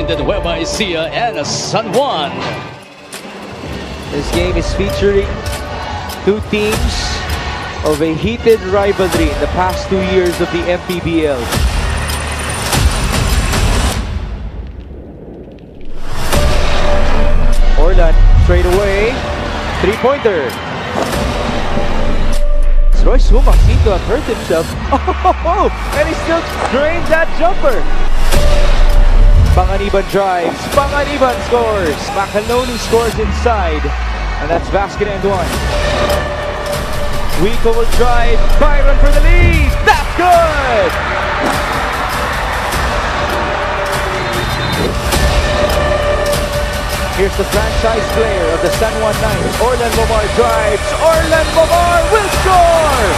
between the Nueva Ecija and San Juan. This game is featuring two teams of a heated rivalry in the past 2 years of the Mpbl. Orlan straight away, three-pointer. Royce Humang seemed to have hurt himself. Oh, and he still drained that jumper. Panganiban drives, Panganiban scores. Makaloni scores inside, and that's basket and one. Wico will drive, Byron for the lead. That's good. Here's the franchise player of the San Juan Knights. Orlan Momar drives. Orlan Momar will score!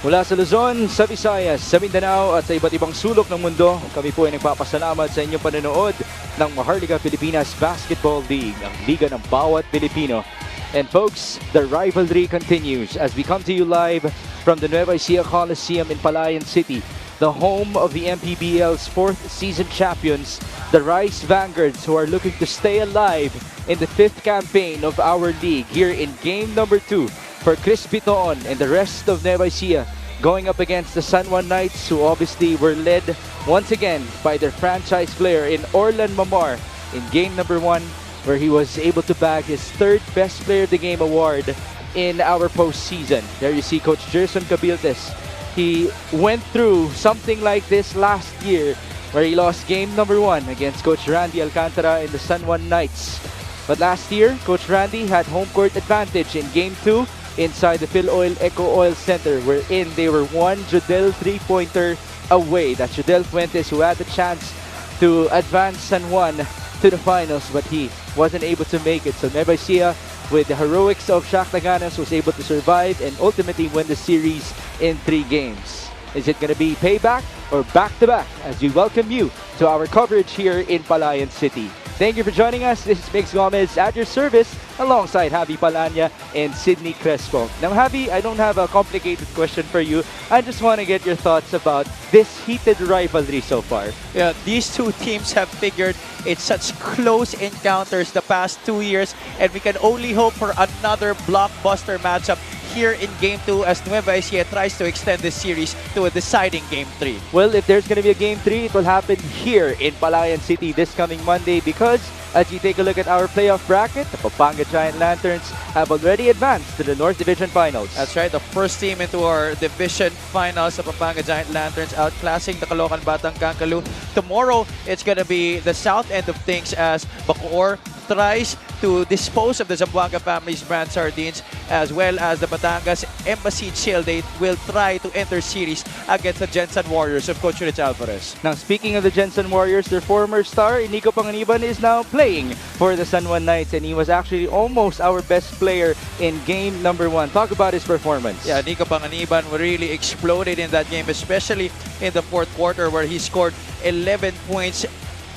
Mula sa Luzon, sa Visayas, sa Mindanao at sa iba't ibang sulok ng mundo, kami po ay nagpapasalamat sa inyong panonood ng Maharlika Pilipinas Basketball League, ang liga ng bawat Pilipino. And folks, the rivalry continues as we come to you live from the Nueva Ecija Coliseum in Palayan City, the home of the Mpbl's 4th season champions, the Rice Vanguards, who are looking to stay alive in the 5th campaign of our league here in game number 2 for Chris Bitoon and the rest of Nueva Ecija, going up against the San Juan Knights, who obviously were led once again by their franchise player in Orlan Momar in game number 1, where he was able to bag his 3rd Best Player of the Game award in our postseason. There you see Coach Gerson Cabildes. He went through something like this last year, where he lost game number 1 against Coach Randy Alcantara in the San Juan Knights. But last year, Coach Randy had home court advantage in game 2 inside the Phil Oil Eco Oil Center, wherein they were one Jodel three-pointer away. That's Jodel Fuentes, who had the chance to advance San Juan to the finals, but he wasn't able to make it. So Nueva Ecija, with the heroics of Shaq Taganas, was able to survive and ultimately win the series in 3 games. Is it going to be payback or back-to-back as we welcome you to our coverage here in Palayan City? Thank you for joining us. This is Mix Gomez at your service alongside Javi Palanya and Sydney Crespo. Now, Javi, I don't have a complicated question for you. I just want to get your thoughts about this heated rivalry so far. Yeah, these two teams have figured it's such close encounters the past 2 years, and we can only hope for another blockbuster matchup here in Game 2 as Nueva Ecija tries to extend this series to a deciding Game 3. Well, if there's going to be a Game 3, it will happen here in Palayan City this coming Monday, because as you take a look at our playoff bracket, the Pampanga Giant Lanterns have already advanced to the North Division Finals. That's right, the first team into our division finals, the Pampanga Giant Lanterns, outclassing the Caloocan Batang Kankalu. Tomorrow, it's going to be the south end of things as Bacoor tries to dispose of the Zamboanga Family's brand sardines, as well as the Batangas Embassy Chill. They will try to enter series against the Jensen Warriors of Coach Rich Alvarez. Now, speaking of the Jensen Warriors, their former star, Nico Panganiban, is now playing for the San Juan Knights, and he was actually almost our best player in game number 1. Talk about his performance. Yeah, Nico Panganiban really exploded in that game, especially in the 4th quarter, where he scored 11 points,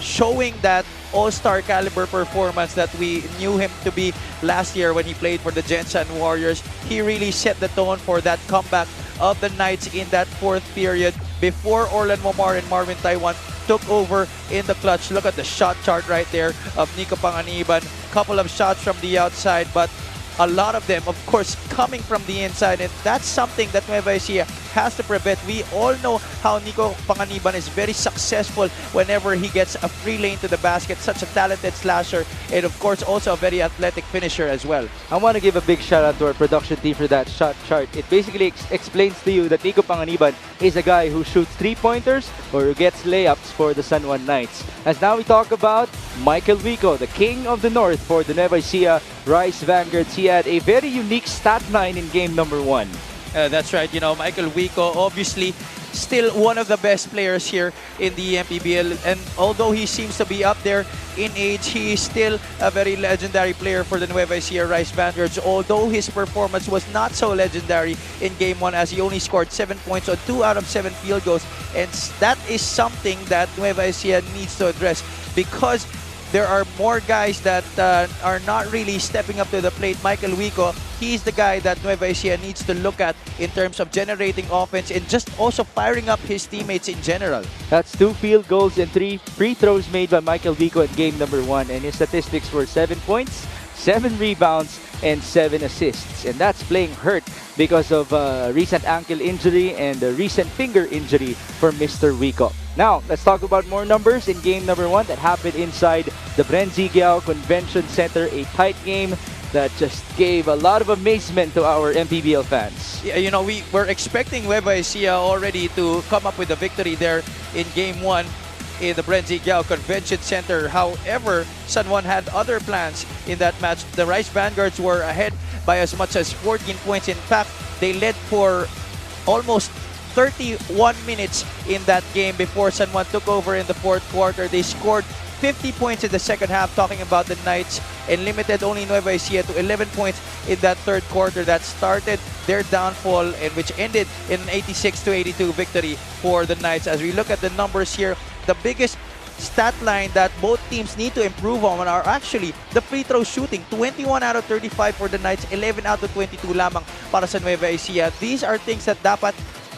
showing that all-star caliber performance that we knew him to be last year when he played for the Jensen Warriors. He really set the tone for that comeback of the Knights in that 4th period before Orlan Momar and Marvin Taiwan took over in the clutch. Look at the shot chart right there of Nico Panganiban. Couple of shots from the outside, but a lot of them, of course, coming from the inside, and that's something that Nueva Ecija has to prevent. We all know how Nico Panganiban is very successful whenever he gets a free lane to the basket. Such a talented slasher, and of course also a very athletic finisher as well. I want to give a big shout out to our production team for that shot chart. It basically explains to you that Nico Panganiban is a guy who shoots 3-pointers or who gets layups for the San Juan Knights. As now we talk about Michael Wico, the king of the north for the Nueva Ecija Rice Vanguards. He had a very unique stat line in game number 1. That's right. You know, Michael Wico, obviously still one of the best players here in the Mpbl, and although he seems to be up there in age, he is still a very legendary player for the Nueva Ecija Rice Vanguards, although his performance was not so legendary in Game 1 as he only scored 7 points on 2 out of 7 field goals, and that is something that Nueva Ecija needs to address, because there are more guys that are not really stepping up to the plate. Michael Wico, he's the guy that Nueva Ecija needs to look at in terms of generating offense and just also firing up his teammates in general. That's 2 field goals and 3 free throws made by Michael Vico in game number 1. And his statistics were 7 points, 7 rebounds, and 7 assists. And that's playing hurt because of recent ankle injury and a recent finger injury for Mr. Wico. Now, let's talk about more numbers in game number 1 that happened inside the Brenzigao Convention Center. A tight game that just gave a lot of amazement to our Mpbl fans. Yeah, you know, we were expecting Nueva Ecija already to come up with a victory there in game 1 in the Brenzigao Convention Center. However, San Juan had other plans in that match. The Rice Vanguards were ahead by as much as 14 points. In fact, they led for almost 31 minutes in that game before San Juan took over in the fourth quarter. They scored 50 points in the second half, talking about the Knights, and limited only Nueva Ecija to 11 points in that third quarter. That started their downfall, and which ended in an 86-82 victory for the Knights. As we look at the numbers here, the biggest stat line that both teams need to improve on are actually the free throw shooting. 21 out of 35 for the Knights, 11 out of 22 lamang para sa Nueva Ecija. These are things that dapat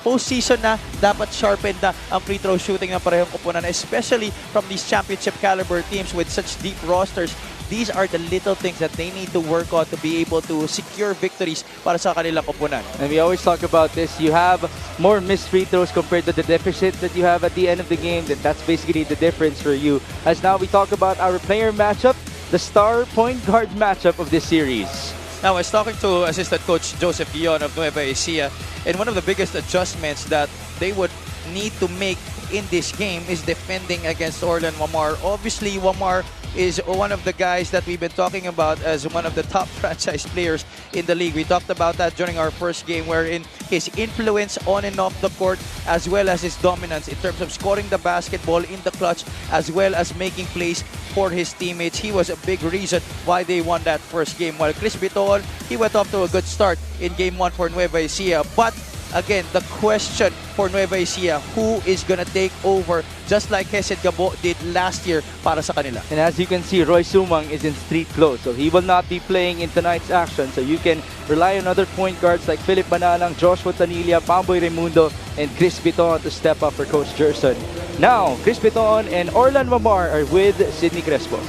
postseason na, dapat sharpen na ang free throw shooting ng parehong koponan, especially from these championship caliber teams with such deep rosters. These are the little things that they need to work on to be able to secure victories para sa kanilang koponan. And we always talk about this. You have more missed free throws compared to the deficit that you have at the end of the game. That's basically the difference for you. As now we talk about our player matchup, the star point guard matchup of this series. Now, I was talking to assistant coach Joseph Guion of Nueva Ecija, and one of the biggest adjustments that they would need to make in this game is defending against Orlan Wamar. Obviously, Wamar is one of the guys that we've been talking about as one of the top franchise players in the league. We talked about that during our first game, wherein his influence on and off the court, as well as his dominance in terms of scoring the basketball in the clutch, as well as making plays for his teammates. He was a big reason why they won that first game. While Chris Bitoon, he went off to a good start in game 1 for Nueva Ecija. But again, the question for Nueva Ecija, who is gonna take over just like Hesed Gabo did last year para sa kanila? And as you can see, Roy Sumang is in street clothes, so he will not be playing in tonight's action. So you can rely on other point guards like Philip Manalang, Joshua Tanilla, Pamboy Raimundo, and Chris Bitoon to step up for Coach Gerson. Now, Chris Bitoon and Orlan Wamar are with Sydney Crespo.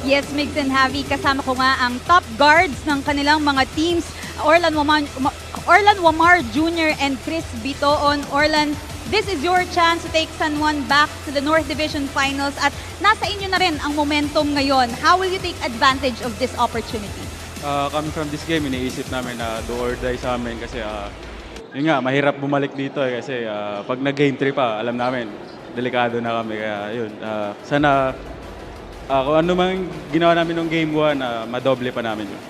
Yes, Migs and Javi, kasama ko nga ang top guards ng kanilang mga teams, Orlan Wamar Jr. and Chris Bitoon. Orlan, this is your chance to take San Juan back to the North Division Finals at nasa inyo na rin ang momentum ngayon. How will you take advantage of this opportunity? Coming from this game, iniisip namin na do or die sa amin kasi yun nga, mahirap bumalik dito kasi pag nag-game 3 pa, alam namin, delikado na kami. Kaya yun, sana kung ano man ginawa namin ng game 1, madoble pa namin yun.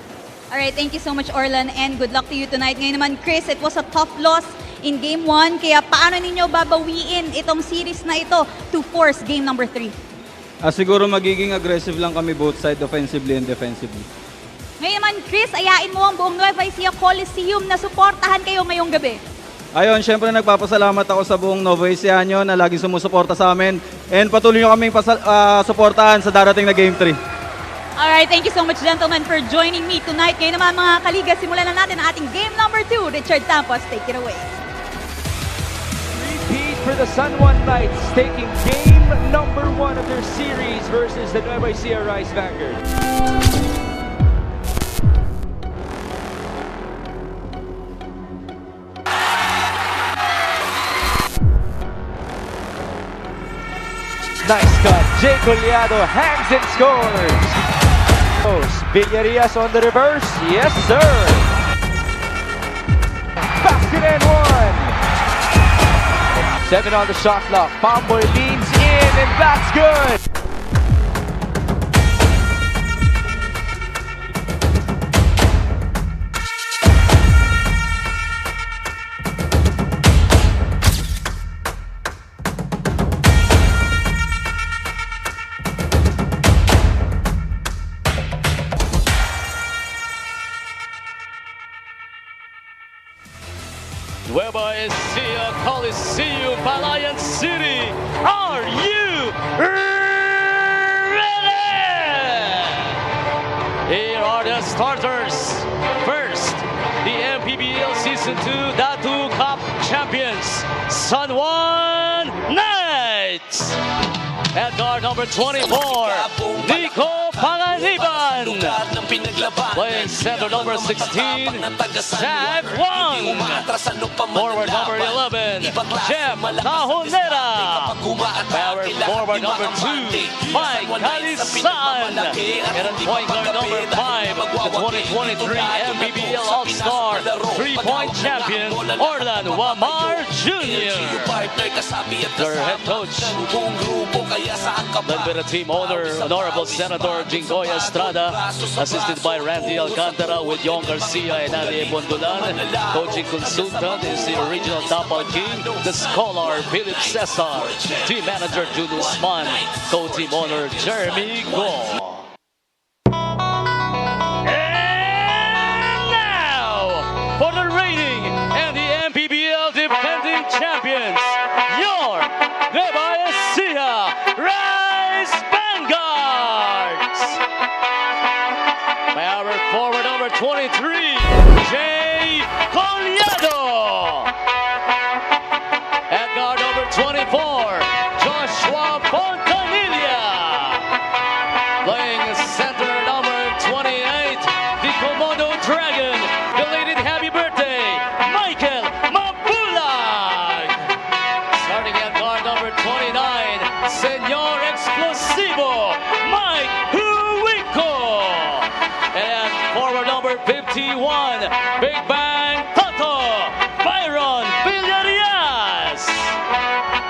Alright, thank you so much, Orlan, and good luck to you tonight. Ngayon naman, Chris, it was a tough loss in Game 1, kaya paano ninyo babawiin itong series na ito to force Game number 3? Siguro magiging aggressive lang kami both side, offensively and defensively. Ngayon naman, Chris, ayain mo ang buong Nueva Ecija Coliseum na suportahan kayo ngayong gabi. Ayun, syempre nagpapasalamat ako sa buong Nueva Ecija na laging sumusuporta sa amin and patuloy nyo kaming suportahan sa darating na Game 3. Alright, thank you so much, gentlemen, for joining me tonight. Ngayon naman, mga kaliga, simulan na natin ang ating game number 2. Richard Tampos, take it away. Repeat for the San Juan Knights, taking game number 1 of their series versus the Nueva Ecija Rice Vanguard. Nice cut. Jay Collado hangs and scores. Villarias on the reverse. Yes, sir. Basket and 1. 7 on the shot clock. Pamboy leans in and that's good. Nueva Ecija Coliseum, Palayan City. Are you ready? Here are the starters. First, the Mpbl Season 2 Datu Cup champions, San Juan Knights. At guard number 24, Nico Panganiban. Playing center number 16, Zach Wang. Forward number 11, Jeff Tahonera. Power forward number 2, Mike Calisan. And at point guard number 5, the 2023 Mpbl All-Star 3-point champion, Orlan Wamar Jr. Their head coach, led by the team owner, Honorable Senator Jingoy Estrada, assisted by Randy Alcantara with Yon Garcia and Ali Bondulan. Coaching consultant is the original Tapal King, the scholar Philip Cesar. Team manager Julius Mann, co-team owner Jeremy Go. And now, for the reigning and the Mpbl defending champions, your Nueva Ecija Rise Vanguards. Power forward number 23, Jay Collado. At guard number 24, Joshua Fontanilla. Playing center number 28, the Komodo Dragon. Belated happy birthday, Michael Mabulag. Starting at guard number 29, Senor Explosivo, Mike Huico. And forward number 51, Big Bang Toto, Byron Villarias.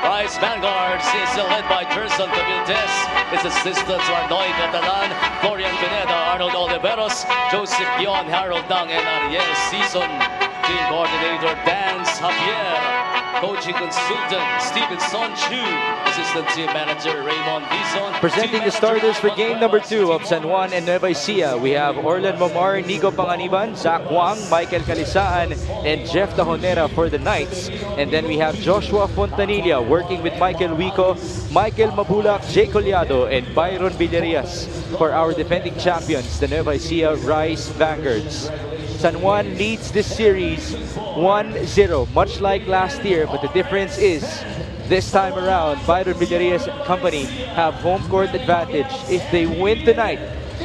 Rice Vanguards is led by Gerson Tavildes. His assistants are Noy Catalan, Florian Pineda, Arnold Oliveros, Joseph Guion, Harold Dang, and Ariel Season. Team coordinator Dan Javier. Coaching consultant Steven Son Chu. Assistant team manager Raymond Dizon. Presenting the starters for game number 2 of San Juan and Nueva Ecija, we have Orlan Momar, Nico Panganiban, Zach Wang, Michael Calisaan, and Jeff Tahonera for the Knights. And then we have Joshua Fontanilla working with Michael Wico, Michael Mabulak, Jay Collado, and Byron Villarias for our defending champions, the Nueva Ecija Rise Vanguards. San Juan leads this series 1-0, much like last year, but the difference is this time around, Byron Villarias and company have home court advantage. If they win tonight,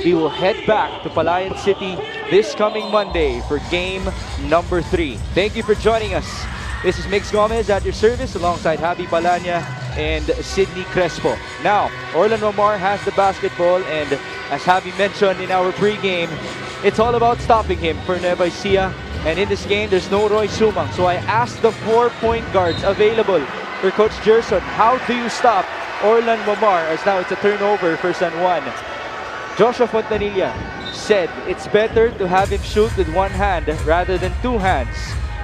we will head back to Palayan City this coming Monday for game number 3. Thank you for joining us. This is Mix Gomez at your service alongside Javi Palanya and Sidney Crespo. Now, Orlan Omar has the basketball, and as Javi mentioned in our pregame, it's all about stopping him for Nueva Ecija. And in this game, there's no Roy Sumang. So I asked the 4 point guards available for Coach Gerson, how do you stop Orlan Momar, as now it's a turnover for San Juan? Joshua Fontanilla said it's better to have him shoot with one hand rather than 2 hands,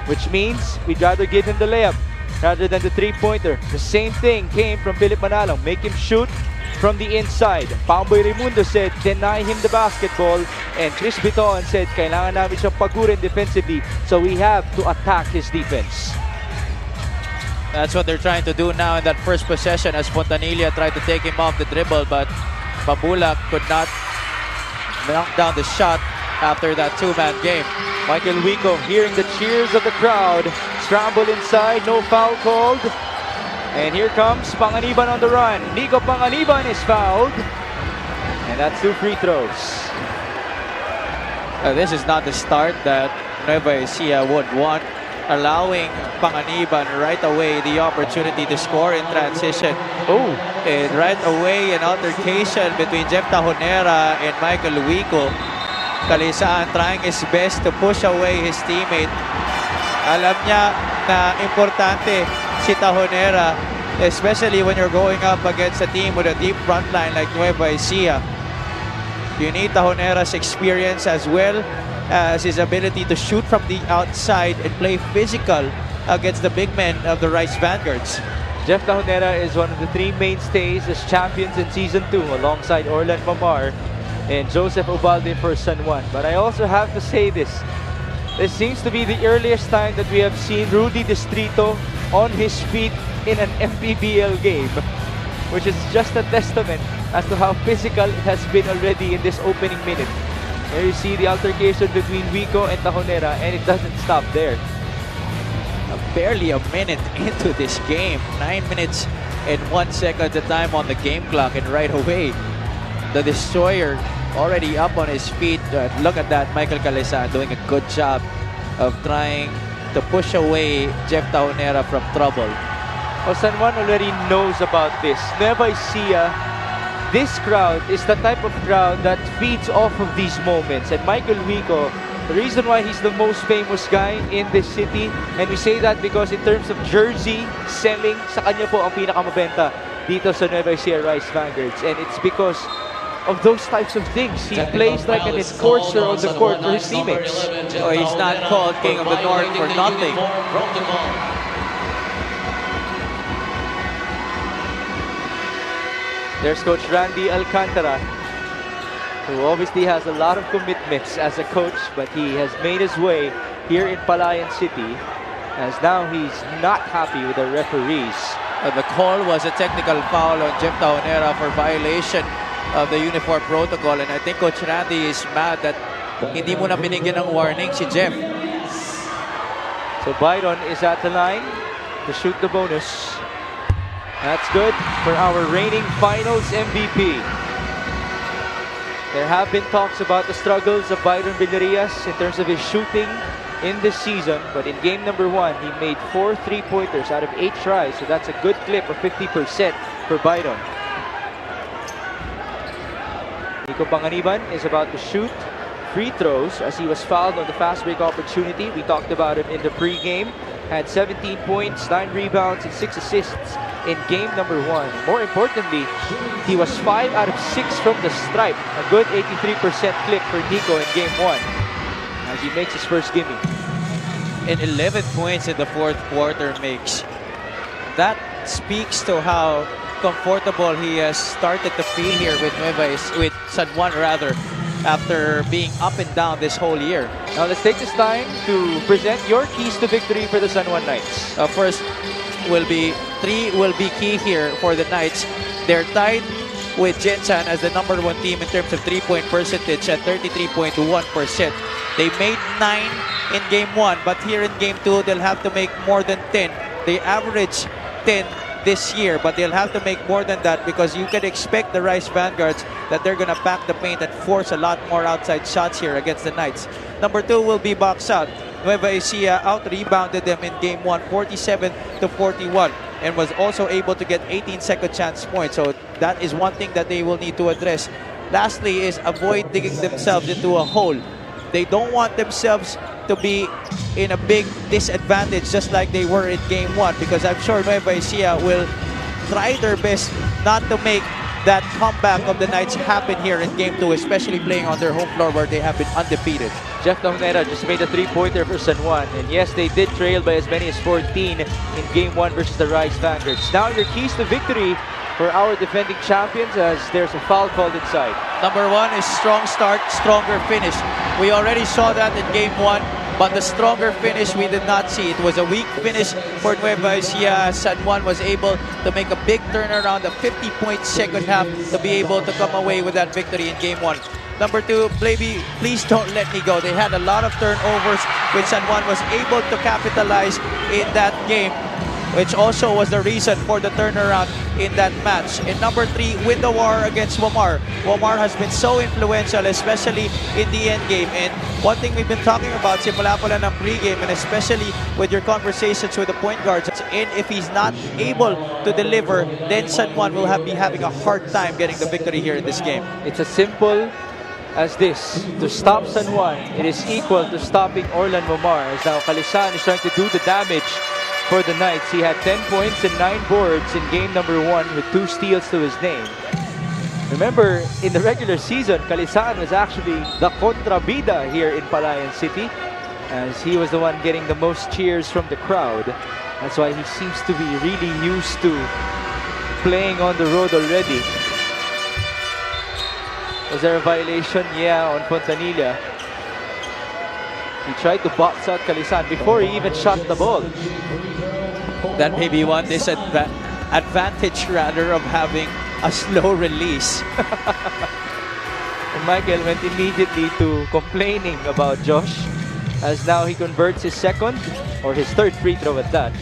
which means we'd rather give him the layup rather than the 3-pointer. The same thing came from Philip Manalong, make him shoot from the inside. Pamboy Raimundo said, deny him the basketball. And Chris Biton said, kailangan namin siyang pagurin defensively, so we have to attack his defense. That's what they're trying to do now in that first possession, as Fontanilla tried to take him off the dribble, but Mabulak could not knock down the shot after that 2-man game. Michael Wico hearing the cheers of the crowd, scramble inside, no foul called. And here comes Panganiban on the run. Nico Panganiban is fouled. And that's 2 free throws. This is not the start that Nueva Ecija would want, allowing Panganiban right away the opportunity to score in transition. Oh, And right away, an altercation between Jeff Tahonera and Michael Wico. Calisaan trying his best to push away his teammate. Alam niya na importante si Tahonera, especially when you're going up against a team with a deep front line like Nueva Ecija. You need Tahonera's experience as well as his ability to shoot from the outside and play physical against the big men of the Rice Vanguards. Jeff Tahonera is one of the 3 mainstays as champions in Season 2 alongside Orlan Mamar and Joseph Ubalde for San Juan. But I also have to say this. This seems to be the earliest time that we have seen Rudy Distrito on his feet in an Mpbl game, which is just a testament as to how physical it has been already in this opening minute. There you see the altercation between Wico and Tajonera, and it doesn't stop there. Barely a minute into this game. 9 minutes and 1 second the time on the game clock, and right away, the Destroyer already up on his feet. Look at that, Michael Calisan doing a good job of trying to push away Jeff Tajonera from trouble. Well, San Juan already knows about this. Nueva Ecija, this crowd is the type of crowd that feeds off of these moments. And Michael Wico, the reason why he's the most famous guy in this city, and we say that because in terms of jersey selling, sa kanya po ang pinakamabenta dito sa Nueva Ecija Rice Vanguards. And it's because of those types of things. He plays like an enforcer on the court for his teammates. Oh, he's not called King of the North for nothing. There's Coach Randy Alcantara, who obviously has a lot of commitments as a coach, but he has made his way here in Palayan City, as now he's not happy with the referees. The call was a technical foul on Jeff Tajonera for violation of the uniform protocol, and I think Coach Randy is mad that hindi mo na binigyan ng warning si Jeff. So Byron is at the line to shoot the bonus. That's good for our reigning finals MVP. There have been talks about the struggles of Byron Villarias in terms of his shooting in this season, but in game number 1, he made 4 3-pointers out of 8 tries, so that's a good clip of 50% for Byron. Nico Panganiban is about to shoot free throws as he was fouled on the fast break opportunity. We talked about him in the pre-game. Had 17 points, 9 rebounds, and 6 assists in game number 1. More importantly, he was 5 out of 6 from the stripe. A good 83% clip for Nico in game 1 as he makes his first gimme. And 11 points in the fourth quarter makes. That speaks to how comfortable he has started to feel here with San Juan rather, after being up and down this whole year. Now let's take this time to present your keys to victory for the San Juan Knights. First will be 3 will be key here for the Knights. They're tied with Gensan as the #1 team in terms of 3-point percentage at 33.1%. They made 9 in game 1, but here in game 2 they'll have to make more than 10. They average 10 this year, but they'll have to make more than that because you can expect the Rice Vanguards that they're gonna pack the paint and force a lot more outside shots here against the Knights. Number 2 will be box out. Nueva Ecija out-rebounded them in game 1, 47-41, and was also able to get 18 second chance points. So that is one thing that they will need to address. Lastly is avoid digging themselves into a hole. They don't want themselves to be in a big disadvantage just like they were in game 1, because I'm sure Nueva Ecija will try their best not to make that comeback of the Knights happen here in game 2, especially playing on their home floor where they have been undefeated. Jeff Tajonera just made a 3-pointer for San Juan, and yes, they did trail by as many as 14 in game 1 versus the Rice Vanguards. Now your keys to victory for our defending champions, as there's a foul called inside. Number 1 is strong start, stronger finish. We already saw that in game 1, but the stronger finish we did not see. It was a weak finish for Nueva Ecija. San Juan was able to make a big turnaround, a 50-point second half, to be able to come away with that victory in game 1. Number 2, please don't let me go. They had a lot of turnovers, which San Juan was able to capitalize in that game, which also was the reason for the turnaround in that match. And number 3, win the war against Wamar. Wamar has been so influential, especially in the end game. And one thing we've been talking about, simula pala ng pregame, and especially with your conversations with the point guards, and if he's not able to deliver, then San Juan will be having a hard time getting the victory here in this game. It's as simple as this. To stop San Juan, it is equal to stopping Orlan Wamar, as now Calisan is trying to do the damage for the Knights. He had 10 points and 9 boards in game number 1 with 2 steals to his name. Remember, in the regular season, Calisan was actually the kontrabida here in Palayan City, as he was the one getting the most cheers from the crowd. That's why he seems to be really used to playing on the road already. Was there a violation? Yeah, on Fontanilla. He tried to box out Calisan before he even shot the ball. That may be one advantage rather of having a slow release. And Michael went immediately to complaining about Josh, as now he converts his second, or his third free throw at that.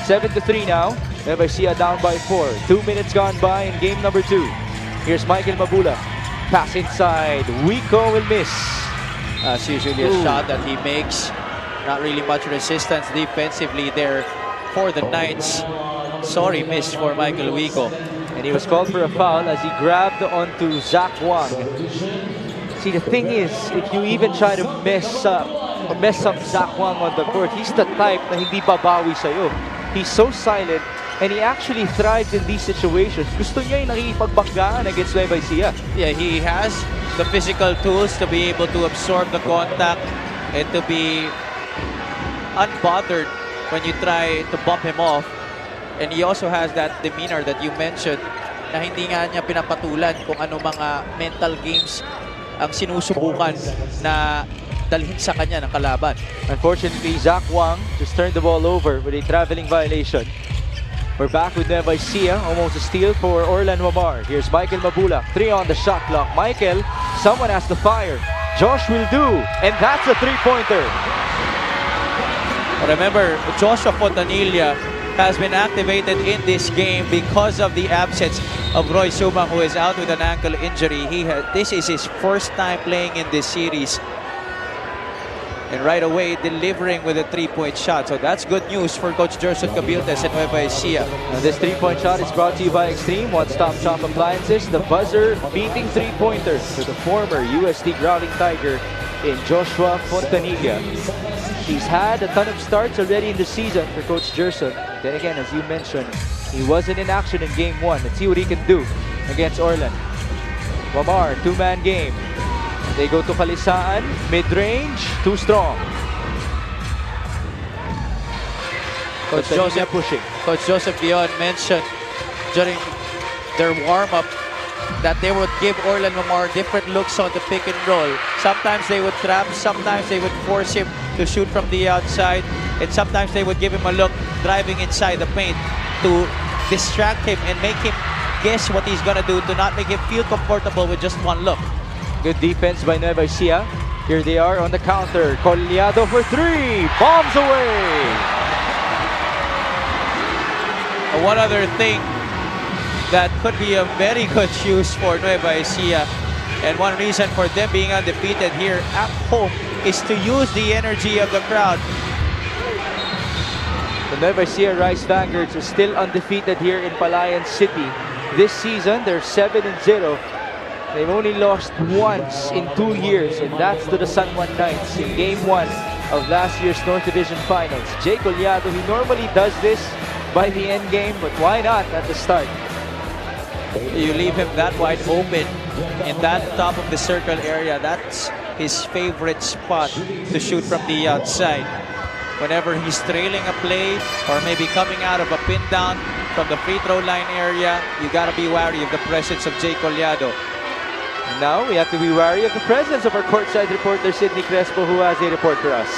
7-3 now. Nueva Ecija down by 4. 2 minutes gone by in game number 2. Here's Michael Mabula. Pass inside. Wico will miss. As usually, a shot that he makes. Not really much resistance defensively there for the Knights. Sorry, miss for Michael Wico. And he was called for a foul as he grabbed onto Zach Wang. See, the thing is, if you even try to mess up Zach Wang on the court, he's the type na hindi babawi sa'yo. He's so silent, and he actually thrives in these situations. Gusto niya yung nakikipagbagaan against Nueva Ecija. Yeah, he has the physical tools to be able to absorb the contact and to be unbothered when you try to bump him off. And he also has that demeanor that you mentioned na hindi nga niya pinapatulan kung ano mga mental games ang sinusubukan na dalhin sa kanya ng kalaban. Unfortunately, Zach Wang just turned the ball over with a traveling violation. We're back with Nueva Ecija, almost a steal for Orlan Wamar. Here's Michael Mabula, 3 on the shot clock. Michael, someone has to fire. Josh will do, and that's a three-pointer. Remember, Joshua Fontanilla has been activated in this game because of the absence of Roy Sumang, who is out with an ankle injury. This is his first time playing in this series. And right away, delivering with a three-point shot. So that's good news for Coach Gerson Cabiltes and Nueva Ecija. This three-point shot is brought to you by Extreme One-Stop Shop Appliances. The buzzer beating three-pointers to the former USD Growling Tiger in Joshua Fontanilla. He's had a ton of starts already in the season for Coach Gerson. Then again, as you mentioned, he wasn't in action in Game 1. Let's see what he can do against Orlan. Wamar, two-man game. They go to Kalisaan, mid-range, too strong. Coach Joseph pushing. Coach Joseph Dion mentioned during their warm-up that they would give Orlan Wamar different looks on the pick and roll. Sometimes they would trap, sometimes they would force him to shoot from the outside, and sometimes they would give him a look driving inside the paint to distract him and make him guess what he's gonna do to not make him feel comfortable with just one look. Good defense by Nueva Ecija. Here they are on the counter. Collado for 3. Bombs away. One other thing that could be a very good use for Nueva Ecija, and one reason for them being undefeated here at home, is to use the energy of the crowd. The Nueva Ecija Rice Vanguards are still undefeated here in Palayan City. This season, they're 7-0. They've only lost once in 2 years, and that's to the San Juan Knights in Game 1 of last year's North Division Finals. Jay Collado, he normally does this by the end game, but why not at the start? You leave him that wide open in that top of the circle area. That's his favorite spot to shoot from the outside. Whenever he's trailing a play or maybe coming out of a pin down from the free throw line area, you gotta be wary of the presence of Jay Collado. Now, we have to be wary of the presence of our courtside reporter, Sydney Crespo, who has a report for us.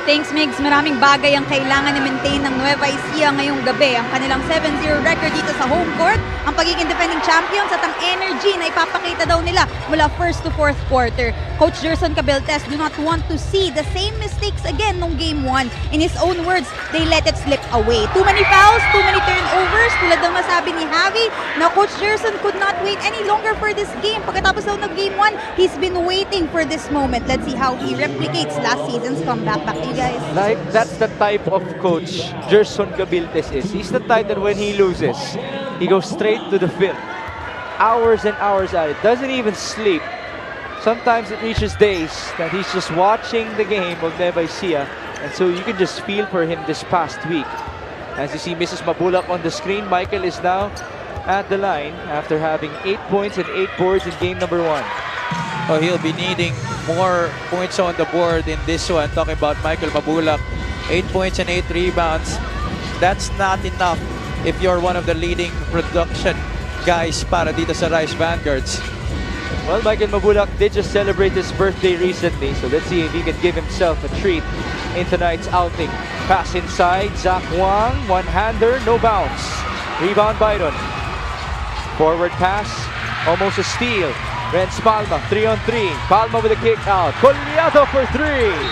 Thanks, Migs. Maraming bagay ang kailangan i-maintain ng Nueva Ecija ngayong gabi. Ang kanilang 7-0 record dito sa home court, ang pagiging defending champions at ang energy na ipapakita daw nila mula first to fourth quarter. Coach Gerson Cabiltes do not want to see the same mistakes again nung Game 1. In his own words, they let it slip away. Too many fouls, too many turnovers. Tulad ng masabi ni Javi na Coach Gerson could not wait any longer for this game. Pagkatapos daw ng Game 1, he's been waiting for this moment. Let's see how he replicates last season's comeback. Back to you guys. Like, that's the type of coach Gerson Cabiltes is. He's the type that when he loses, he goes straight to the film. Hours and hours at it. Doesn't even sleep. Sometimes it reaches days that he's just watching the game of Nueva Ecija. And so you can just feel for him this past week. As you see Mrs. Mabulak on the screen, Michael is now at the line after having 8 points and 8 boards in game number 1. Oh, he'll be needing more points on the board in this one. Talking about Michael Mabulak, 8 points and 8 rebounds. That's not enough if you're one of the leading production guys para dito sa Rice Vanguards. Well, Michael Mabulak did just celebrate his birthday recently, so let's see if he can give himself a treat in tonight's outing. Pass inside, Zach Wang, one-hander, no bounce. Rebound Byron. Forward pass, almost a steal. Renz Palma, 3-on-3. Palma with a kick out. Collado for 3.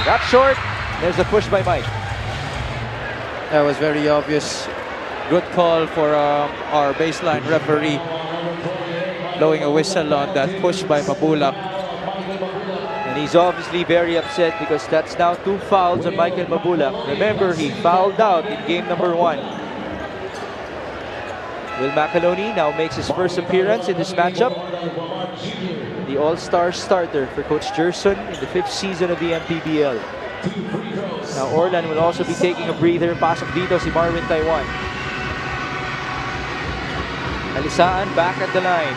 That's short. There's a push by Mike. That was very obvious. Good call for our baseline referee. Blowing a whistle on that push by Mabulak. And he's obviously very upset because that's now 2 fouls on Michael Mabulak. Remember, he fouled out in game number 1. Will Macaloni now makes his first appearance in this matchup. The all-star starter for Coach Gerson in the 5th season of the Mpbl. Now Orlan will also be taking a breather. Pasok dito si Marvin Taiwan. Alisaan back at the line.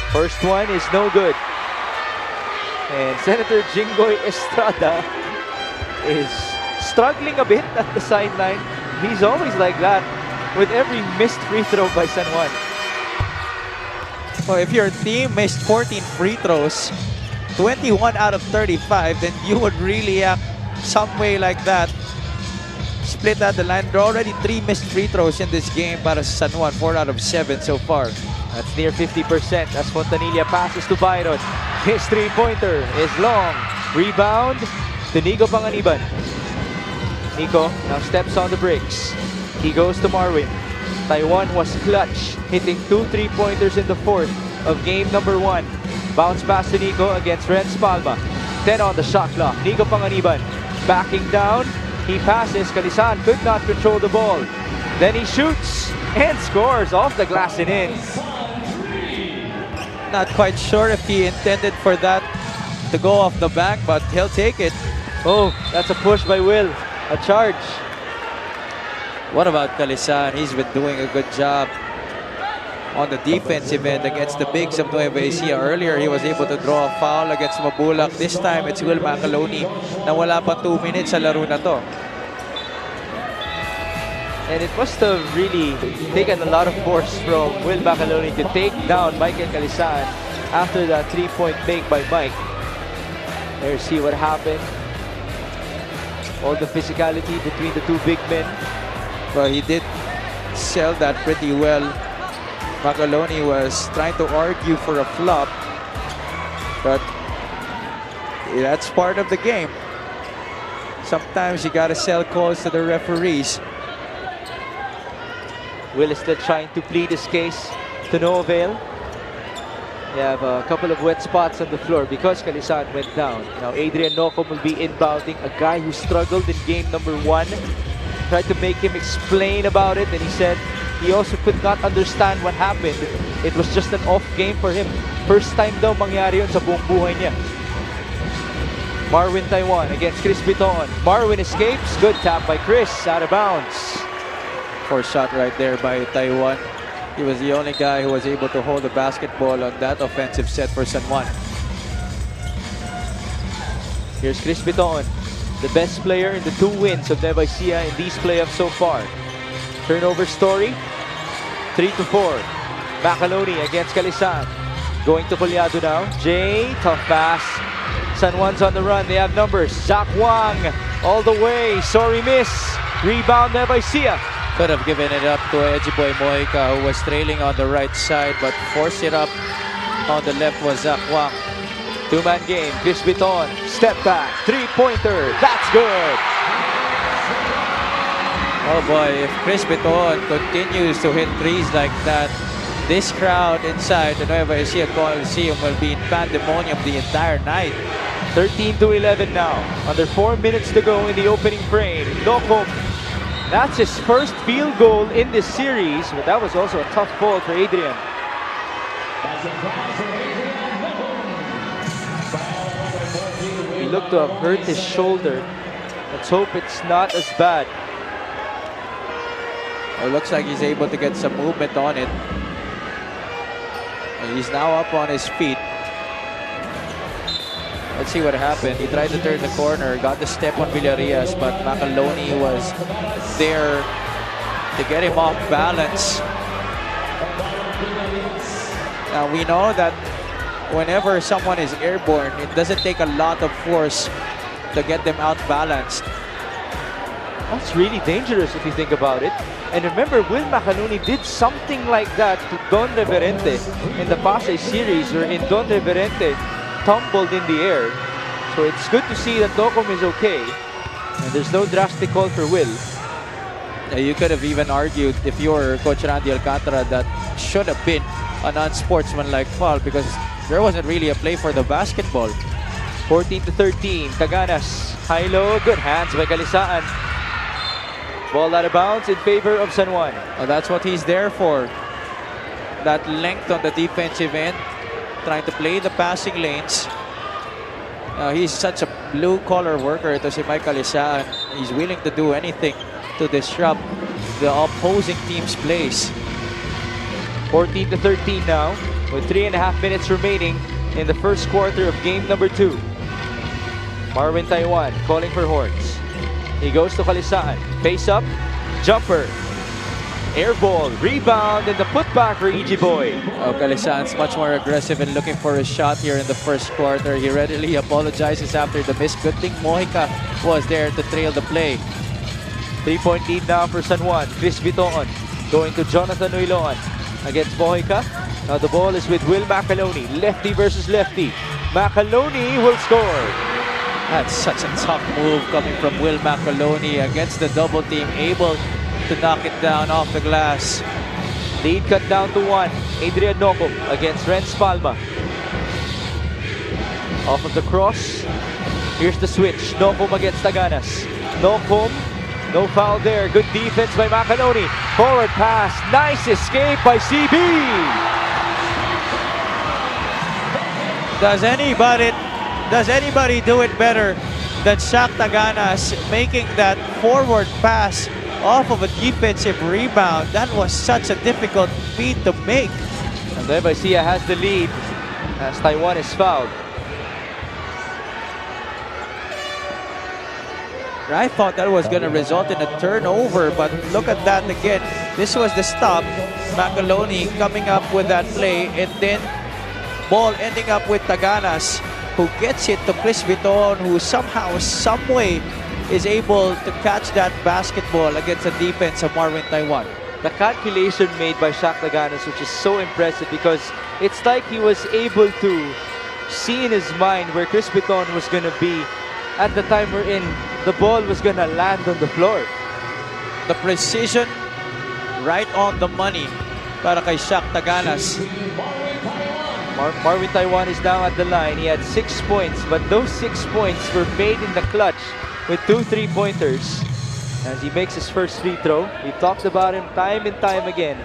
First one is no good. And Senator Jinggoy Estrada is struggling a bit at the sideline. He's always like that with every missed free throw by San Juan. Well, if your team missed 14 free throws, 21 out of 35, then you would really act some way like that. Split at the line. There are already 3 missed free throws in this game para sa San Juan, 4 out of 7 so far. That's near 50% as Fontanilla passes to Byron. His 3-pointer is long. Rebound to Nico Panganiban. Nico now steps on the bricks. He goes to Marwin. Taiwan was clutch, hitting 2 3-pointers in the 4th of game number 1. Bounce pass to Nico against Renz Palma. 10 on the shot clock. Nico Panganiban backing down. He passes. Calisan could not control the ball. Then he shoots and scores off the glass and in. Not quite sure if he intended for that to go off the back, but he'll take it. Oh, that's a push by Will. A charge. What about Calisan? He's been doing a good job on the defensive end against the bigs of Nueva Ecija. Earlier, he was able to draw a foul against Mabulak. This time, it's Will Macaloni na wala pa 2 minutes sa laro na to. And it must have really taken a lot of force from Will Macaloni to take down Michael Calisan after that 3-point make by Mike. There, see what happened. All the physicality between the 2 big men. Well, he did sell that pretty well. Macaloni was trying to argue for a flop, but that's part of the game. Sometimes you gotta sell calls to the referees. Will is still trying to plead his case to no avail. They have a couple of wet spots on the floor because Calisan went down. Now Adrian Nocom will be inbounding, a guy who struggled in game number 1. Tried to make him explain about it, and he said he also could not understand what happened. It was just an off game for him. First time daw mangyari yun sa buong buhay niya. Marvin Taiwan against Chris Biton. Marvin escapes. Good tap by Chris. Out of bounds. Poor shot right there by Taiwan. He was the only guy who was able to hold the basketball on that offensive set for San Juan. Here's Chris Biton, the best player in the 2 wins of Nueva Ecija in these playoffs so far. Turnover story, 3-4. Macaloni against Calisan. Going to Collado now. Jay, tough pass. San Juan's on the run. They have numbers. Zach Wang all the way. Sorry, miss. Rebound Nueva Ecija. Could have given it up to Ejiboy Mojica, who was trailing on the right side, but forced it up on the left was Zach Wang. 2-man game. Chris Biton, step back, 3-pointer. That's good. Oh boy, if Chris Biton continues to hit threes like that, this crowd inside the Nueva Ecija Coliseum will be in pandemonium the entire night. 13-11 now. Under 4 minutes to go in the opening frame. Nocom. That's his first field goal in this series, but that was also a tough ball for Adrian. He looked to have hurt his shoulder. Let's hope it's not as bad. It looks like he's able to get some movement on it. And he's now up on his feet. Let's see what happened. He tried to turn the corner, got the step on Villarias, but Macaloni was there to get him off balance. Now we know that whenever someone is airborne, it doesn't take a lot of force to get them out balanced. That's really dangerous if you think about it. And remember, Will Macaloni did something like that to Don Reverente in the Pasay series, wherein Don Reverente tumbled in the air. So it's good to see that Nocum is okay. And there's no drastic call for Will. You could have even argued, if you're Coach Randy Alcantara, that should have been an unsportsmanlike foul because there wasn't really a play for the basketball. 14-13, Taganas, high-low, good hands by Kalisaan. Ball out of bounds in favor of San Juan. That's what he's there for. That length on the defensive end, trying to play the passing lanes. He's such a blue-collar worker. Ito si Mike Kalisaan. He's willing to do anything to disrupt the opposing team's plays. 14-13 now, with 3.5 minutes remaining in the first quarter of game number 2. Marvin Taiwan calling for horns. He goes to Kalisaan. Face up, jumper, air ball, rebound, and the putback for EG Boy. Kalisaan's much more aggressive and looking for a shot here in the first quarter. He readily apologizes after the miss. Good thing Mojica was there to trail the play. 3-point lead now for San Juan. Chris Bitoon going to Jonathan Uiloan against Mojica. Now the ball is with Will Macaloni. Lefty versus lefty. Macaloni will score. That's such a tough move coming from Will Macaloni against the double team, able to knock it down off the glass. Lead cut down to 1. Adrian Nocum against Renz Palma. Off of the cross. Here's the switch. Nocum against Taganas. Nocum, no foul there. Good defense by Macaloni. Forward pass. Nice escape by CB. Does anybody do it better than Shaq Taganas making that forward pass off of a defensive rebound? That was such a difficult feat to make. And Nueva Ecija has the lead as Taiwan is fouled. I thought that was going to result in a turnover, but look at that again. This was the stop. Macaloni coming up with that play, and then ball ending up with Taganas, who gets it to Chris Viton, who somehow, someway is able to catch that basketball against the defense of Marvin Taiwan. The calculation made by Shaq Taganas, which is so impressive because it's like he was able to see in his mind where Chris Viton was going to be at the time we're in. The ball was going to land on the floor. The precision right on the money para kay Shaq Taganas. Marvin Taiwan is now at the line. He had 6 points, but those 6 points were made in the clutch with 2 3-pointers as he makes his first free throw. We talked about him time and time again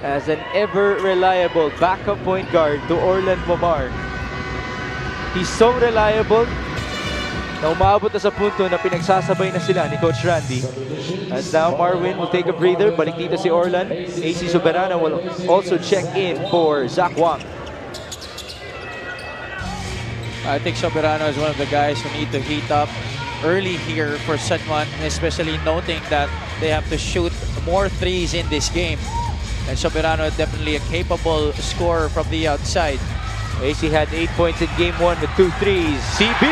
as an ever-reliable backup point guard to Orlan Wamar. He's so reliable na umabot na sa punto na pinagsasabay na sila ni Coach Randy. As now Marvin will take a breather. Balik dito si Orlan. AC Soberano will also check in for Zach Wang. I think Soberano is one of the guys who need to heat up early here for San Juan, especially noting that they have to shoot more threes in this game. And Soberano is definitely a capable scorer from the outside. AC had 8 points in game 1 with 2 threes. CB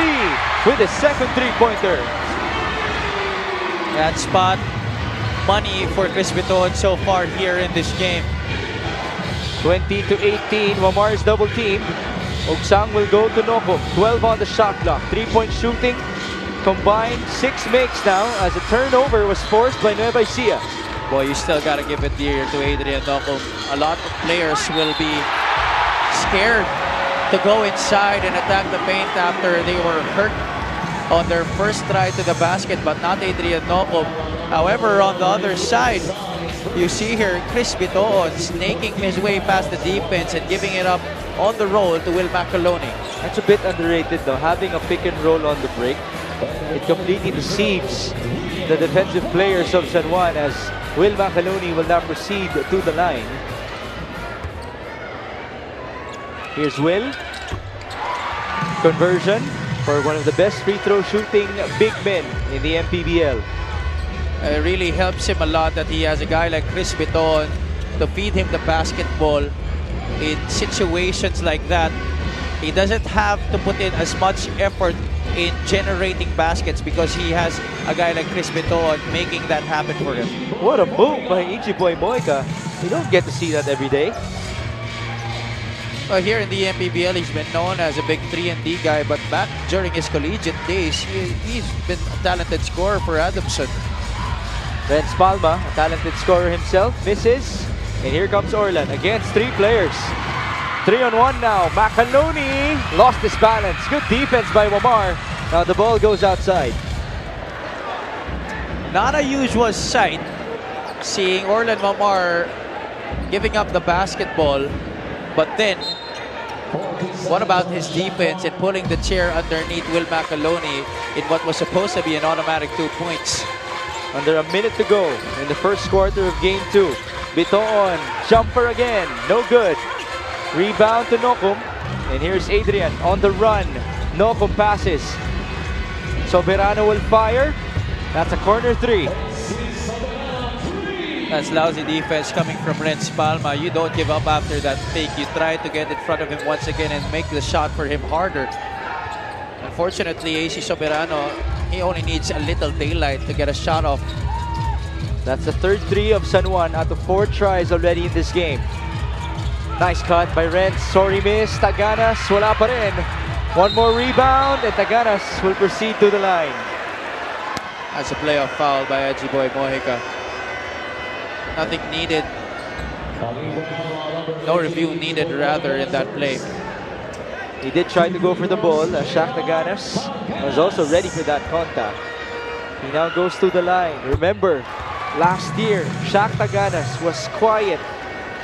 with a second 3-pointer. That spot, money for Chris Viton so far here in this game. 20-18, Wamar's double team. Ogsang will go to Nocum. 12 on the shot clock. 3-point shooting. Combined 6 makes now as a turnover was forced by Nueva Ecija. Boy, you still got to give it here to Adrian Nocum. A lot of players will be scared to go inside and attack the paint after they were hurt on their first try to the basket, but not Adrian Nocum. However, on the other side, you see here Chris Viton snaking his way past the defense and giving it up on the roll to Will Macaloni. That's a bit underrated though, having a pick and roll on the break. It completely deceives the defensive players of San Juan as Will Macaloni will now proceed to the line. Here's Will. Conversion for one of the best free throw shooting big men in the Mpbl. It really helps him a lot that he has a guy like Chris Viton to feed him the basketball in situations like that. He doesn't have to put in as much effort in generating baskets because he has a guy like Chris Bitoon making that happen for him. What a move by Ichiboy Moika. You don't get to see that every day. Here in the Mpbl, he's been known as a big 3-and-D guy, but back during his collegiate days, he's been a talented scorer for Adamson. Renz Palma, a talented scorer himself, misses. And here comes Orlan against 3 players. 3-on-1 now. Macaloni lost his balance. Good defense by Wamar. Now the ball goes outside. Not a usual sight seeing Orlan Wamar giving up the basketball, but then what about his defense and pulling the chair underneath Will Macaloni in what was supposed to be an automatic 2 points? Under a minute to go in the first quarter of game 2. Bitoon, jumper again, no good. Rebound to Nokum. And here's Adrian on the run. Nokum passes. Soberano will fire. That's a corner 3. That's lousy defense coming from Renz Palma. You don't give up after that fake. You try to get in front of him once again and make the shot for him harder. Unfortunately, AC Soberano, he only needs a little daylight to get a shot off. That's the third 3 of San Juan out of 4 tries already in this game. Nice cut by Renz. Sorry miss. Taganas, wala pa rin. One more rebound and Taganas will proceed to the line. That's a playoff foul by Ichiboy Mojica. Nothing needed. No review needed rather in that play. He did try to go for the ball. Shaq Taganas was also ready for that contact. He now goes to the line. Remember, last year, Shaq Taganas was quiet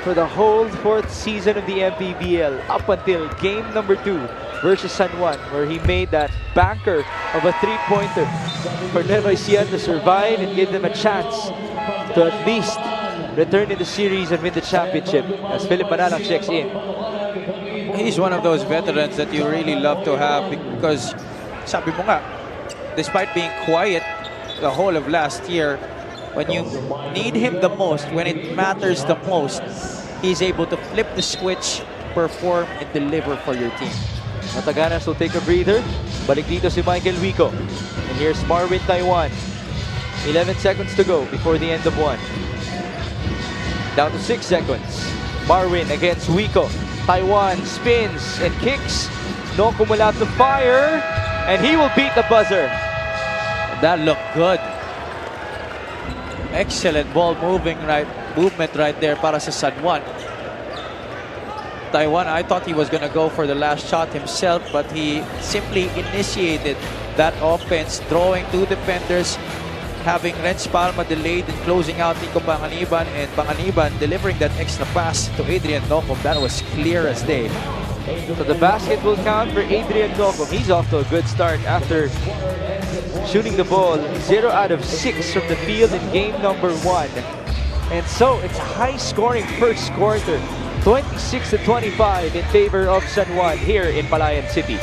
for the whole 4th season of the Mpbl up until game number 2 versus San Juan, where he made that banker of a 3-pointer for Nueva Ecija to survive and give them a chance to at least return in the series and win the championship as Philip Manalang checks in. He's one of those veterans that you really love to have because, sabi mo nga, despite being quiet the whole of last year, when you need him the most, when it matters the most, he's able to flip the switch, perform, and deliver for your team. Taganas will take a breather. Balik dito si Michael Wico. And here's Marvin Taiwan. 11 seconds to go before the end of 1. Down to 6 seconds. Marvin against Wico. Taiwan spins and kicks. Nokum will have to fire. And he will beat the buzzer. That looked good. Excellent ball movement right there para sa San Juan. Taiwan, I thought he was going to go for the last shot himself, but he simply initiated that offense, drawing 2 defenders, having Renz Palma delayed and closing out Nico Panganiban, and Panganiban delivering that extra pass to Adrian Nokum. That was clear as day. So the basket will count for Adrian Nokum. He's off to a good start after shooting the ball 0 out of 6 from the field in game number 1. And so it's a high-scoring first quarter. 26-25 in favor of San Juan here in Palayan City.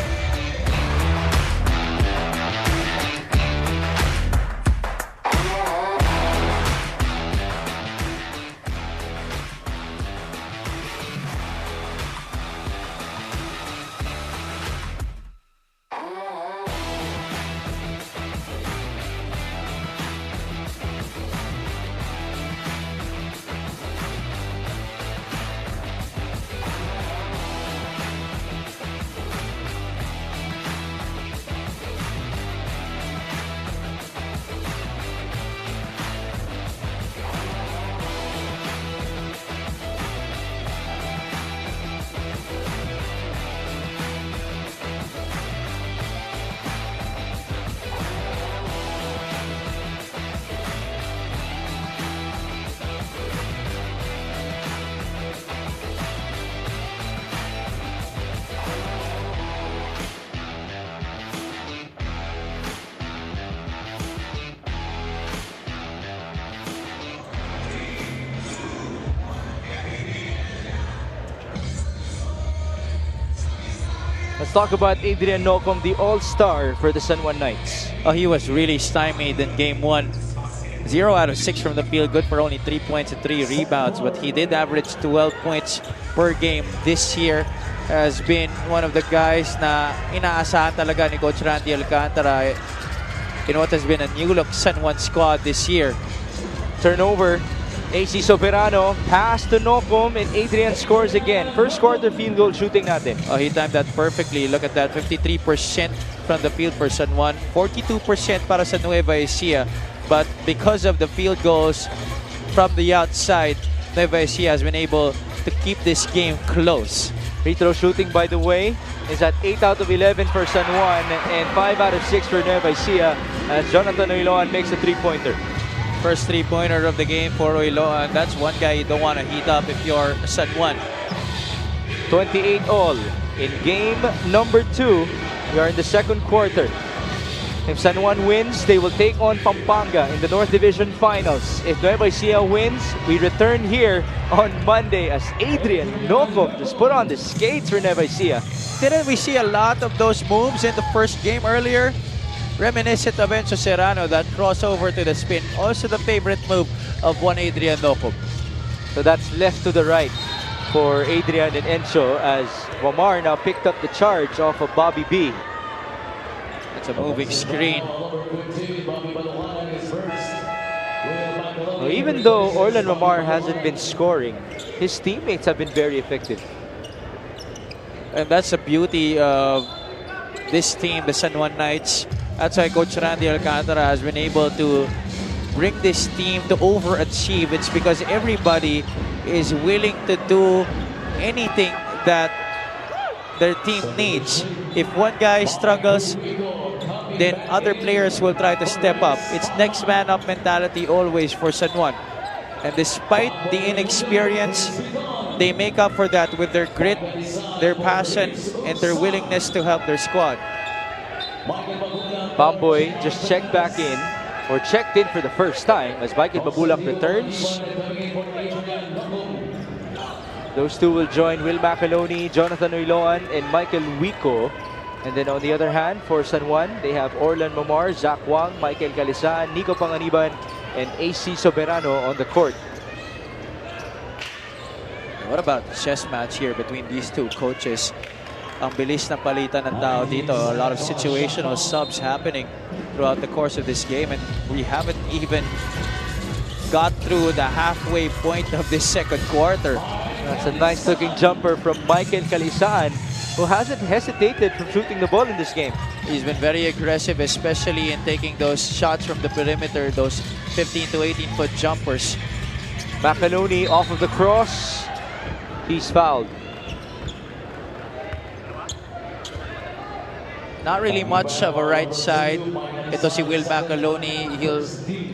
Let's talk about Adrian Nokum, the all-star for the San Juan Knights. Oh, he was really stymied in game 1. 0 out of 6 from the field, good for only 3 points and 3 rebounds, but he did average 12 points per game this year. has been one of the guys na inaasahan talaga ni Coach Randy Alcantara in what has been a new look San Juan squad this year. Turnover. AC Soberano, pass to Nocum, and Adrian scores again. First quarter field goal shooting natin. Oh, he timed that perfectly. Look at that, 53% from the field for San Juan, 42% para sa Nueva Ecija. But because of the field goals from the outside, Nueva Ecija has been able to keep this game close. Free throw shooting, by the way, is at 8 out of 11 for San Juan and 5 out of 6 for Nueva Ecija as Jonathan Oiloan makes a three-pointer. First three-pointer of the game for Oiloan. That's one guy you don't want to heat up if you're San Juan. 28 all in game number 2. We are in the second quarter. If San Juan wins, they will take on Pampanga in the North Division Finals. If Nueva Ecija wins, we return here on Monday as Adrian Nocum just put on the skates for Nueva Ecija. Didn't we see a lot of those moves in the first game earlier? Reminiscent of Enzo Serrano, that crossover to the spin. Also the favorite move of one Adrian Nocum. So that's left to the right for Adrian and Enzo as Wamar now picked up the charge off of Bobby B. It's a moving screen. So even though Orlan Wamar hasn't been scoring, his teammates have been very effective. And that's the beauty of this team, the San Juan Knights. That's why Coach Randy Alcantara has been able to bring this team to overachieve. It's because everybody is willing to do anything that their team needs. If one guy struggles, then other players will try to step up. It's next man up mentality always for San Juan. And despite the inexperience, they make up for that with their grit, their passion, and their willingness to help their squad. Pamboy just checked back in, or checked in for the first time as Michael Mabulak returns. Those two will join Will Macaloni, Jonathan Oiloan, and Michael Wico. And then on the other hand, for San Juan, they have Orlan Momar, Zach Wang, Michael Calisaan, Nico Panganiban, and AC Soberano on the court. What about the chess match here between these two coaches? Ang bilis na palitan ng tao dito. A lot of situational subs happening throughout the course of this game, and we haven't even got through the halfway point of this second quarter. That's a nice looking jumper from Michael Calisaan, who hasn't hesitated from shooting the ball in this game. He's been very aggressive, especially in taking those shots from the perimeter, those 15 to 18-foot jumpers. Macaloni off of the cross. He's fouled. Not really much of a right side. Ito si Will Macaloni. He'll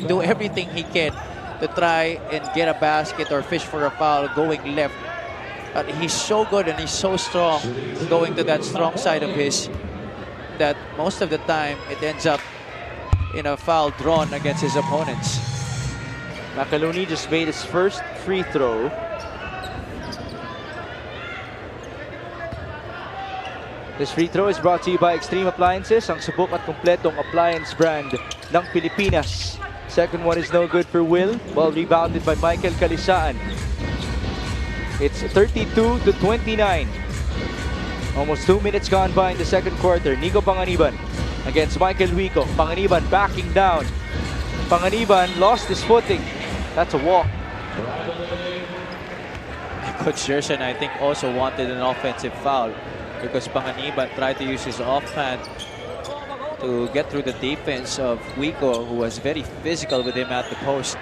do everything he can to try and get a basket or fish for a foul going left. But he's so good and he's so strong going to that strong side of his that most of the time it ends up in a foul drawn against his opponents. Macaloni just made his first free throw. This free throw is brought to you by Extreme Appliances, ang subok at kumpletong appliance brand ng Pilipinas. Second one is no good for Will. Ball rebounded by Michael Calisaan. It's 32 to 29. Almost 2 minutes gone by in the second quarter. Nico Panganiban against Michael Wico. Panganiban backing down. Panganiban lost his footing. That's a walk. Coach Gerson, I think, also wanted an offensive foul because Panganiban tried to use his offhand to get through the defense of Wico, who was very physical with him at the post.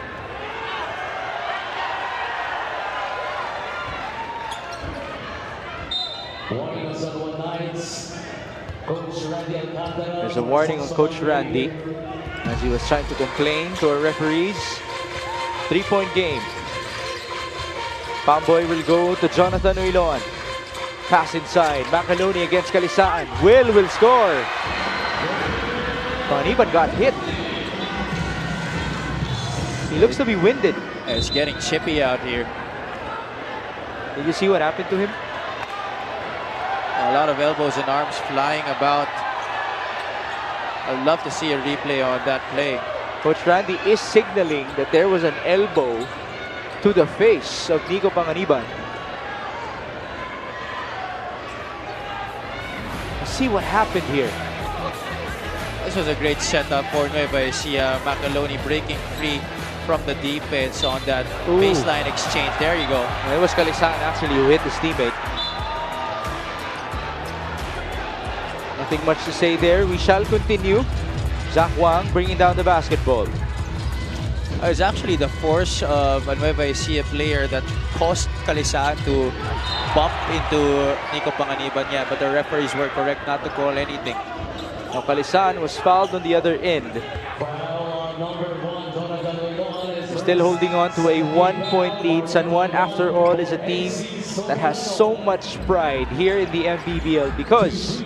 There's a warning on Coach Randy as he was trying to complain to our referees. 3-point game. Pamboy will go to Jonathan Oiloan. Pass inside. Macaloni against Calisaan. Will score. Panganiban got hit. He looks to be winded. He's getting chippy out here. Did you see what happened to him? A lot of elbows and arms flying about. I'd love to see a replay on that play. Coach Randy is signaling that there was an elbow to the face of Nico Panganiban. see what happened here. This was a great setup for Nueva Ecija. Macaloni breaking free from the defense on that baseline exchange. There you go. It was Calisan actually who hit his teammate. Nothing much to say there. We shall continue. Juan bringing down the basketball. It was actually the force of a Nueva Ecija player that caused Calisan to bump into Nico Panganiban. Yeah, but the referees were correct not to call anything. Now Calisan was fouled on the other end. Still holding on to a 1-point lead. San Juan, after all, is a team that has so much pride here in the Mpbl because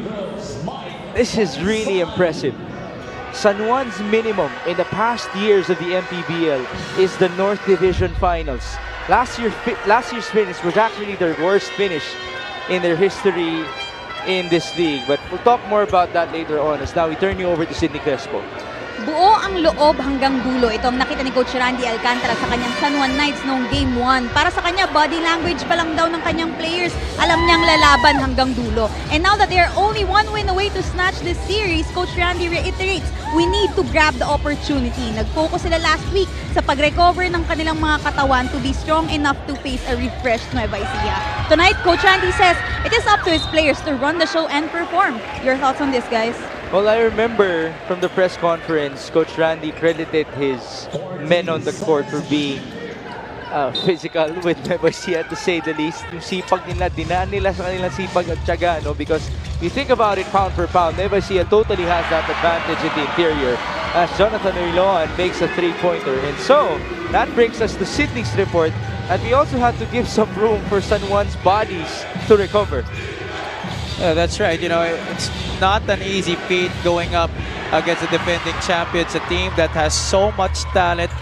this is really impressive. San Juan's minimum in the past years of the Mpbl is the North Division Finals. Last year's finish was actually their worst finish in their history in this league. But we'll talk more about that later on as now we turn you over to Sydney Crespo. Buo ang loob hanggang dulo. Ito ang nakita ni Coach Randy Alcantara sa kanyang San Juan Knights noong Game 1. Para sa kanya, body language pa lang daw ng kanyang players. Alam niyang lalaban hanggang dulo. And now that they are only one win away to snatch this series, Coach Randy reiterates, we need to grab the opportunity. Nag-focus sila last week sa pag-recover ng kanilang mga katawan to be strong enough to face a refreshed Nueva Ecija. Tonight, Coach Randy says it is up to his players to run the show and perform. Your thoughts on this, guys? Well, I remember from the press conference, Coach Randy credited his men on the court for being physical with Nueva Ecija, to say the least. Yung sipag nila, dinaan nila sa kanilang sipag at tiyaga, no? Because you think about it pound for pound, Nueva Ecija totally has that advantage in the interior as Jonathan Uiloan makes a three-pointer. And so, that brings us to Sydney's report, and we also had to give some room for San Juan's bodies to recover. Yeah, that's right. You know, it's not an easy feat going up against the defending champions, a team that has so much talent,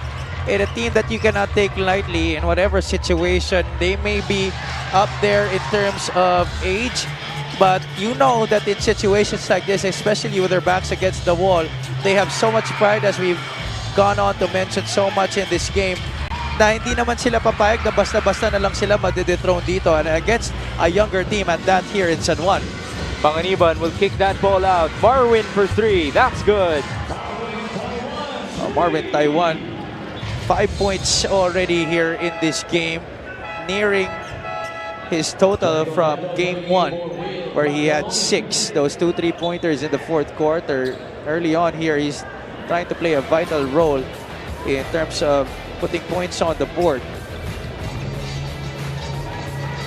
and a team that you cannot take lightly in whatever situation. They may be up there in terms of age, but you know that in situations like this, especially with their backs against the wall, they have so much pride, as we've gone on to mention so much in this game, na hindi naman sila papayag na basta-basta na lang sila madedethrone dito, and against a younger team at that here in San Juan. Panganiban will kick that ball out. Marwin for three. That's good. Marvin Taiwan, 5 points already here in this game, nearing his total from Game 1, where he had 6. Those 2 3-pointers in the fourth quarter. Early on here, he's trying to play a vital role in terms of putting points on the board.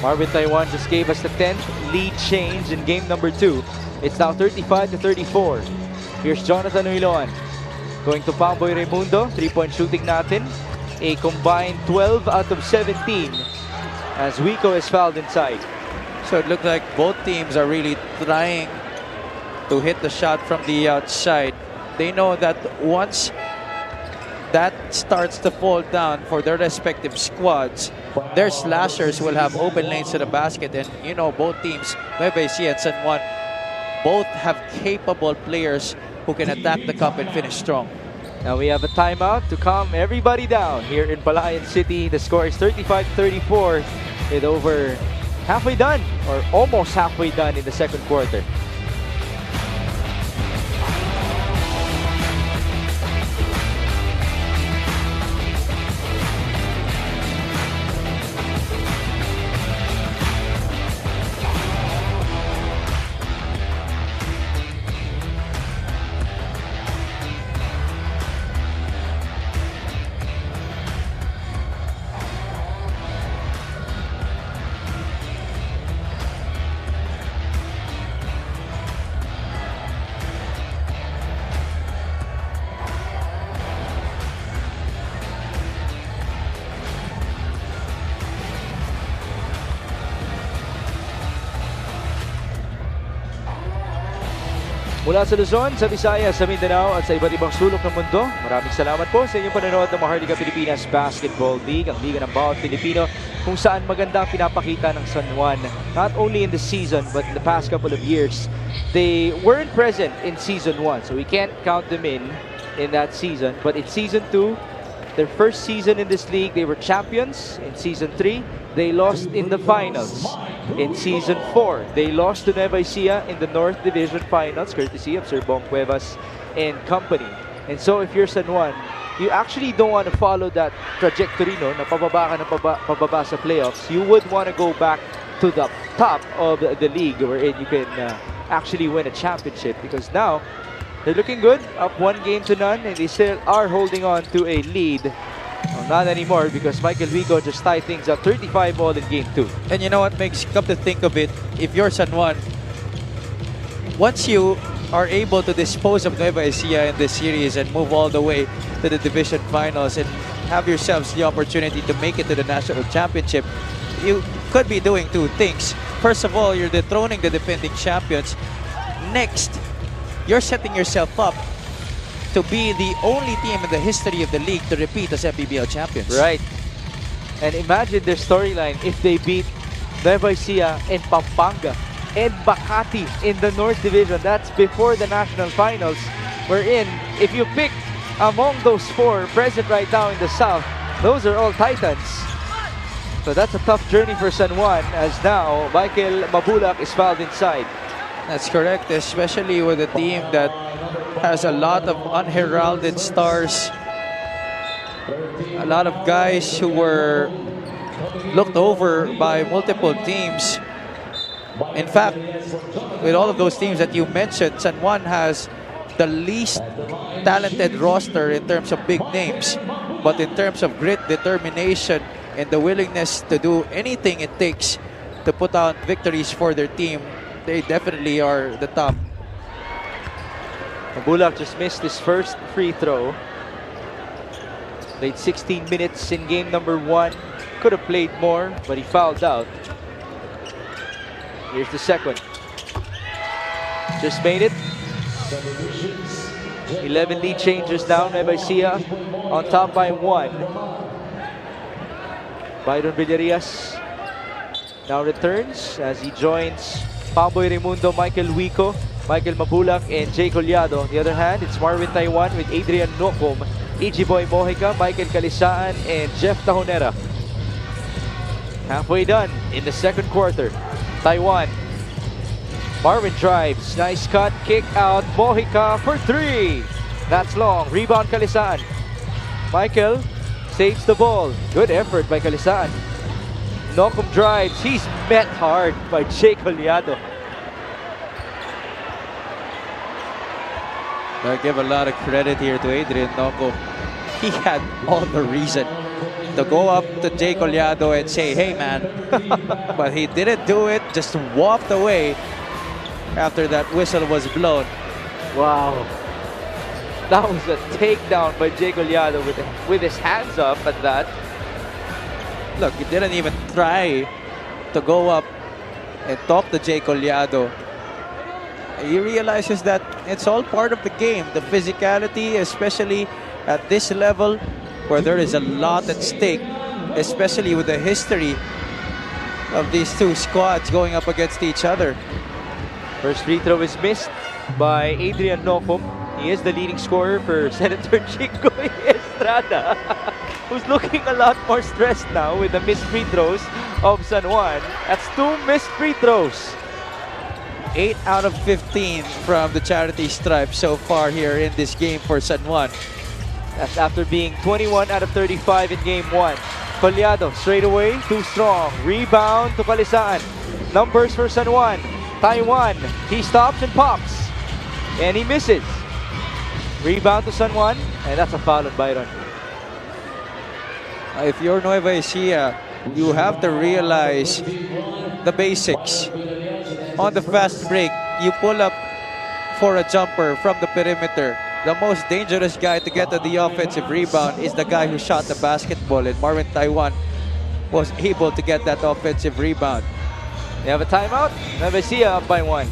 Marvin Taiwan just gave us the 10th lead change in game number 2. It's now 35-34. Here's Jonathan Uiloan going to Pamboy Raimundo. 3-point shooting natin. A combined 12 out of 17 as Wico is fouled inside. So it looked like both teams are really trying to hit the shot from the outside. They know that once that starts to fall down for their respective squads, their slashers will have open lanes to the basket. And you know, both teams, Nueva Ecija and San Juan, both have capable players who can attack the cup and finish strong. Now we have a timeout to calm everybody down here in Palayan City. The score is 35-34 with over halfway done, or almost halfway done in the second quarter. Mula sa Luzon, sa Visayas, sa Mindanao at sa iba't ibang sulok ng mundo, maraming salamat po sa inyong panonood ng Maharlika Pilipinas Basketball League, ang liga ng bawat Pilipino, kung saan magandang pinapakita ng San Juan, not only in the season but in the past couple of years. They weren't present in Season 1, so we can't count them in that season. But in Season 2, Their first season in this league, they were champions. In Season 3, they lost in the finals. In Season 4, they lost to Nueva Ecija in the North Division Finals, courtesy of Sir Bong Cuevas and company. And so if you're San Juan, you actually don't want to follow that trajectory, no, na pababa ka na pababa sa playoffs. You would want to go back to the top of the league wherein you can actually win a championship, because now they're looking good, up 1-0, and they still are holding on to a lead. Well, not anymore, because Michael Vigo just tied things up 35 all in Game 2. And you know what, makes come to think of it, if you're San Juan, once you are able to dispose of Nueva Ecija in this series and move all the way to the division finals and have yourselves the opportunity to make it to the national championship, you could be doing two things. First of all, you're dethroning the defending champions. Next, you're setting yourself up to be the only team in the history of the league to repeat as Mpbl champions. Right. And imagine their storyline if they beat Nueva Ecija and Pampanga and Makati in the North Division. That's before the national finals. Wherein, if you pick among those 4 present right now in the South, those are all Titans. So that's a tough journey for San Juan, as now Michael Mabulak is fouled inside. That's correct, especially with a team that has a lot of unheralded stars. A lot of guys who were looked over by multiple teams. In fact, with all of those teams that you mentioned, San Juan has the least talented roster in terms of big names. But in terms of grit, determination, and the willingness to do anything it takes to put out victories for their team, they definitely are the top. Mabulak just missed his first free throw. Played 16 minutes in game number 1. Could have played more, but he fouled out. Here's the second. Just made it. 11 lead changes now. Nueva Ecija on top by 1. Byron Villarias now returns as he joins Pamboy Raimundo, Michael Wico, Michael Mabulak, and Jay Collado. On the other hand, it's Marvin Taiwan with Adrian Nocom, E.G. Boy Mojica, Michael Calisaan, and Jeff Tahonera. Halfway done in the second quarter. Taiwan. Marvin drives. Nice cut. Kick out. Mojica for 3. That's long. Rebound Calisaan. Michael saves the ball. Good effort by Calisaan. Nocom drives. He's met hard by Jay Collado. I give a lot of credit here to Adrian Nocom. He had all the reason to go up to Jay Collado and say, hey man, but he didn't do it, just walked away after that whistle was blown. Wow. That was a takedown by Jay Collado with his hands up at that. Look, he didn't even try to go up and talk to Jay Collado. He realizes that it's all part of the game. The physicality, especially at this level where there is a lot at stake, especially with the history of these two squads going up against each other. First free throw is missed by Adrian Nocom. He is the leading scorer for Senator Chicoy Estrada, who's looking a lot more stressed now with the missed free throws of San Juan. That's 2 missed free throws. 8 out of 15 from the charity stripe so far here in this game for San Juan. That's after being 21 out of 35 in game 1. Collado straight away, too strong. Rebound to Calisaan. Numbers for San Juan. Taiwan, he stops and pops. And he misses. Rebound to San Juan, and that's a foul on Byron. If you're Nueva Ecija, you have to realize the basics. On the fast break, you pull up for a jumper from the perimeter. The most dangerous guy to get to the offensive rebound is the guy who shot the basketball, and Marvin Taiwan was able to get that offensive rebound. They have a timeout. Nueva Ecija up by 1.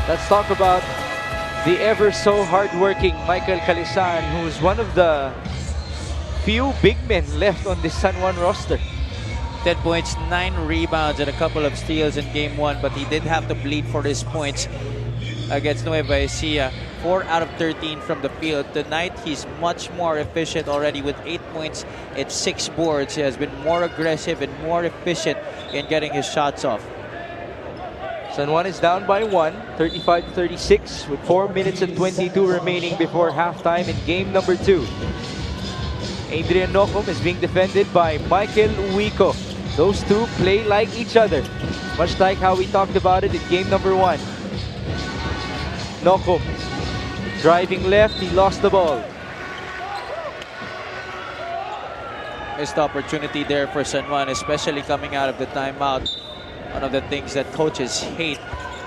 Let's talk about the ever so hardworking Michael Calisan, who's one of the few big men left on this San Juan roster. 10 points, 9 rebounds, and a couple of steals in game 1, but he did have to bleed for his points against Nueva Ecija. 4 out of 13 from the field. Tonight, he's much more efficient already with 8 points and 6 boards. He has been more aggressive and more efficient in getting his shots off. San Juan is down by 1, 35-36, with 4 minutes and 22 remaining before halftime in game number 2. Adrian Nocum is being defended by Michael Uico. Those two play like each other, much like how we talked about it in game number 1. Nocum driving left, he lost the ball. Missed opportunity there for San Juan, especially coming out of the timeout. One of the things that coaches hate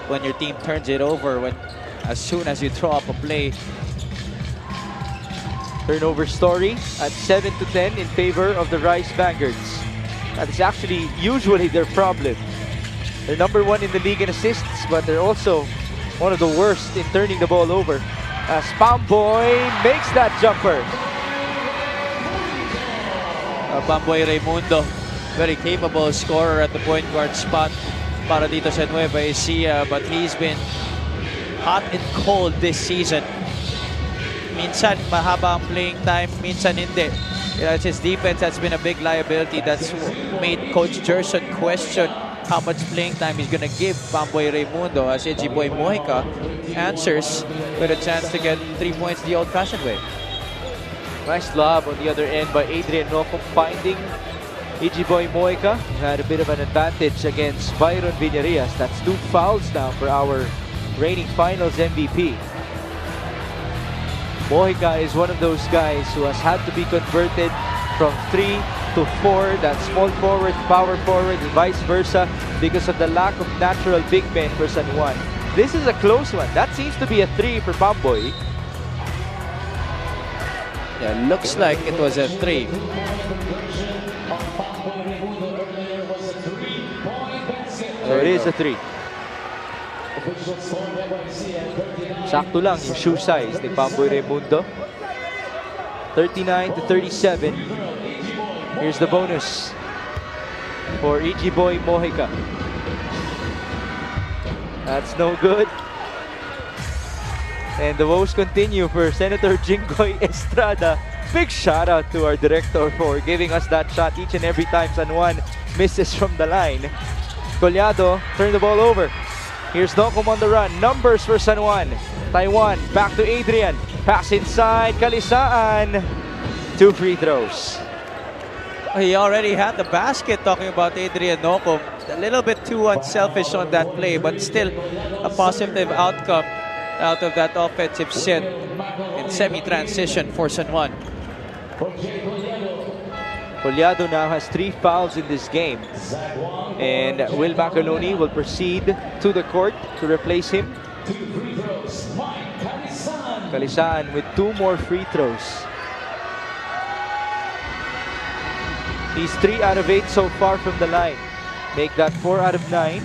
when your team turns it over as soon as you throw up a play. Turnover story at 7-10 in favor of the Rice Vanguards. That is actually usually their problem. They're number 1 in the league in assists, but they're also one of the worst in turning the ball over. As Pamboy makes that jumper. Pamboy Raimundo, very capable scorer at the point guard spot para dito sa Nueva Ecija, but he's been hot and cold this season. Minsan mahaba ang playing time, minsan hindi. It's his defense that's been a big liability. That's made Coach Gerson question how much playing time he's going to give Pamboy Raimundo, as Boy Mojica answers with a chance to get 3 points the old-fashioned way. Nice lob on the other end by Adrian Nocum, finding Boy Mojica, who had a bit of an advantage against Byron Villarias. That's 2 fouls now for our reigning finals MVP. Mojica is one of those guys who has had to be converted from 3 to 4, that small forward, power forward, and vice versa, because of the lack of natural big men for San Juan. This is a close one. That seems to be a 3 for Pamboy. Yeah, looks like it was a 3. So it is a 3. Sakto lang yung shoe size ni Pamboy Raimundo. 39-37. Here's the bonus for Boy Mojica. That's no good. And the woes continue for Senator Jinggoy Estrada. Big shout out to our director for giving us that shot each and every time San Juan misses from the line. Collado turned the ball over. Here's Nocum on the run. Numbers for San Juan. Taiwan back to Adrian. Pass inside. Calisaan. 2 free throws. He already had the basket, talking about Adrian Nocum. A little bit too unselfish on that play, but still a positive outcome out of that offensive set in semi-transition for San Juan. Collado now has 3 fouls in this game. And Will Macoloni will proceed to the court to replace him. Calisaan with 2 more free throws. He's 3 out of 8 so far from the line. Make that 4 out of 9.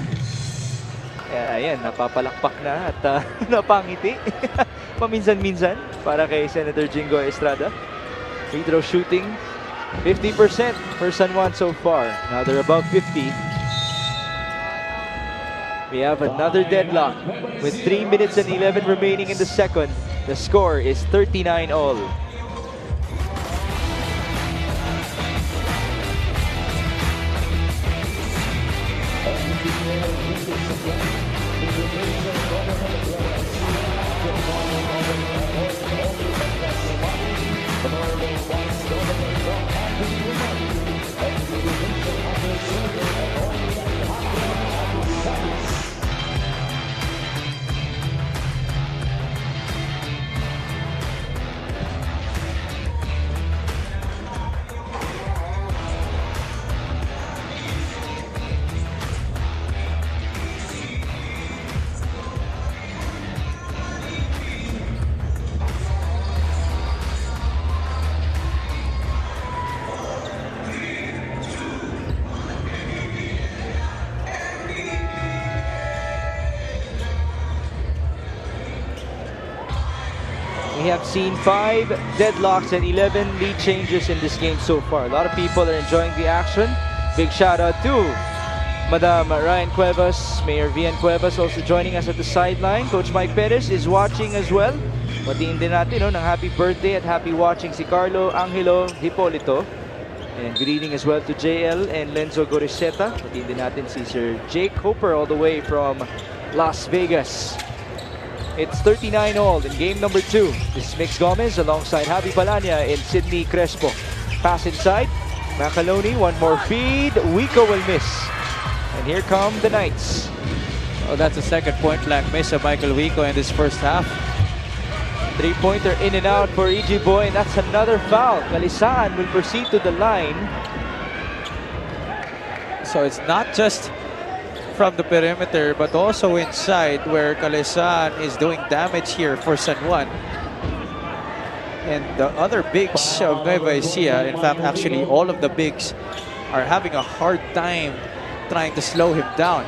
Ayan, napapalakpak na at napangiti. Paminsan-minsan para kay Senator Jinggoy Estrada. Free throw shooting, 50% for San Juan so far. Now they're above 50. We have another deadlock with 3 minutes and 11 remaining in the second. The score is 39 all. have seen 5 deadlocks and 11 lead changes in this game so far. A lot of people are enjoying the action. Big shout out to Madam Ryan Cuevas, Mayor Vian Cuevas also joining us at the sideline. Coach Mike Perez is watching as well. Matiin din natin ng happy birthday at happy watching si Carlo Angelo Hipolito. And good evening as well to JL and Lenzo Goriseta. Matiin din natin si Sir Jake Hooper all the way from Las Vegas. It's 39 all in game number 2. This is Mix Gomez alongside Javi Palanya and Sidney Crespo. Pass inside. Macaloni, one more feed. Wico will miss. And here come the Knights. Oh, that's a second point blank miss of Michael Wico in this first half. 3-pointer in and out for EG Boy, and that's another foul. Kalisaan will proceed to the line. So it's not just from the perimeter, but also inside where Kalisaan is doing damage here for San Juan. And the other bigs of Nueva Ecija, in fact, actually all of the bigs are having a hard time trying to slow him down.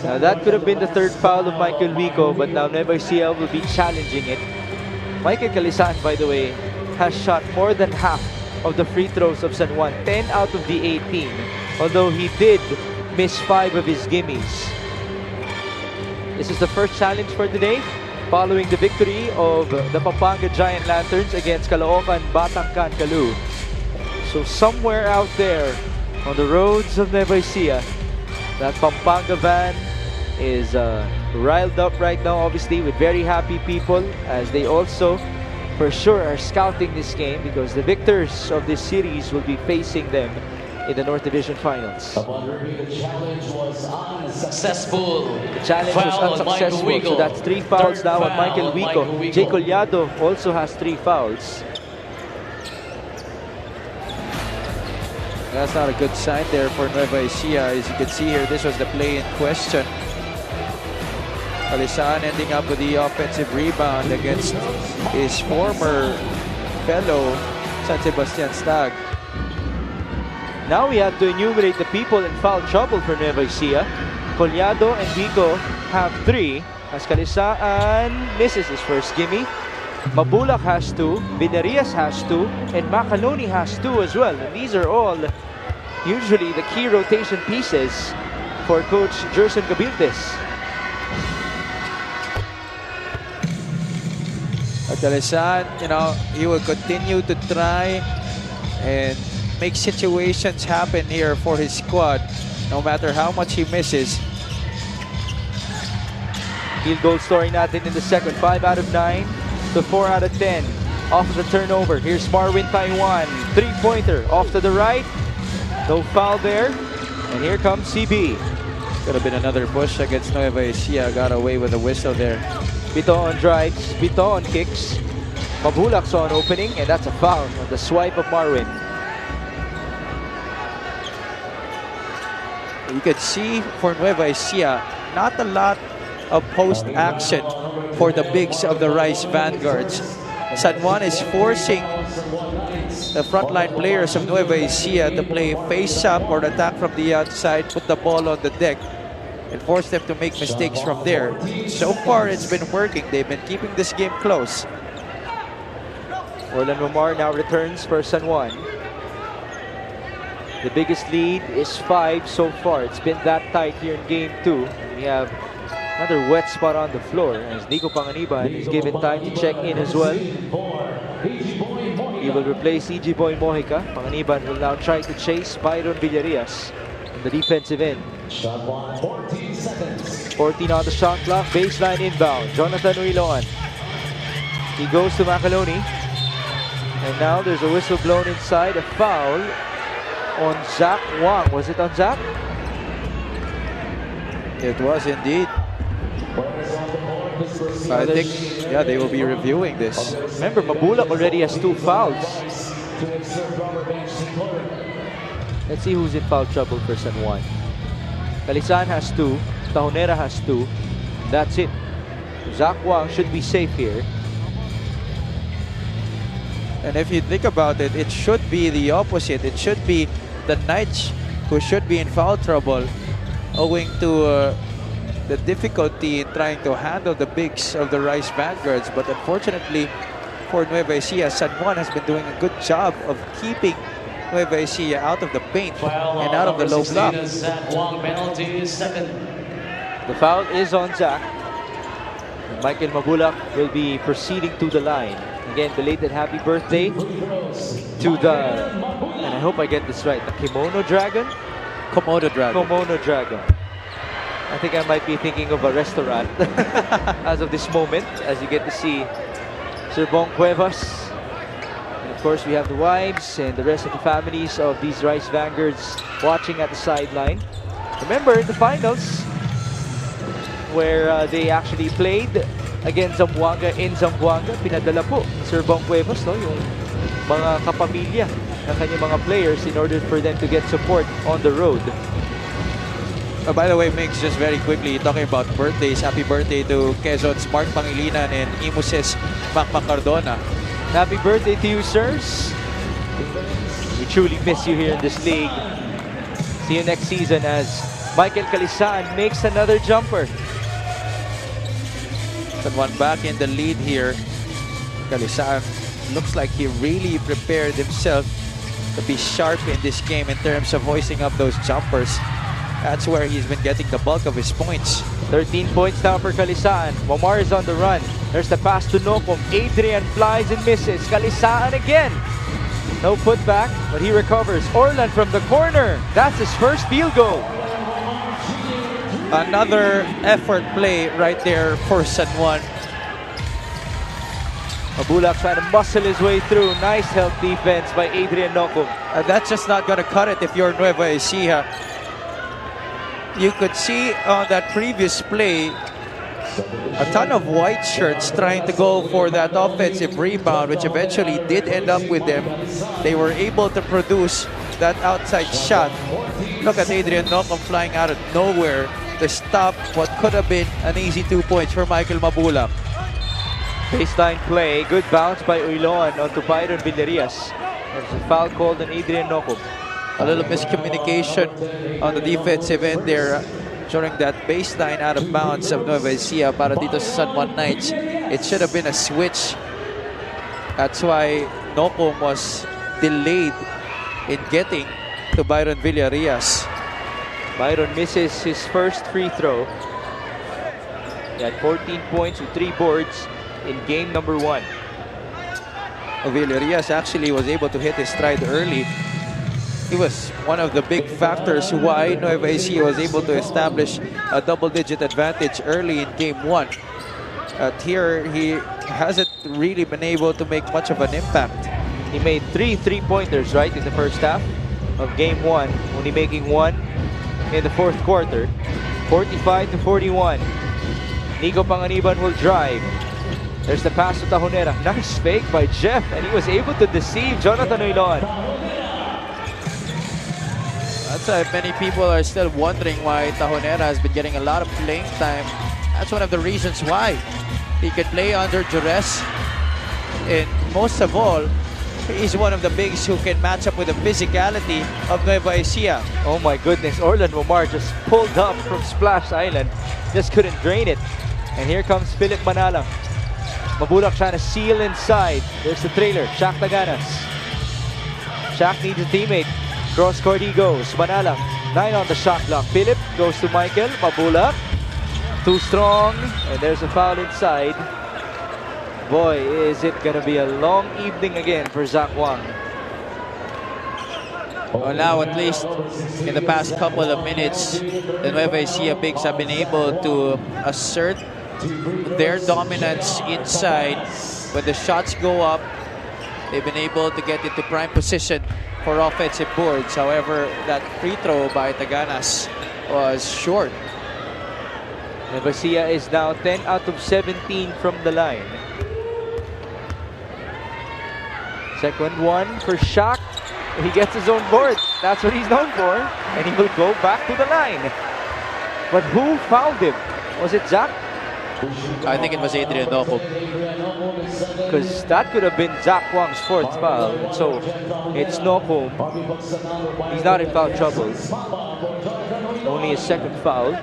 Now that could have been the third foul of Michael Wico, but now Nueva Ecija will be challenging it. Michael Kalisaan, by the way, has shot more than half of the free throws of San Juan, 10 out of the 18, although he did miss 5 of his gimmies. This is the first challenge for today, following the victory of the Pampanga Giant Lanterns against Caloocan Batangkan Kalu. So somewhere out there on the roads of Nueva Ecija, that Pampanga van is riled up right now, obviously, with very happy people, as they also for sure are scouting this game, because the victors of this series will be facing them in the North Division Finals. The challenge was unsuccessful. The challenge was unsuccessful, so that's 3 fouls now on Michael Wico. Jay Collado also has 3 fouls. That's not a good sign there for Nueva Ecija. As you can see here, this was the play in question. Kalisaan ending up with the offensive rebound against his former fellow San Sebastian Stag. Now we have to enumerate the people in foul trouble for Nueva Ecija. Collado and Wico have 3, as Kalisaan misses his first gimme. Mabulak has 2, Vidarias has 2, and Macaloni has 2 as well. And these are all usually the key rotation pieces for Coach Jerson Gabildes. Kalisaan, he will continue to try and make situations happen here for his squad, no matter how much he misses. Field goal scoring natin in the second, 5 out of 9 to 4 out of 10. Off of the turnover, here's Marwin Taiwan, 3-pointer off to the right. No foul there. And here comes CB. Could have been another push against Nueva Ecija. Got away with a whistle there. Bito on drives, Bito on kicks. Mabulak saw an opening, and that's a foul on the swipe of Marwin. You can see for Nueva Ecija, not a lot of post action for the bigs of the Rice Vanguards. San Juan is forcing the frontline players of Nueva Ecija to play face-up or attack from the outside, put the ball on the deck, and force them to make mistakes from there. So far, it's been working. They've been keeping this game close. Orlan Romar now returns for San Juan. The biggest lead is 5 so far. It's been that tight here in Game 2. We have another wet spot on the floor, as Nico Panganiban is given time to check in as well. He will replace EG Boy Mojica. Panganiban will now try to chase Byron Villarias on the defensive end. 14 on the shot clock, baseline inbound. Jonathan Uiloan. He goes to Macaloni. And now there's a whistle blown inside, a foul on Zach Wang. Was it on Zach? It was indeed. I think, yeah, they will be reviewing this. Remember, Mabulak already has 2 fouls. Let's see who's in foul trouble for San Juan. Kalisaan has 2. Tahonera has 2. That's it. Zach Wang should be safe here. And if you think about it, it should be the opposite. It should be the Knights who should be in foul trouble, owing to the difficulty in trying to handle the bigs of the Rice Vanguards. But unfortunately for Nueva Ecija, San Juan has been doing a good job of keeping Nueva Ecija out of the paint and out of the low block. The foul is on Zach. Michael Mabulak will be proceeding to the line. Again, belated happy birthday to the, and I hope I get this right, the Kimono Dragon? Komodo Dragon. Komono Dragon. I think I might be thinking of a restaurant as of this moment, as you get to see Sir Bong Cuevas. And of course, we have the wives and the rest of the families of these Rice Vanguards watching at the sideline. Remember, the finals, where they actually played against Zamboanga in Zamboanga, pinadala po Sir Bong Cuevas, no, yung mga kapamilya ng kanyang mga players in order for them to get support on the road. By the way, Migs, just very quickly, talking about birthdays, happy birthday to Quezon's Mark Pangilinan and Imuses Macmac Cardona. Happy birthday to you, sirs. We truly miss you here in this league. See you next season as Michael Calisaan makes another jumper. San Juan back in the lead here. Calisaan looks like he really prepared himself to be sharp in this game in terms of hoisting up those jumpers. That's where he's been getting the bulk of his points. 13 points now for Calisaan. Wamar is on the run. There's the pass to Nocom. Adrian flies and misses. Calisaan again. No putback, but he recovers. Orlan from the corner. That's his first field goal. Another effort play right there for San Juan. Mabulak trying to muscle his way through. Nice help defense by Adrian Nocom. That's just not going to cut it if you're Nueva Ecija. You could see on that previous play a ton of white shirts trying to go for that offensive rebound, which eventually did end up with them. They were able to produce that outside shot. Look at Adrian Nocom flying out of nowhere to stop what could have been an easy 2 points for Michael Mabulak. Baseline play, good bounce by Uylon onto Byron Villarias. There's a foul called on Adrian Nocom. A little miscommunication on the defensive end there during that baseline out of bounds of Nueva Ecija para dito sa San Juan Knights. It should have been a switch. That's why Nocom was delayed in getting to Byron Villarias. Byron misses his first free throw. He had 14 points with 3 boards in game number 1. Villarias actually was able to hit his stride early. He was one of the big factors why Nueva Ecija was able to establish a double-digit advantage early in game 1. Here, he hasn't really been able to make much of an impact. He made 3 3-pointers, right, in the first half of game 1, only making 1 in the fourth quarter. 45-41. Nico Panganiban will drive. There's the pass to Tahonera. Nice fake by Jeff, and he was able to deceive Jonathan Uylon. That's why many people are still wondering why Tahonera has been getting a lot of playing time. That's one of the reasons why. He can play under duress. And most of all, he's one of the bigs who can match up with the physicality of Nueva Ecija. Oh my goodness, Orlan Wamar just pulled up from Splash Island. Just couldn't drain it. And here comes Philip Manalang. Mabulak trying to seal inside. There's the trailer, Shaq Taganas. Shaq needs a teammate. Cross court he goes. Manalang, 9 on the shot clock. Philip goes to Michael. Mabulak, too strong. And there's a foul inside. Boy, is it gonna be a long evening again for Zach Wang. Well, now at least in the past couple of minutes, the Nueva Ecija bigs have been able to assert their dominance inside. When the shots go up, they've been able to get into prime position for offensive boards. However, that free throw by Taganas was short. Nueva Ecija is now 10 out of 17 from the line. Second one for Shaq. He gets his own board. That's what he's known for. And he will go back to the line. But who fouled him? Was it Zach? I think it was Adrian Nocom. Because that could have been Zach Wang's 4th foul. So it's Nocom. He's not in foul trouble. Only his 2nd foul.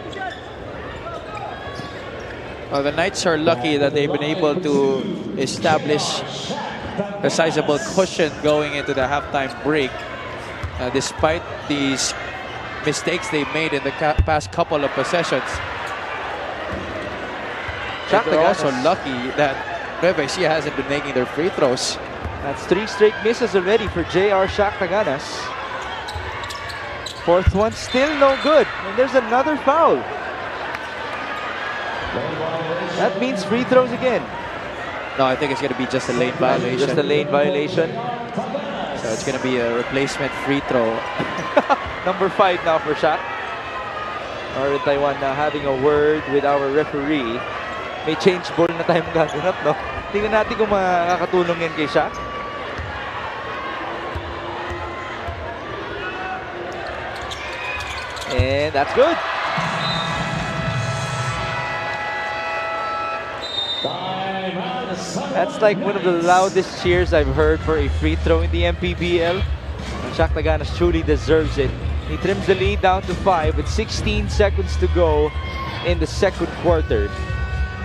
The Knights are lucky that they've been able to establish a sizable cushion going into the halftime break, despite these mistakes they made in the past couple of possessions. They're also lucky that Nueva Ecija hasn't been making their free throws. That's 3 straight misses already for JR Shaktaganas. Fourth one still no good. And there's another foul. That means free throws again. No, I think it's going to be just a lane violation. Just a lane violation. So it's going to be a replacement free throw. Number 5 now for Shak. Or in Taiwan na having a word with our referee. May change ball na tayong gaganap, no? Tingnan natin kung makakatulong yan kay Shak. And that's good. That's like one of the loudest cheers I've heard for a free throw in the Mpbl. Shaktaganas truly deserves it. He trims the lead down to 5 with 16 seconds to go in the second quarter.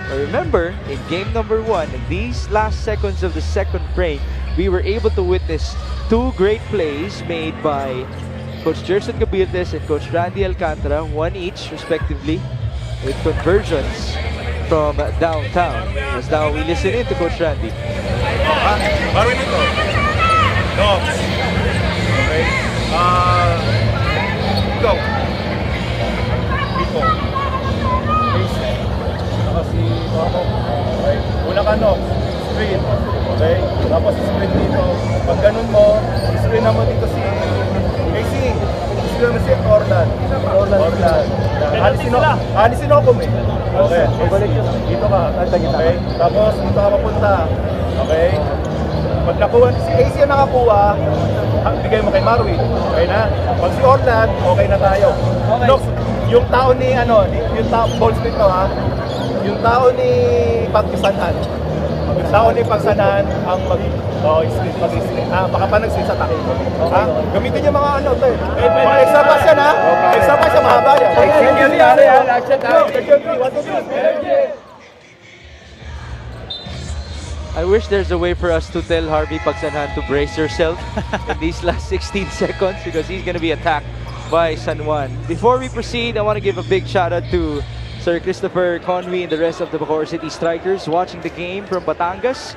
But remember, in game number 1, in these last seconds of the second frame, we were able to witness 2 great plays made by Coach Gerson Gabildes and Coach Randy Alcantara, 1 each respectively, with conversions from downtown. As now we listen in to Coach Randy. Baru nito. No. Okay. Go. Dito. Base. Saka si Marco. Okay. Una ka no. Screen. Okay. Tapos screen dito. Pag ganun mo, screen naman dito si Casey. Screen mo si Orlan. Alisin ako mo eh. Okay. Dito ka. Okay. Tapos dito ka mapunta. Okay. Pag nakuha, si AC ang nakakuha, bigay mo kay Marwin. Okay na? Pag si Orlan, okay na tayo. Okay. Look, yung tao ni, yung tao, ball split to ha, yung tao ni Pagsanan, ang mag-screen, baka pa nag-screen sa takin. Ha? Gamitin yung mga mga extra pass yan ha? Extra pass yan, mahaba yan. I wish there's a way for us to tell Harvey Pagsanhan to brace yourself in these last 16 seconds because he's going to be attacked by San Juan. Before we proceed, I want to give a big shout out to Sir Christopher Conway and the rest of the Bacoor City Strikers watching the game from Batangas.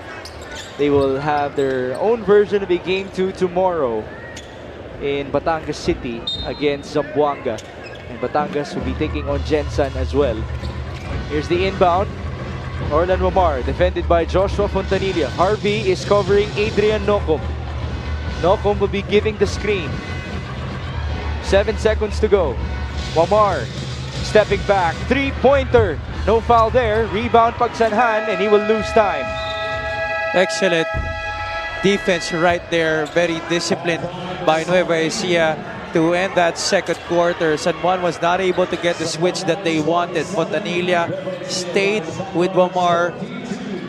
They will have their own version of a Game 2 tomorrow in Batangas City against Zamboanga. And Batangas will be taking on Jensen as well. Here's the inbound. Orlan Wamar, defended by Joshua Fontanilla. Harvey is covering Adrian Nocom. Nocom will be giving the screen. 7 seconds to go. Wamar stepping back. 3-pointer. No foul there. Rebound Pagsanhan and he will lose time. Excellent defense right there. Very disciplined by Nueva Ecija to end that second quarter. San Juan was not able to get the switch that they wanted. Fontanilla stayed with Wamar.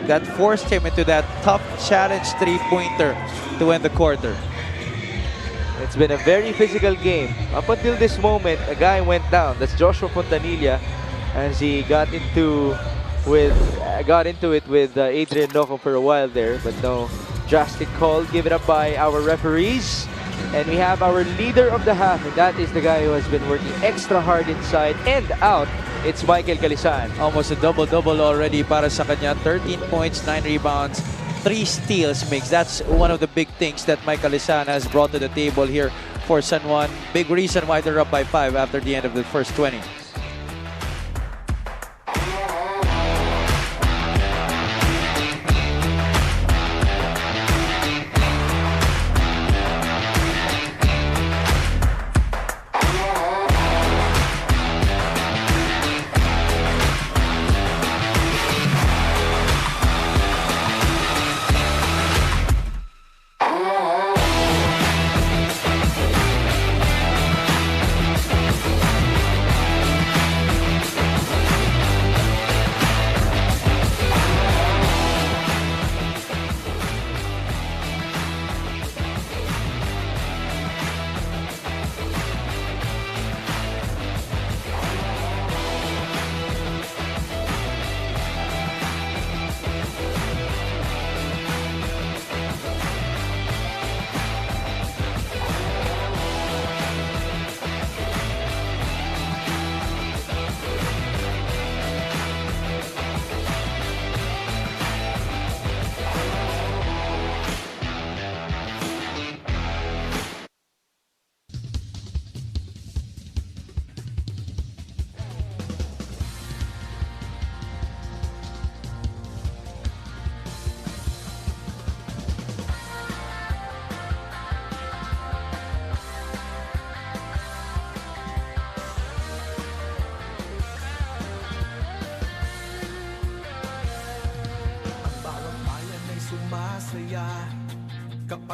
That forced him into that tough challenge 3-pointer to end the quarter. It's been a very physical game. Up until this moment, a guy went down. That's Joshua Fontanilla as he got into it with Adrian Nocom for a while there, but no drastic call given up by our referees. And we have our leader of the half, and that is the guy who has been working extra hard inside and out. It's Michael Calisan. Almost a double-double already para sa kanya. 13 points, 9 rebounds, 3 steals makes. That's one of the big things that Michael Calisan has brought to the table here for San Juan. Big reason why they're up by 5 after the end of the first 20.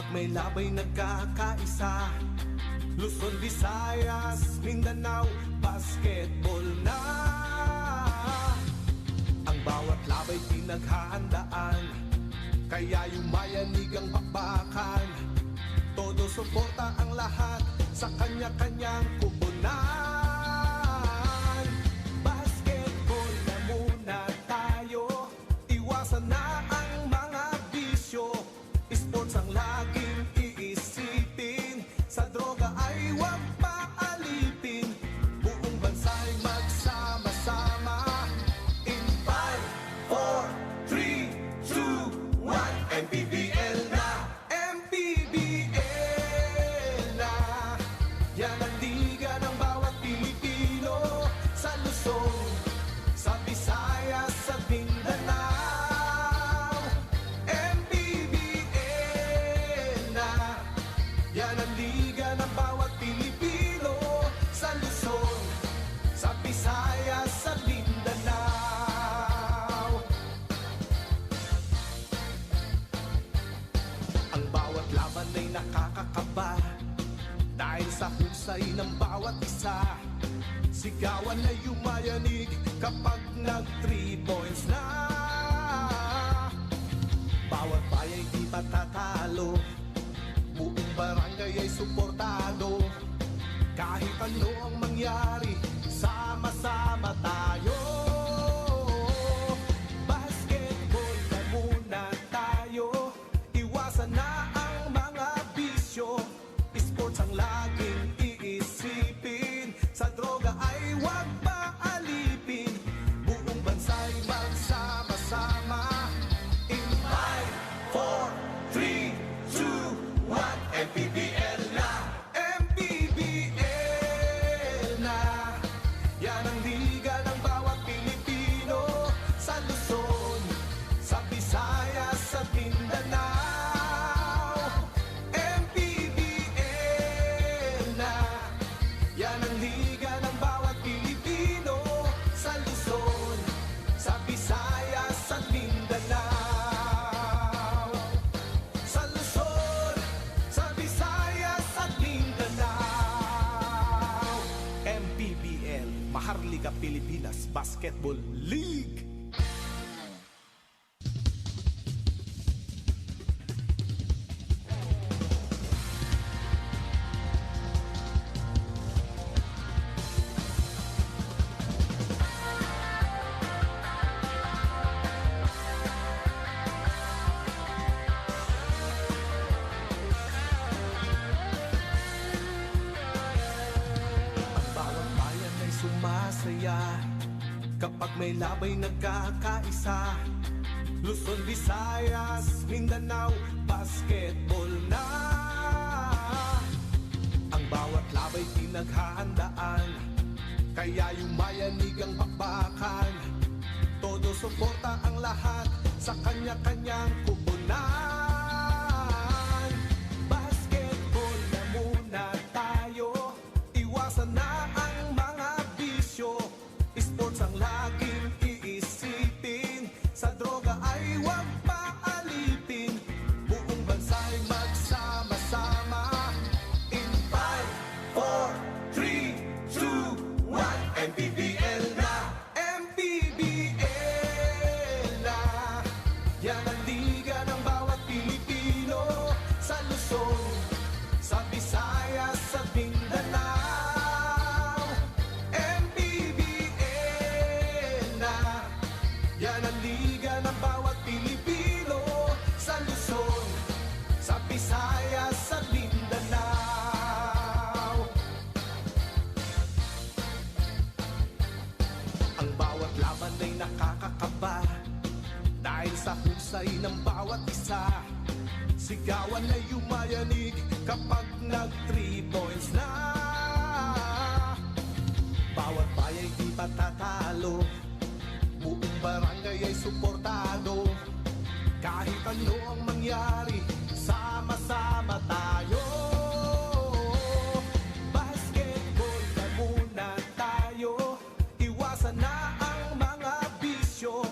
may labay nagkakaisa. Luzon, Visayas, Mindanao, basketball na. Ang bawat labay pinaghahandaan, kaya yumayanig ang bakbakan. Todo suporta ang lahat sa kanya-kanyang kubunan. Basketball na muna tayo, iwasan na ang mga bisyo. Sports ang laging iisipin, sa droga ay huwag paalipin. Buong bansa'y magsama-sama. In 5, 4, 3, 2, 1, Mpbl na! Mpbl na! Yan ang liga ng bawat Pilipino, sa Luzon, sa Visayas, sa Mindanao. Mpbl na! Yan ang liga ng bawat Pilipino, sa Luzon, sa Visayas, sa Mindanao. Ang bawat laban ay nakakakaba, dahil sa husay ng bawat isa. Sigawan ay yumayanig kapag nag 3 points na. Bawat bayay di patatalo, buong barangay ay suportado. Kahit ano ang mangyari, sama-sama tayo. Basketball na muna tayo, iwasan na ang mga bisyo. Sports ang laging iisipin, sa droga ay huwag paalipin. Buong bansa'y magsama-sama. In 5, 4, 3, 2, 1, Mpbl na! Mpbl na! Yan ang liga ng bawat Pilipino, sa Luzon, sa Visayas, sa Mindanao. Mpbl na! Yan ang liga ng bawat Pilipino, sa Luzon, sa Visayas, sa Mindanao. Sa Luzon, sa Visayas, at Mindanao. Mpbl, Maharlika Pilipinas Basketball League. Sumasaya kapag may labay nagkakaisa. Luzon, Visayas, Mindanao, basketball na. Ang bawat labay pinaghahandaan, kaya yumayanig ang bakbakan. Todo suporta ang lahat sa kanya-kanyang kubunan. Basketball na muna tayo, iwasan na ang mga bisyo. Sports ang laging iisipin, sa droga ay huwag paalipin. Buong bansa'y magsama-sama. In 5, 4, 3, 2, 1, Mpbl na! Mpbl na! Yan ang liga ng bawat Pilipino, sa Luzon, sa Visayas, sa Mindanao. Yan ang liga ng bawat Pilipino, sa Luzon, sa Visayas, sa Mindanao. Ang bawat laban ay nakakakaba, dahil sa husay ng bawat isa. Sigawan ay yumayanig kapag nag 3 points na. Bawat bayay di patatalo, buong barangay ay suportado. Kahit ano ang mangyari, sama-sama tayo. Basketball na muna tayo, iwasan na ang mga bisyo.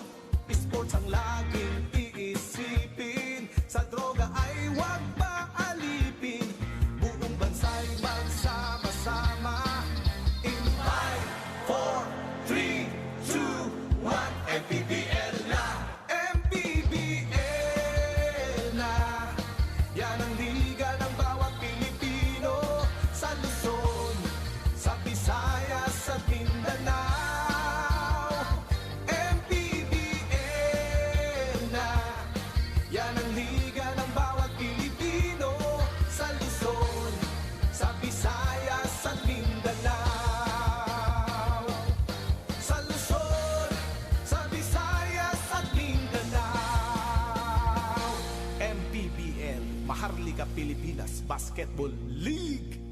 Sports ang laging iisipin, sa droga ay huwag paalipin. Pilipinas Basketball League.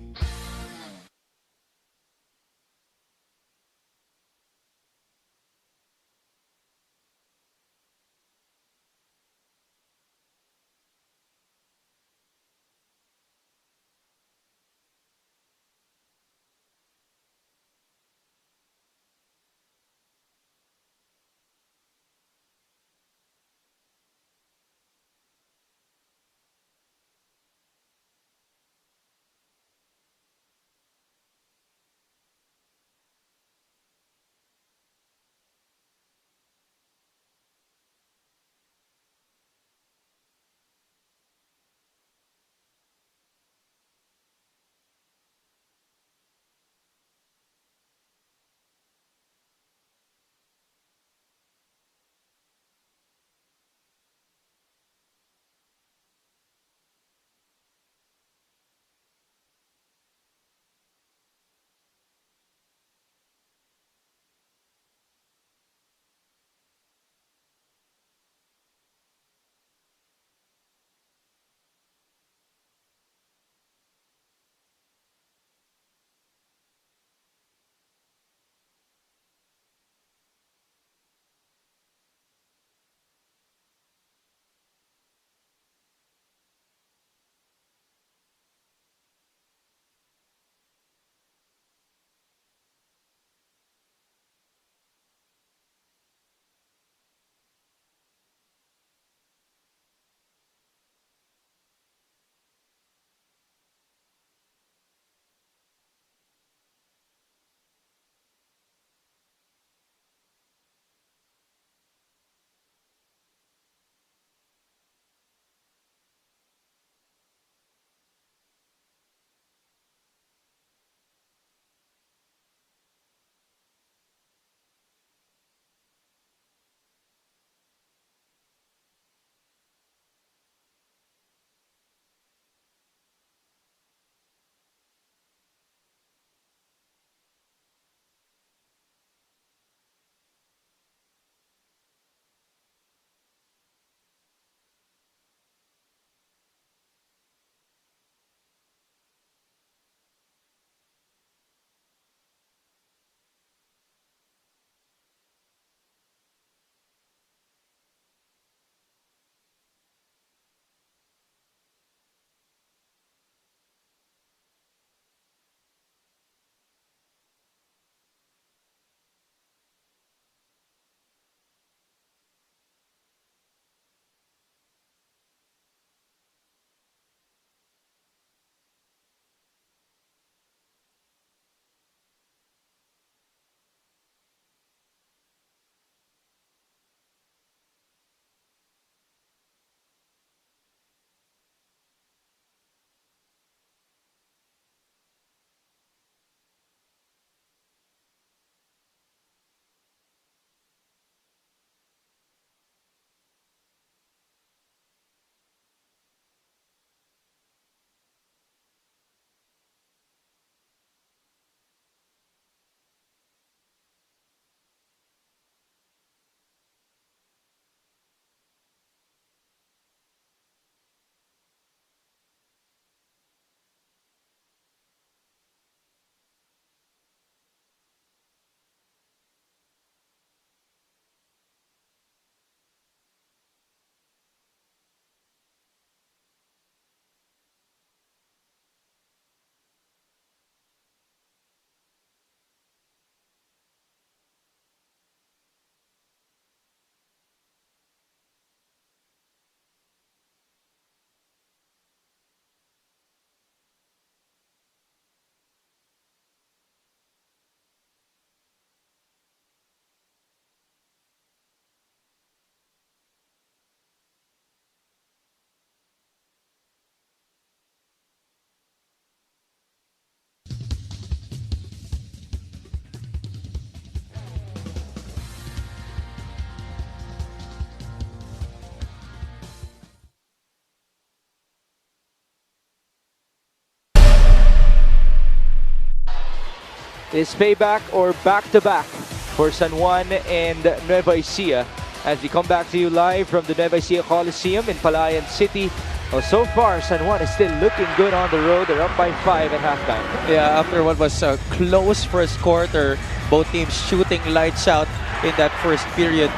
Is payback or back-to-back for San Juan and Nueva Ecija as we come back to you live from the Nueva Ecija Coliseum in Palayan City. Well, so far, San Juan is still looking good on the road. They're up by 5 at halftime. Yeah, after what was a close first quarter, both teams shooting lights out in that first period.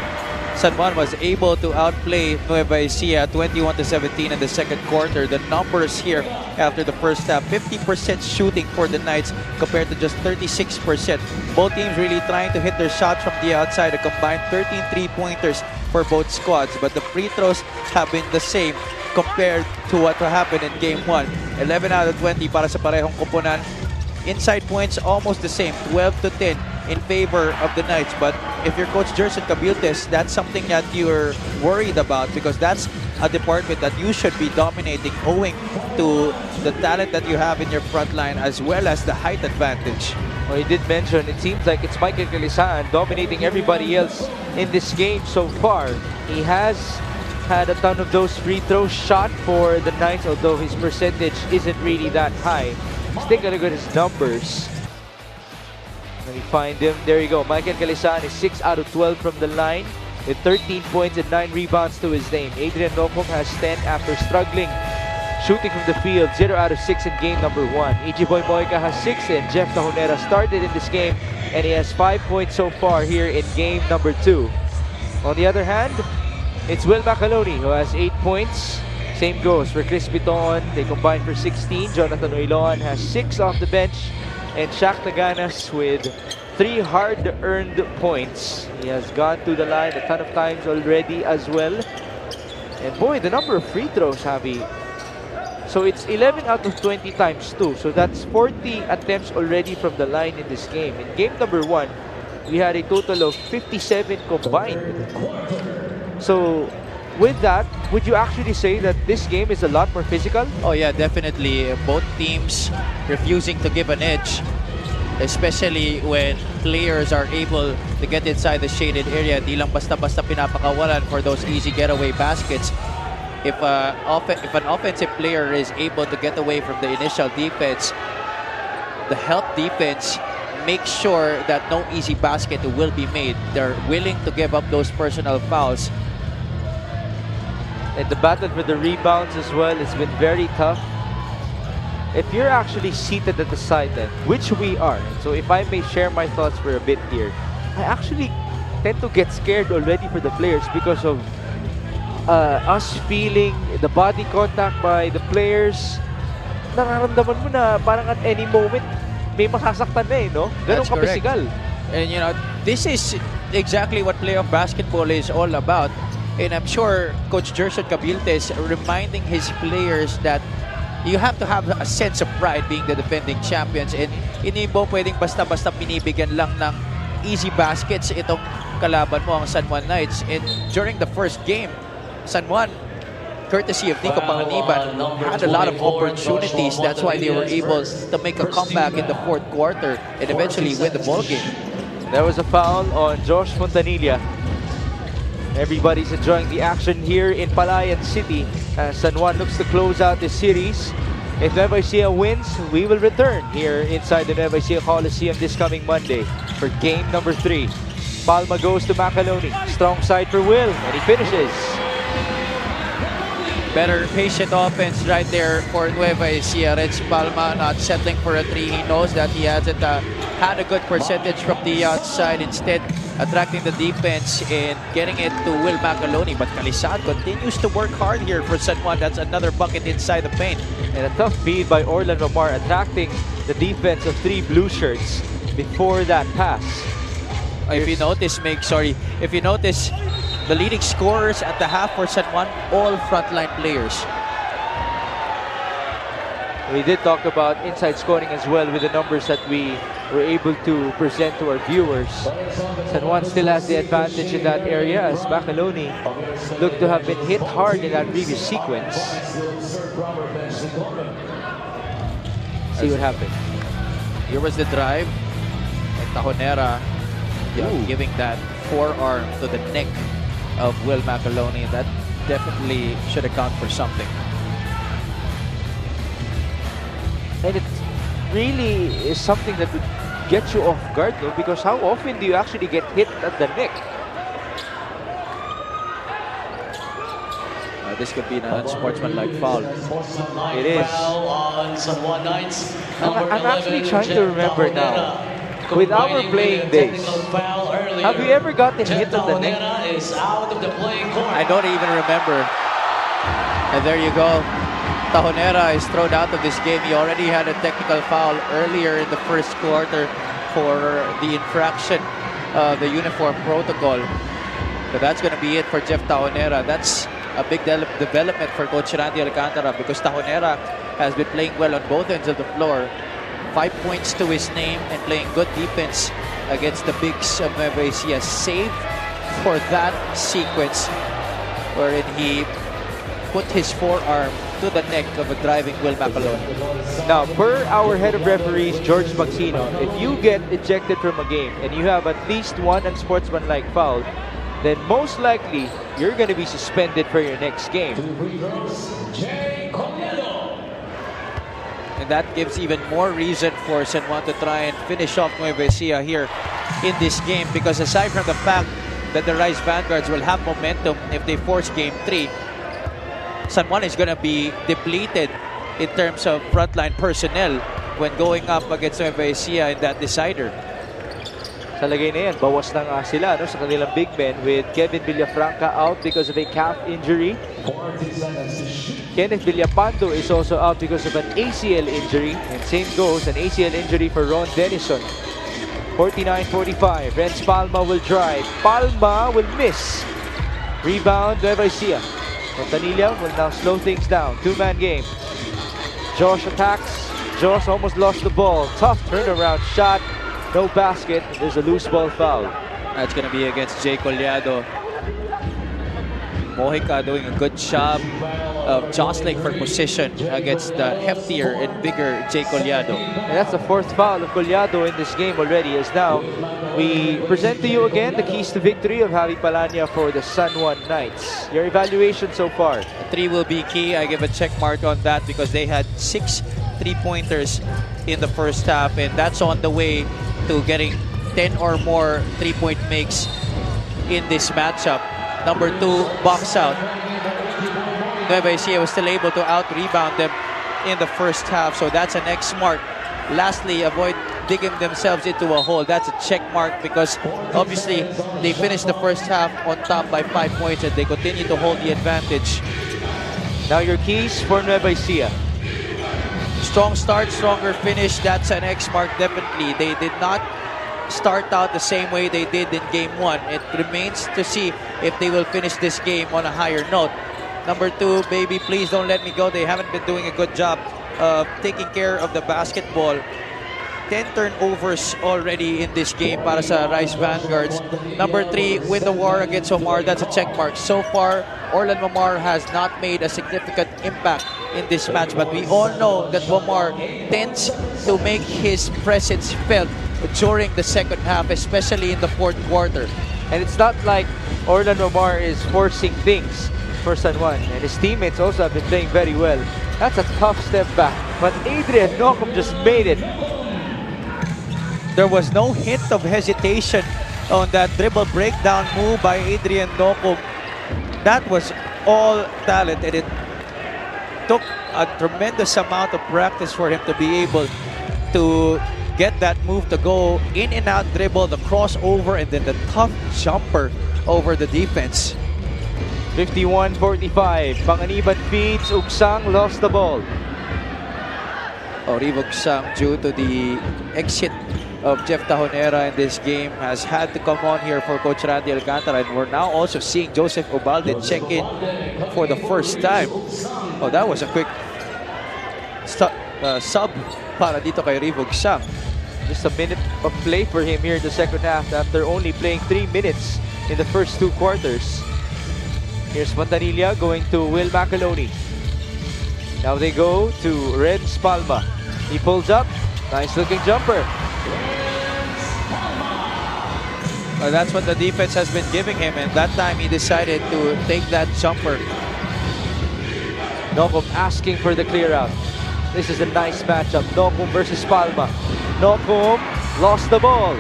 San Juan was able to outplay Nueva Ecija 21-17 in the second quarter. The numbers here after the first half, 50% shooting for the Knights compared to just 36%. Both teams really trying to hit their shots from the outside. A combined 13 3-pointers for both squads. But the free throws have been the same compared to what happened in Game 1. 11 out of 20 para sa parehong koponan. Inside points almost the same, 12-10 in favor of the Knights. But if you're Coach Gerson Cabiltes, that's something that you're worried about because that's a department that you should be dominating owing to the talent that you have in your front line as well as the height advantage. Well, he did mention it seems like it's Michael Calisan dominating everybody else in this game so far. He has had a ton of those free throws shot for the Knights, although his percentage isn't really that high. Still gonna get his numbers. Let me find him. There you go. Michael Calisan is 6 out of 12 from the line with 13 points and 9 rebounds to his name. Adrian Nocom has 10 after struggling shooting from the field. 0 out of 6 in game number 1. Ichiboy Moica has 6 and Jeff Tahonera started in this game and he has 5 points so far here in game number 2. On the other hand, it's Will Macaloni who has 8 points. Same goes for Chris Biton. They combine for 16. Jonathan Oiloan has 6 off the bench. And Shaq Taganas with 3 hard-earned points. He has gone to the line a ton of times already as well. And boy, the number of free throws, Javi. So it's 11 out of 20 times 2. So that's 40 attempts already from the line in this game. In game number 1, we had a total of 57 combined. So with that, would you actually say that this game is a lot more physical? Oh yeah, definitely. Both teams refusing to give an edge, especially when players are able to get inside the shaded area. Di lang basta-basta pinapakawalan for those easy getaway baskets. If an offensive player is able to get away from the initial defense, the help defense makes sure that no easy basket will be made. They're willing to give up those personal fouls. And the battle for the rebounds as well has been very tough. If you're actually seated at the sideline, which we are, so if I may share my thoughts for a bit here, I actually tend to get scared already for the players because of us feeling the body contact by the players. Nararamdaman mo na parang at any moment may masasaktan na eh, no? Ganun That's correct. ka-physical. And you know, this is exactly what playoff basketball is all about. And I'm sure Coach Gerson Cabiltes reminding his players that you have to have a sense of pride being the defending champions. And hindi mo pwedeng basta-basta pinibigyan lang ng easy baskets itong kalaban mo, ang San Juan Knights. And during the first game, San Juan, courtesy of Nico Panganiban, had a lot of opportunities. That's why they were able to make a comeback in the fourth quarter and eventually win the ball game. There was a foul on Josh Fontanilla. Everybody's enjoying the action here in Palayan City as San Juan looks to close out the series. If Nueva Ecija wins, we will return here inside the Nueva Ecija Coliseum this coming Monday for game number 3. Palma goes to Macaloni. Strong side for Will, and he finishes. Better patient offense right there for Nueva Ecija. Reds Palma not settling for a 3. He knows that he hasn't had a good percentage from the outside. Instead, attracting the defense and getting it to Will Macaloni. But Calisan continues to work hard here for San Juan. That's another bucket inside the paint. And a tough feed by Orlan Romar, attracting the defense of 3 blue shirts before that pass. If you notice, the leading scorers at the half for San Juan, all frontline players. We did talk about inside scoring as well with the numbers that we were able to present to our viewers. San Juan still has the advantage in that area as Macaloni looked to have been hit hard in that previous sequence. See what happened. Here was the drive. And Tahonera giving that forearm to the neck of Will Macaloni. That definitely should account for something. And it really is something that would get you off guard, though, because how often do you actually get hit at the neck? this could be an unsportsmanlike foul. It is. On San Juan Knights. I'm actually trying to remember now. With our playing days, have you ever gotten hit on the neck? Is out of the playing court. I don't even remember. And there you go. Tahonera is thrown out of this game. He already had a technical foul earlier in the first quarter for the infraction of the uniform protocol. So that's going to be it for Jeff Tahonera. That's a big development for Coach Randy Alcantara because Tahonera has been playing well on both ends of the floor. 5 points to his name and playing good defense against the bigs of Nueva Ecija, save for that sequence wherein he put his forearm to the neck of a driving Will Macalone. Now, per our head of referees, George Maxino, if you get ejected from a game and you have at least one unsportsmanlike foul, then most likely you're going to be suspended for your next game. And that gives even more reason for San Juan to try and finish off Nueva Ecija here in this game, because aside from the fact that the Rice Vanguards will have momentum if they force Game 3, San Juan is going to be depleted in terms of frontline personnel when going up against Nueva Ecija in that decider. Sa lagay na yan, bawas na nga sila sa kanilang big men with Kevin Villafranca out because of a calf injury. Kenneth Villapando is also out because of an ACL injury. And same goes, an ACL injury for Ron Denison. 49-45, Renz Palma will drive. Palma will miss. Rebound, Nueva Ecija. Montanilla will now slow things down. Two-man game. Josh attacks. Josh almost lost the ball. Tough turnaround shot. No basket. There's a loose ball foul. That's going to be against Jay Collado. Mojica doing a good job of jostling for position against the heftier and bigger Jay Collado. And that's the fourth foul of Collado in this game already. As now, we present to you again the keys to victory of Javi Palanya for the San Juan Knights. Your evaluation so far? 3 will be key. I give a check mark on that because they had 6 3-pointers in the first half, and that's on the way to getting 10 or more 3-point makes in this matchup. Number 2, box out. Nueva Ecija was still able to out-rebound them in the first half, so that's an X mark. Lastly, avoid digging themselves into a hole. That's a check mark because obviously they finished the first half on top by 5 points and they continue to hold the advantage. Now your keys for Nueva Ecija. Strong start, stronger finish. That's an X mark, definitely. They did not start out the same way they did in Game 1. It remains to see if they will finish this game on a higher note. Number 2, baby, please don't let me go. They haven't been doing a good job of taking care of the basketball. 10 turnovers already in this game para sa Rice Vanguards. Number 3, win the war against Omar. That's a check mark. So far, Orlan Omar has not made a significant impact in this match, but we all know that Omar tends to make his presence felt during the second half, especially in the fourth quarter. And it's not like Orlan Omar is forcing things for San Juan, and his teammates also have been playing very well. That's a tough step back, but Adrian Nocum just made it. There was no hint of hesitation on that dribble breakdown move by Adrian Nocum. That was all talent, and it took a tremendous amount of practice for him to be able to get that move to go in and out dribble, the crossover, and then the tough jumper over the defense. 51-45. Panganiban feeds. Ugsang lost the ball. Ugsang, due to the exit of Jeff Tahonera in this game, has had to come on here for Coach Randy Alcantara, and we're now also seeing Joseph Ubalde check in for the first time. Oh, that was a quick sub para dito kay Ugsang. Just a minute of play for him here in the second half after only playing 3 minutes in the first 2 quarters. Here's Montanilla going to Will Macalone. Now they go to Renz Palma. He pulls up. Nice looking jumper. Well, that's what the defense has been giving him, and that time he decided to take that jumper. Nocum asking for the clear out. This is a nice matchup. Nocum versus Palma. Nocum lost the ball.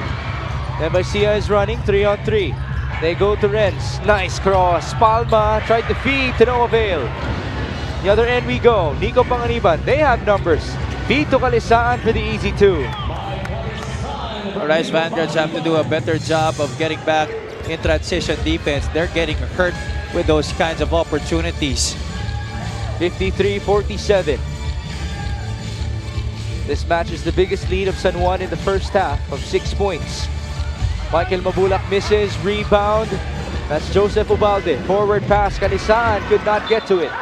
Nueva Ecija is running 3-on-3. They go to Renz. Nice cross. Palma tried to feed to no avail. The other end we go. Nico Panganiban. They have numbers. Feed to Kalisaan for the easy 2. Rice Vanguards have to do a better job of getting back in transition defense. They're getting hurt with those kinds of opportunities. 53-47. This match is the biggest lead of San Juan in the first half of 6 points. Michael Mabulak misses, rebound. That's Joseph Ubalde. Forward pass, Kalisaan could not get to it.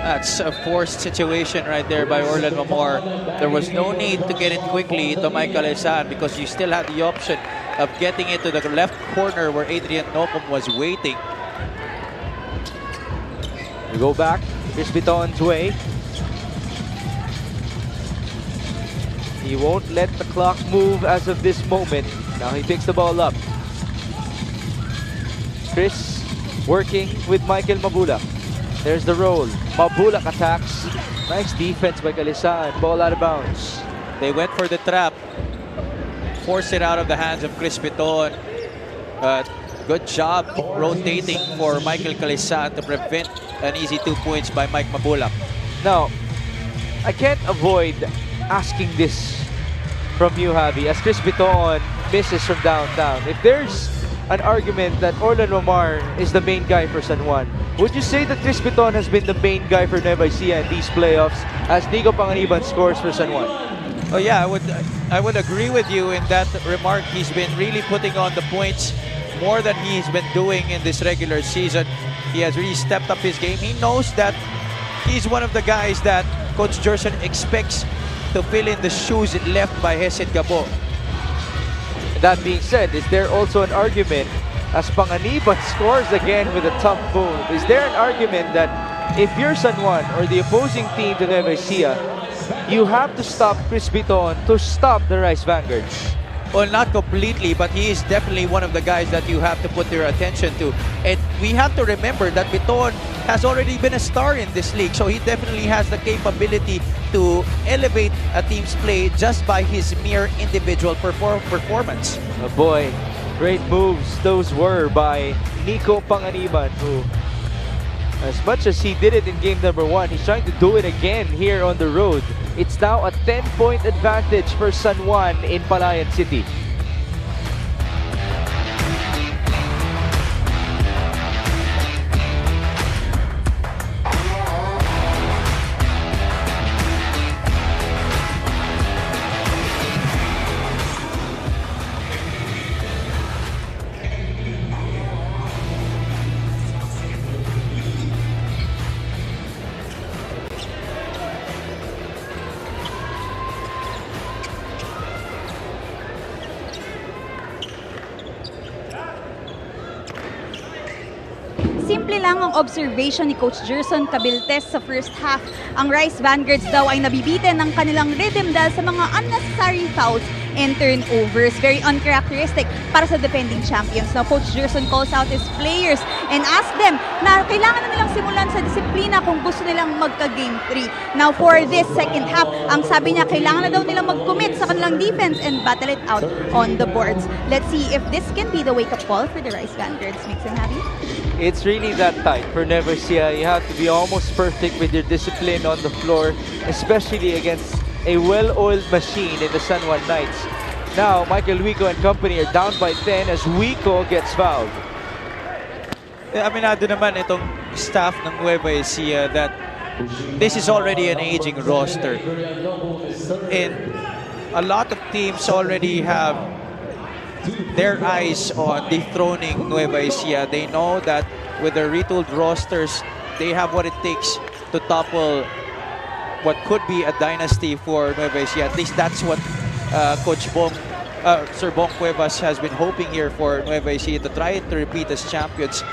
That's a forced situation right there by Orlan Mamor. There was no need to get it quickly to Mike Kalisaan because you still had the option of getting it to the left corner where Adrian Nocum was waiting. We go back, Chris Biton's way. He won't let the clock move as of this moment. Now he picks the ball up. Chris working with Michael Mabulak. There's the roll. Mabulak attacks. Nice defense by Kalisaan. Ball out of bounds. They went for the trap. Forced it out of the hands of Chris Biton. Good job rotating for Michael Kalisaan to prevent an easy 2 points by Mike Mabulak. Now, I can't avoid asking this from you, Javi, as Chris Biton misses from downtown. If there's an argument that Orlan Mamor is the main guy for San Juan, would you say that Chris Biton has been the main guy for Nueva Ecija in these playoffs as Nico Panganiban scores for San Juan? Oh yeah, I would agree with you in that remark. He's been really putting on the points more than he's been doing in this regular season. He has really stepped up his game. He knows that he's one of the guys that Coach Gerson expects to fill in the shoes left by Hesid Gabo. That being said, is there also an argument as Panganiban scores again with a tough move? Is there an argument that if you're San Juan or the opposing team to Nueva Ecija, you have to stop Chris Biton to stop the Rice Vanguards? Well, not completely, but he is definitely one of the guys that you have to put your attention to. And we have to remember that Biton has already been a star in this league, so he definitely has the capability to elevate a team's play just by his mere individual performance. Oh boy, great moves those were by Nico Panganiban, who, as much as he did it in game number 1, he's trying to do it again here on the road. It's now a 10-point advantage for San Juan in Palayan City. Simple lang ang observation ni Coach Gerson Cabiltes sa first half. Ang Rice Vanguards daw ay nabibitin ng kanilang rhythm dahil sa mga unnecessary fouls and turnovers. Very uncharacteristic para sa defending champions. Now, Coach Gerson calls out his players and asks them na kailangan na nilang simulan sa disiplina kung gusto nilang magka-game 3. Now, for this second half, ang sabi niya, kailangan na daw nilang mag-commit sa kanilang defense and battle it out on the boards. Let's see if this can be the wake-up call for the Rice Vanguards. Mix and Happy? It's really that tight for Nueva Ecija. You have to be almost perfect with your discipline on the floor, especially against a well-oiled machine in the San Juan Knights. Now, Michael Wico and company are down by 10 as Wico gets fouled. Aminado naman itong staff ng Nueva Ecija that this is already an aging roster. And a lot of teams already have their eyes on dethroning Nueva Ecija. They know that with their retooled rosters, they have what it takes to topple what could be a dynasty for Nueva Ecija. At least that's what Sir Bong Cuevas has been hoping here for Nueva Ecija, to try to repeat as champions.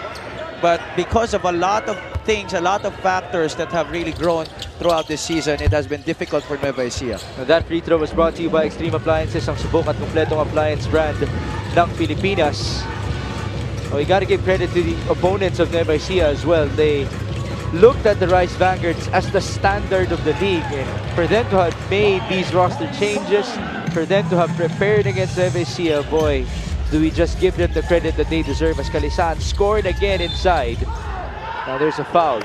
But because of a lot of things, a lot of factors that have really grown throughout this season, it has been difficult for Nueva Ecija. That free throw was brought to you by Extreme Appliances, ang subok at kumpletong appliance brand ng Pilipinas. Well, you gotta give credit to the opponents of Nueva Ecija as well. They looked at the Rice Vanguards as the standard of the league. And for them to have made these roster changes, for them to have prepared against Nueva Ecija, boy, do we just give them the credit that they deserve as Calisaan scored again inside? Now there's a foul.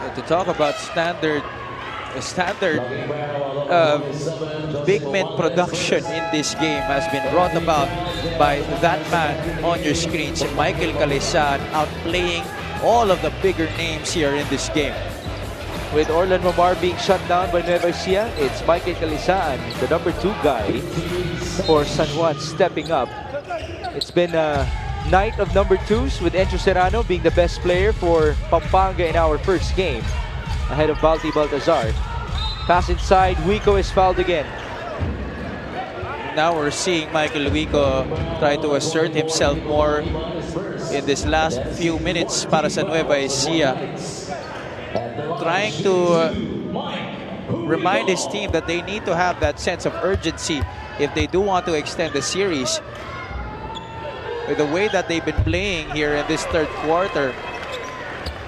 And to talk about standard big men production in this game has been brought about by that man on your screens, Michael Calisaan, outplaying all of the bigger names here in this game. With Orlan Mamar being shut down by Nueva Ecija, it's Michael Calisaan, the number 2 guy for San Juan, stepping up. It's been a night of number 2s with Encho Serrano being the best player for Pampanga in our first game, ahead of Balti Baltazar. Pass inside, Wico is fouled again. Now we're seeing Michael Wico try to assert himself more in this last few minutes para sa Nueva Ecija. Trying to remind his team that they need to have that sense of urgency if they do want to extend the series. With the way that they've been playing here in this third quarter,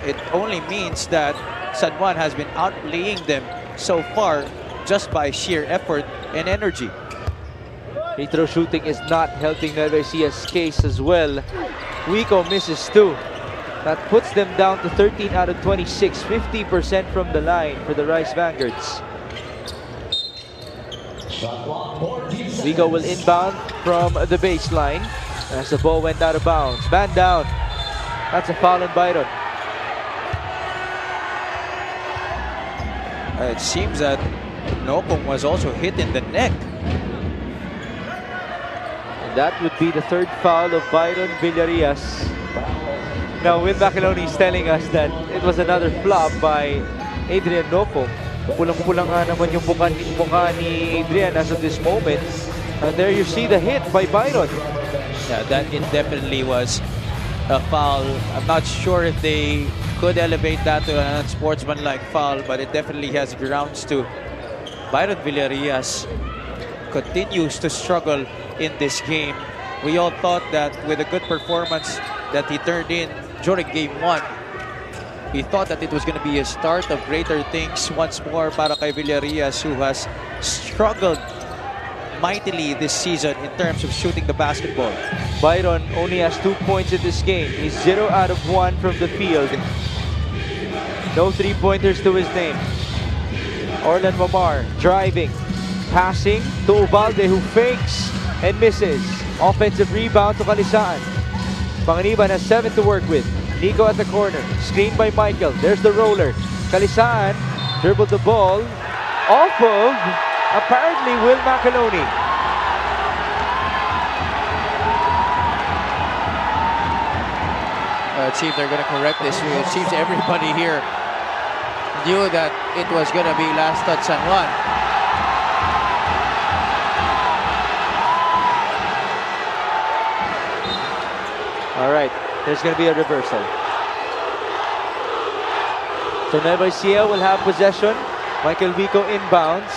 it only means that San Juan has been outplaying them so far just by sheer effort and energy. Free throw shooting is not helping Nueva Ecija's case as well. Wico misses 2. That puts them down to 13 out of 26, 50% from the line for the Rice Vanguards. Wico will inbound from the baseline as the ball went out of bounds. Man down. That's a foul on Byron. It seems that Nopong was also hit in the neck. And that would be the 3rd foul of Byron Villarias. Now, Will Macaloni is telling us that it was another flop by Adrian Nopong. Pulang-pulang nga naman yung mukha ni Adrian as of this moment. And there you see the hit by Byron. Yeah, that it definitely was a foul. I'm not sure if they could elevate that to an unsportsmanlike foul, but it definitely has grounds to. Byron Villarias continues to struggle in this game. We all thought that with a good performance that he turned in during game 1, we thought that it was going to be a start of greater things once more para kay Villarias, who has struggled mightily this season in terms of shooting the basketball. Byron only has 2 points in this game. He's 0 out of 1 from the field. No 3-pointers to his name. Orlan Mamar driving, passing to Ubalde, who fakes and misses. Offensive rebound to Calisaan. Panganiban has 7 to work with. Nico at the corner, screened by Michael. There's the roller. Calisaan dribbled the ball off of apparently Will Macaloni. It seems they're going to correct this. It seems everybody here knew that it was going to be last touch San Juan. All right, there's going to be a reversal. So Nueva Ecija will have possession. Michael Wico inbounds.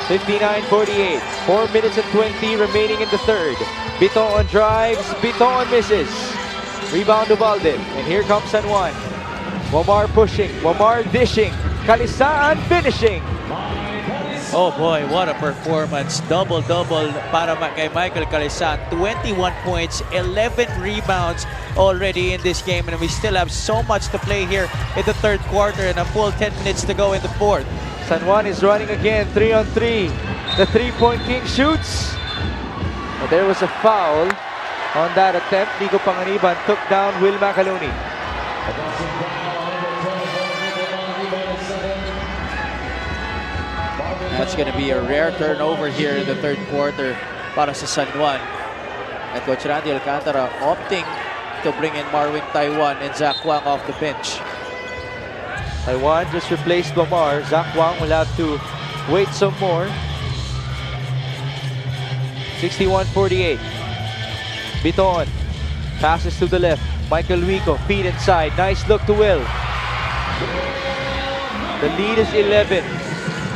59-48. 4 minutes and 20 remaining in the third. Biton drives. Biton misses. Rebound Ubalde. And here comes San Juan. Wamar pushing. Wamar dishing. Calisaan finishing. Oh boy, what a performance. Double-double para kay Michael Calisaan. 21 points, 11 rebounds already in this game. And we still have so much to play here in the third quarter and a full 10 minutes to go in the fourth. San Juan is running again, 3-on-3. The three-point king shoots. But there was a foul on that attempt. Nico Panganiban took down Will Macaloni. That's going to be a rare turnover here in the third quarter para sa San Juan. And Coach Randy Alcantara opting to bring in Marwin Taiwan and Zach Huang off the bench. Taiwan just replaced Wamar. Zach Huang will have to wait some more. 61-48. Biton passes to the left. Michael Wico, feed inside. Nice look to Will. The lead is 11.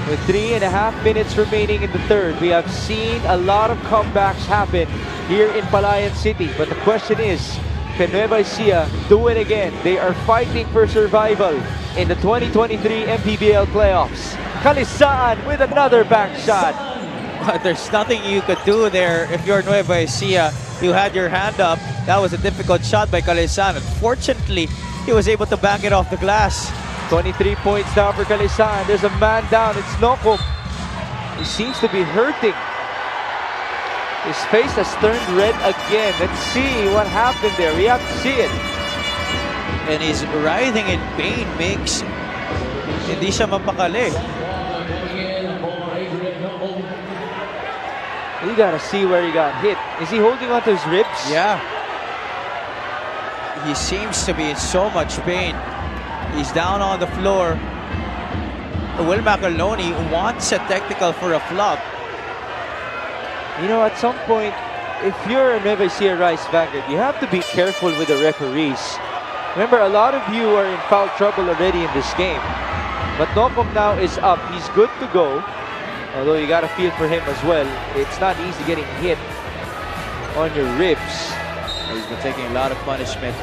With 3.5 minutes remaining in the third, we have seen a lot of comebacks happen here in Palayan City. But the question is, can Nueva Ecija do it again? They are fighting for survival in the 2023 Mpbl playoffs. Calisaan with another back shot. There's nothing you could do there if you're Nueva Ecija. You had your hand up. That was a difficult shot by Calisan. Unfortunately, he was able to bang it off the glass. 23 points down for Calisan. There's a man down. It's Nokom. He seems to be hurting. His face has turned red again. Let's see what happened there. We have to see it. And he's writhing in pain, Mix. Hindi siya mapakali. You gotta see where he got hit. Is he holding onto his ribs? Yeah. He seems to be in so much pain. He's down on the floor. Will Macaloni wants a technical for a flop. You know, at some point, if you're a Nueva Ecija Rice Vanguard, you have to be careful with the referees. Remember, a lot of you are in foul trouble already in this game. But Nokom now is up. He's good to go. Although you got to feel for him as well. It's not easy getting hit on your ribs. He's been taking a lot of punishment.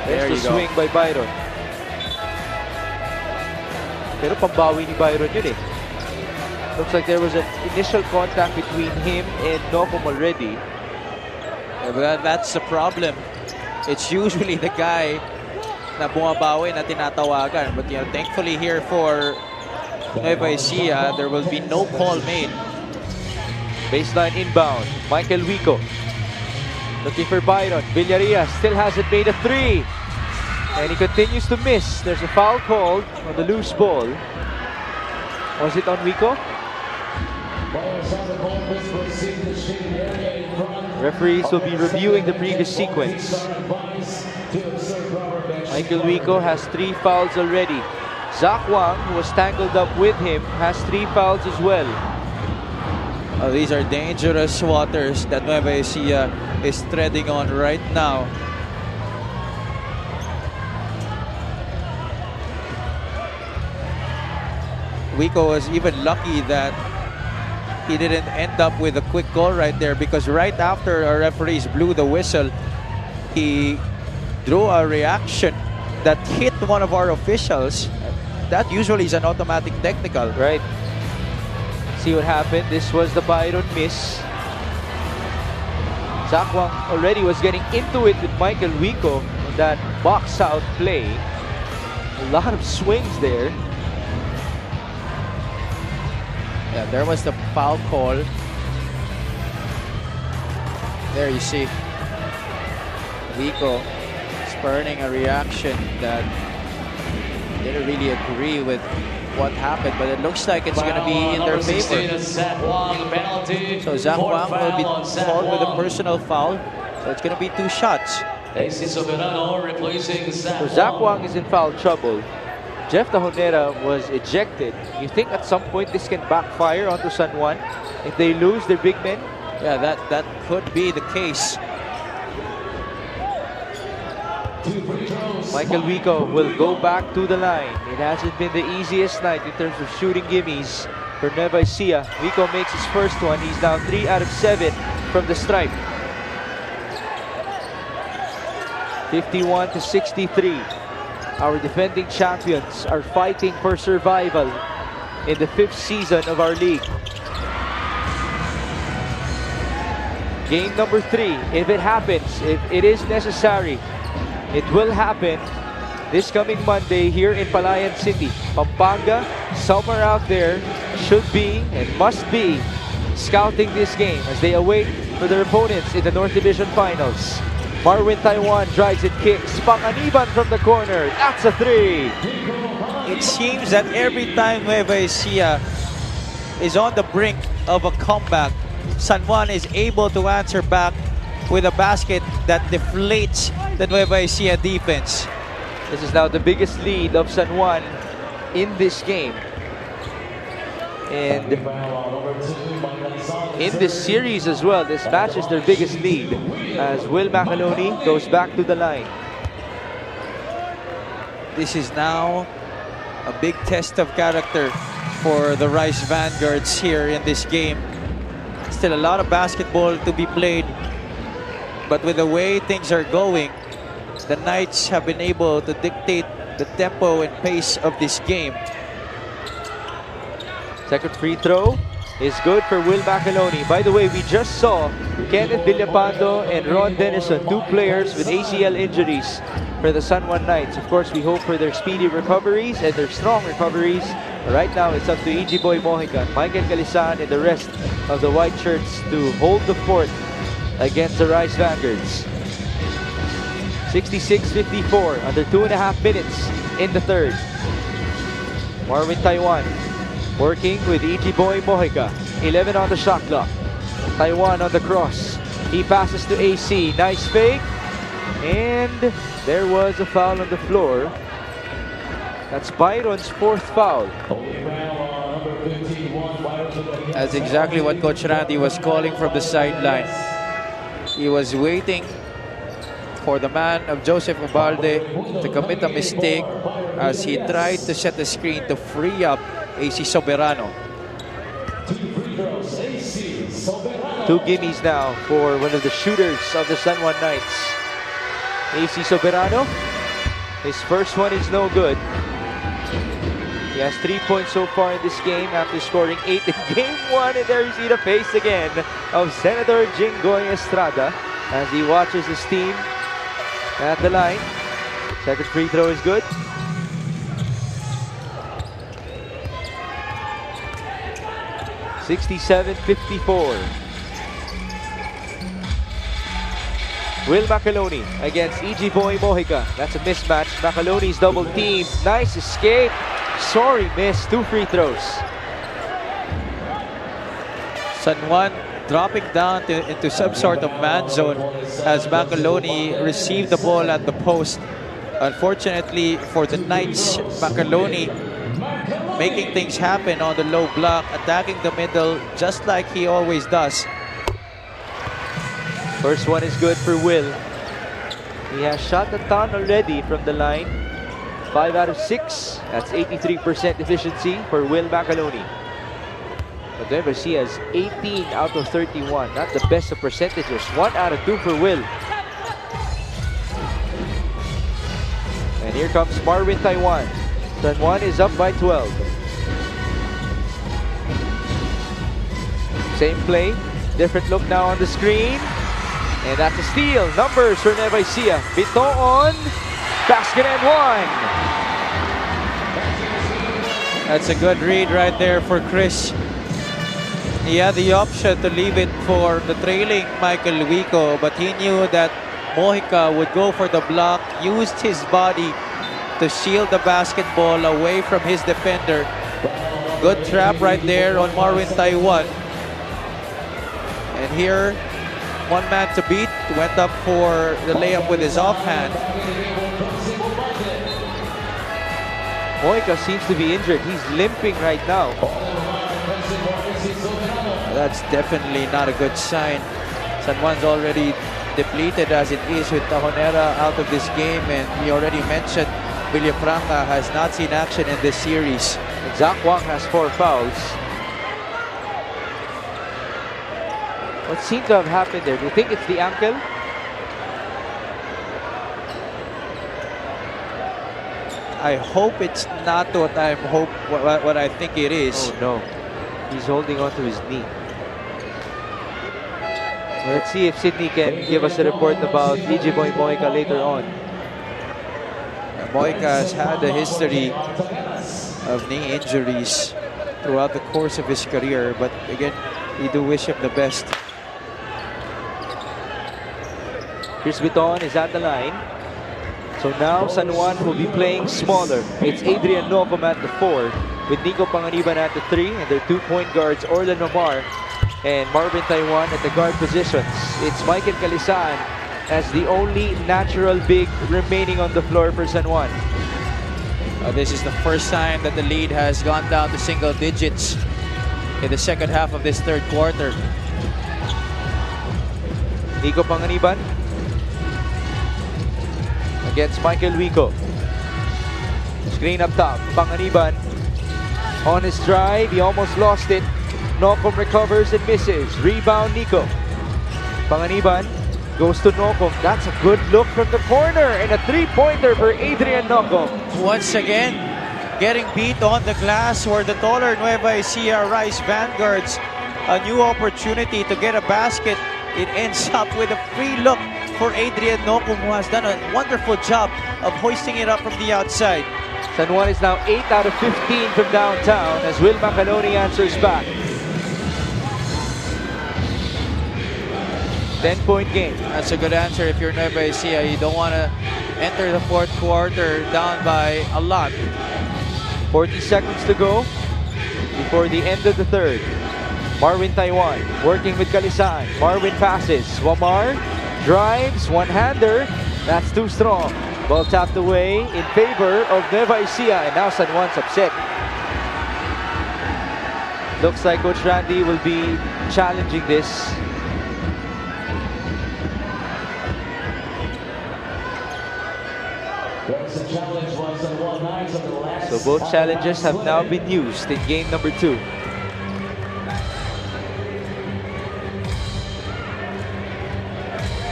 There's the swing by Byron. Pero pambawi ni Byron yun eh. Looks like there was an initial contact between him and Nokom already. Yeah, but that's the problem. It's usually the guy na bumabawi na tinatawagan. But you know, thankfully here for Nueva Ecija, there will be no call made. Baseline inbound. Michael Wico. Looking for Byron. Villarreal still hasn't made a three. And he continues to miss. There's a foul called on the loose ball. Was it on Wico? Referees will be reviewing the previous sequence. Michael Wico has 3 fouls already. Zach Wang, who was tangled up with him, has 3 fouls as well. Oh, these are dangerous waters that Nueva Ecija is treading on right now. Wico was even lucky that he didn't end up with a quick goal right there, because right after our referees blew the whistle, he drew a reaction that hit one of our officials. That usually is an automatic technical. Right. See what happened. This was the Byron miss. Zach Wang already was getting into it with Michael Wico on that box out play. A lot of swings there. Yeah, there was the foul call. There you see Wico spurning a reaction that didn't really agree with what happened, but it looks like it's going to be in their favor. So Zach Wang will be called with a personal foul. So it's going to be 2 shots. So Zach Wang is in foul trouble. Jeff Tahonera was ejected. You think at some point this can backfire onto San Juan if they lose their big men? Yeah, that could be the case. Michael Wico will go back to the line. It hasn't been the easiest night in terms of shooting gimmies for Nueva Ecija. Wico makes his first one. He's now 3 out of 7 from the stripe. 51-63. Our defending champions are fighting for survival in the 5th season of our league. Game number 3, if it happens, if it is necessary, it will happen this coming Monday here in Palayan City. Pampanga, somewhere out there, should be and must be scouting this game as they await for their opponents in the North Division Finals. Marwin Taiwan drives it, kicks. Panganiban from the corner. That's a 3. It seems that every time Nueva Ecija is on the brink of a comeback, San Juan is able to answer back with a basket that deflates the Nueva Ecija defense. This is now the biggest lead of San Juan in this game. And in this series as well, this match is their biggest lead as Will Macaloni goes back to the line. This is now a big test of character for the Rice Vanguards here in this game. Still a lot of basketball to be played, but with the way things are going, the Knights have been able to dictate the tempo and pace of this game. Second free throw is good for Will Macaloni. By the way, we just saw Kenneth Villapando and Ron Denison, two players with ACL injuries for the San Juan Knights. Of course, we hope for their speedy recoveries and their strong recoveries. Right now, it's up to EG Boy Mojica, Michael Calisan, and the rest of the white shirts to hold the fort against the Rice Vanguards. 66-54, under 2.5 minutes in the third. Marvin Taiwan working with EG Boy Mojica. 11 on the shot clock. Taiwan on the cross. He passes to AC. Nice fake. And there was a foul on the floor. That's Byron's fourth foul. That's exactly what Coach Randy was calling from the sideline. He was waiting for the man of Joseph Ubalde to commit a mistake as he tried to set the screen to free up AC Soberano. Two gimmies now for one of the shooters of the San Juan Knights. AC Soberano, his first one is no good. He has 3 points so far in this game after scoring 8 in game 1. And there you see the face again of Senator Jinggoy Estrada as he watches his team at the line. Second free throw is good. (67-54). Will Macaloni against EG Boy Mojica. That's a mismatch. Macaloni's double teamed. Nice escape. Sorry, missed. 2 free throws. San Juan dropping down into some sort of man zone as Macaloni received the ball at the post. Unfortunately for the Knights, Macaloni making things happen on the low block, attacking the middle just like he always does. First one is good for Will. He has shot a ton already from the line. 5 out of 6. That's 83% efficiency for Will Macaloni. But Nueva Ecija has 18 out of 31. Not the best of percentages. 1 out of 2 for Will. And here comes Marvin Taiwan. San Juan is up by 12. Same play. Different look now on the screen. And that's a steal. Numbers for Nueva Ecija. Bito on. Basket and one. That's a good read right there for Chris. He had the option to leave it for the trailing Michael Wico, but he knew that Mojica would go for the block, used his body to shield the basketball away from his defender. Good trap right there on Marvin Taiwan. And here, one man to beat, went up for the layup with his offhand. Mojica seems to be injured. He's limping right now. That's definitely not a good sign. San Juan's already depleted as it is with Tajonera out of this game, and he already mentioned Villafranca has not seen action in this series. Zach Wang has 4 fouls. What seemed to have happened there? Do you think it's the ankle? I hope it's not what I think it is. Oh no, he's holding on to his knee. Let's see if Sydney can give us a report about EG Boy Mojica later on. Mojica has had a history of knee injuries throughout the course of his career, but again, we do wish him the best. Chris Biton is at the line. So now San Juan will be playing smaller. It's Adrian Novum at the 4 with Nico Panganiban at the 3 and their 2-point guards Orlan Omar and Marvin Taiwan at the guard positions. It's Michael Calisan as the only natural big remaining on the floor for San Juan. This is the first time that the lead has gone down to single digits in the second half of this third quarter. Nico Panganiban against Michael Wico. Screen up top. Panganiban on his drive. He almost lost it. Nocom recovers and misses. Rebound Nico. Panganiban goes to Nocom. That's a good look from the corner and a 3-pointer for Adrian Nocom. Once again, getting beat on the glass were the taller Nueva Ecija Rice Vanguards. A new opportunity to get a basket. It ends up with a free look for Adrian Nocum, who has done a wonderful job of hoisting it up from the outside. San Juan is now 8 out of 15 from downtown as Will Macaloni answers back. 10-point game. That's a good answer if you're Nueva Ecija. You don't want to enter the fourth quarter down by a lot. 40 seconds to go before the end of the third. Marvin Taiwan working with Kalisaan. Marvin passes. Wamar drives. One-hander. That's too strong. Ball tapped away in favor of Nueva Ecija. And now San Juan's upset. Looks like Coach Randy will be challenging this. So both challenges have now been used in game number 2.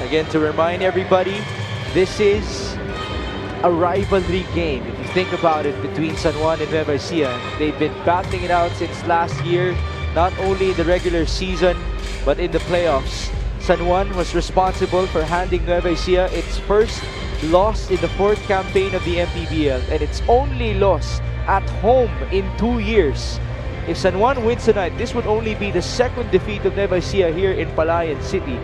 Again, to remind everybody, this is a rivalry game. If you think about it, between San Juan and Nueva Ecija, they've been battling it out since last year, not only in the regular season, but in the playoffs. San Juan was responsible for handing Nueva Ecija its first loss in the 4th campaign of the Mpbl and its only loss at home in 2 years. If San Juan wins tonight, this would only be the 2nd defeat of Nueva Ecija here in Palayan City.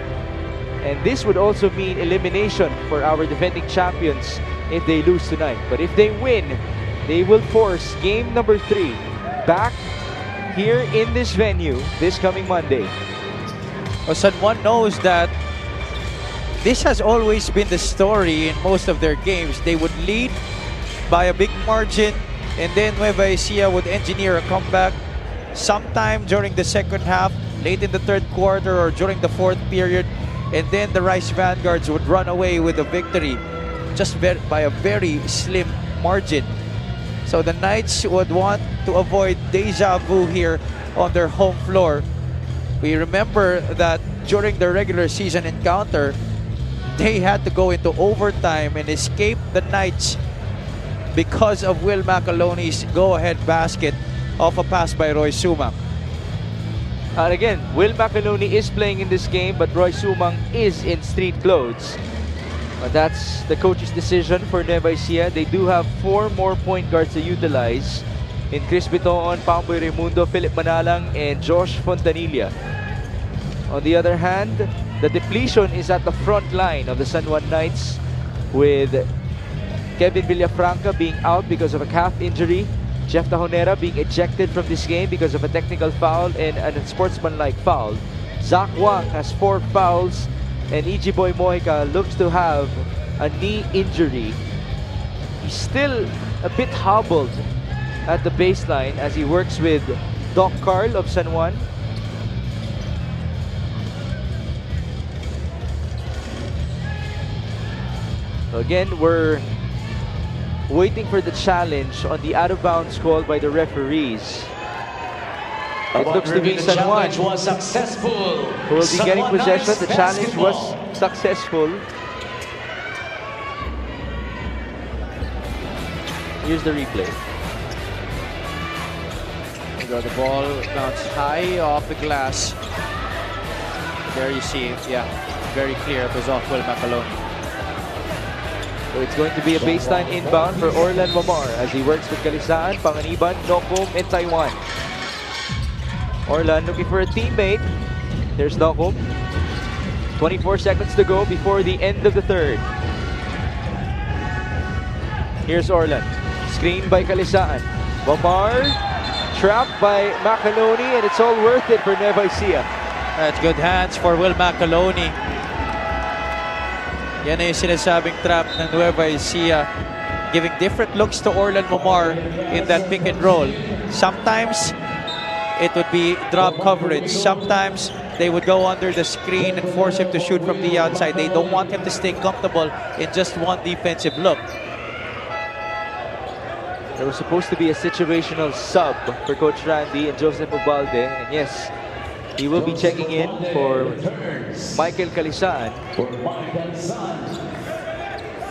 And this would also mean elimination for our defending champions if they lose tonight. But if they win, they will force game number 3 back here in this venue this coming Monday. Well, San Juan knows that this has always been the story in most of their games. They would lead by a big margin, and then Nueva Ecija would engineer a comeback sometime during the second half, late in the third quarter, or during the fourth period, and then the Rice Vanguards would run away with a victory just by a very slim margin. So the Knights would want to avoid deja vu here on their home floor. We remember that during the regular season encounter, they had to go into overtime and escape the Knights because of Will Macaloni's go-ahead basket off a pass by Roy Sumang. And again, Will Macaloni is playing in this game, but Roy Sumang is in street clothes. But that's the coach's decision for Nueva Ecija. They do have 4 more point guards to utilize in Chris Bitoon, Pamboy Raimundo, Philip Manalang, and Josh Fontanilla. On the other hand, the depletion is at the front line of the San Juan Knights, with Kevin Villafranca being out because of a calf injury, Jeff Tajonera being ejected from this game because of a technical foul and an unsportsmanlike foul. Zach Wang has 4 fouls, and E.G. Boy Mojica looks to have a knee injury. He's still a bit hobbled at the baseline as he works with Doc Carl of San Juan. Again, we're waiting for the challenge on the out-of-bounds call by the referees. It looks to be San Juan was successful. who will be getting possession. The challenge was successful. Here's the replay. The ball bounced high off the glass. There you see it, yeah. Very clear it was off Will Macaloni. So it's going to be a baseline inbound for Orlan Wamar as he works with Kalisaan, Panganiban, Nocum, and Taiwan. Orlan looking for a teammate. There's Nocum. 24 seconds to go before the end of the third. Here's Orlan. Screened by Kalisaan. Wamar trapped by Macaloni, and it's all worth it for Nueva Ecija. That's good hands for Will Macaloni. Yan ay sinasabing trap ng Nueva Ecija, giving different looks to Orlan Wamar in that pick and roll. Sometimes it would be drop coverage. Sometimes they would go under the screen and force him to shoot from the outside. They don't want him to stay comfortable in just one defensive look. There was supposed to be a situational sub for Coach Randy and Joseph Ubalde, and yes, he will be checking in for Michael Kalisaan.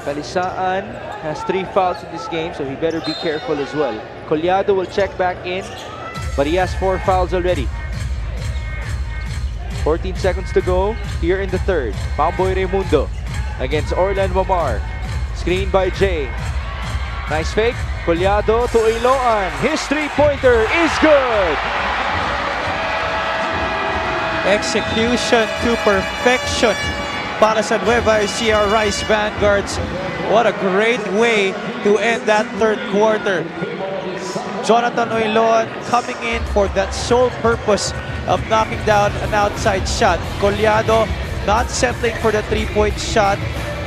Kalisaan has 3 fouls in this game, so he better be careful as well. Collado will check back in, but he has 4 fouls already. 14 seconds to go here in the third. Pamboy Raimundo against Orlan Wamar. Screen by Jay. Nice fake. Collado to Iloan. His 3-pointer is good. Execution to perfection para sa Nueva Ecija Rice Vanguards. What a great way to end that third quarter. Jonathan Oiloan coming in for that sole purpose of knocking down an outside shot. Collado not settling for the 3-point shot,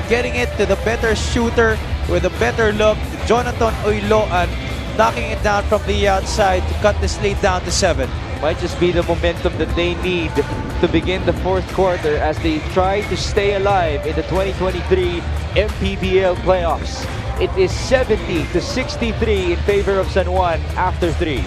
getting it to the better shooter with a better look. Jonathan Oiloan knocking it down from the outside to cut this lead down to 7. Might just be the momentum that they need to begin the fourth quarter as they try to stay alive in the 2023 Mpbl playoffs. It is 70-63 in favor of San Juan after 3.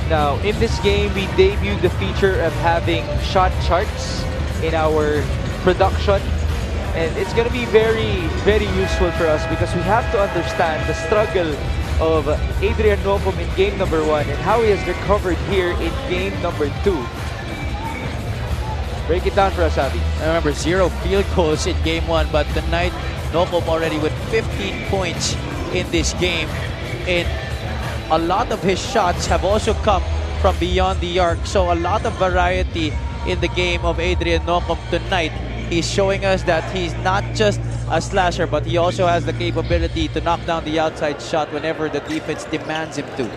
Now, in this game, we debuted the feature of having shot charts in our production. And it's going to be very, very useful for us because we have to understand the struggle of Adrian Nocum in game number 1 and how he has recovered here in game number 2. Break it down for us, Abby. I remember 0 field goals in game 1, but tonight, Nocum already with 15 points in this game. And a lot of his shots have also come from beyond the arc. So a lot of variety in the game of Adrian Nocum tonight. He's showing us that he's not just a slasher, but he also has the capability to knock down the outside shot whenever the defense demands him to.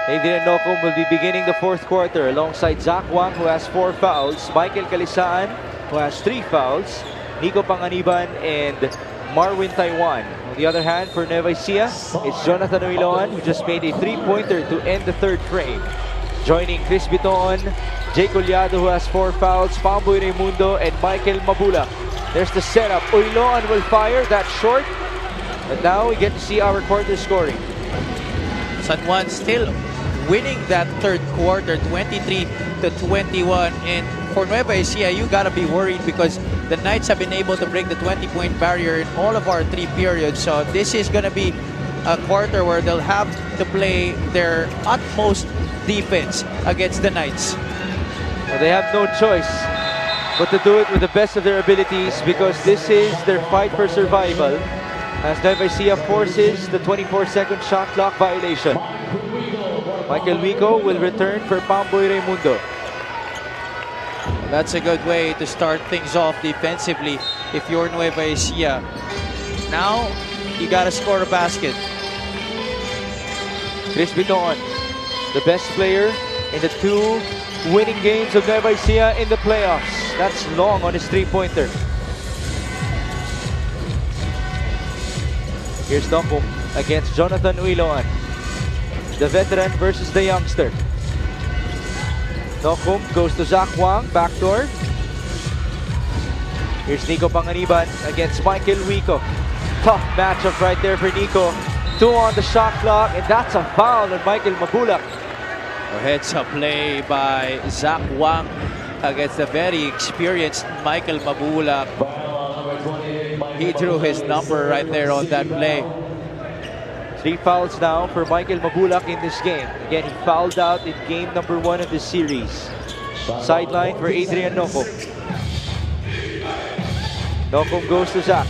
Adrian Nocum will be beginning the fourth quarter alongside Zach Wang, who has 4 fouls, Michael Kalisaan, who has 3 fouls, Nico Panganiban, and Marwin Taiwan. On the other hand, for Nueva Ecija, it's Jonathan Oiloan, who just made a 3-pointer to end the third frame. Joining Chris Biton, Jay Collado, who has 4 fouls, Pamboy Raimundo, and Michael Mabula. There's the setup. Oiloan will fire, that's short. But now we get to see our quarter scoring. San Juan still winning that third quarter, 23-21. And for Nueva Ecija, you gotta be worried because the Knights have been able to break the 20-point barrier in all of our 3 periods. So this is gonna be a quarter where they'll have to play their utmost defense against the Knights. Well, they have no choice but to do it with the best of their abilities because this is their fight for survival as Nueva Ecija forces the 24-second shot clock violation. Michael Wico will return for Pamboy Raimundo. That's a good way to start things off defensively if you're Nueva Ecija. Now, you gotta score a basket. Chris Biton, the best player in the 2 winning games of Nueva Ecija in the playoffs. That's long on his 3-pointer. Here's Nocum against Jonathan Oiloan. The veteran versus the youngster. Nocum goes to Zach Wang, backdoor. Here's Nico Panganiban against Michael Wico. Tough matchup right there for Nico. 2 on the shot clock, and that's a foul on Michael Mabula. A heads-up play by Zach Wang against the very experienced Michael Mabula. He drew his number right there on that play. 3 fouls now for Michael Mabulak in this game. Again, he fouled out in game number 1 of the series. Sideline for Adrian Nocum. Nocum goes to Zach.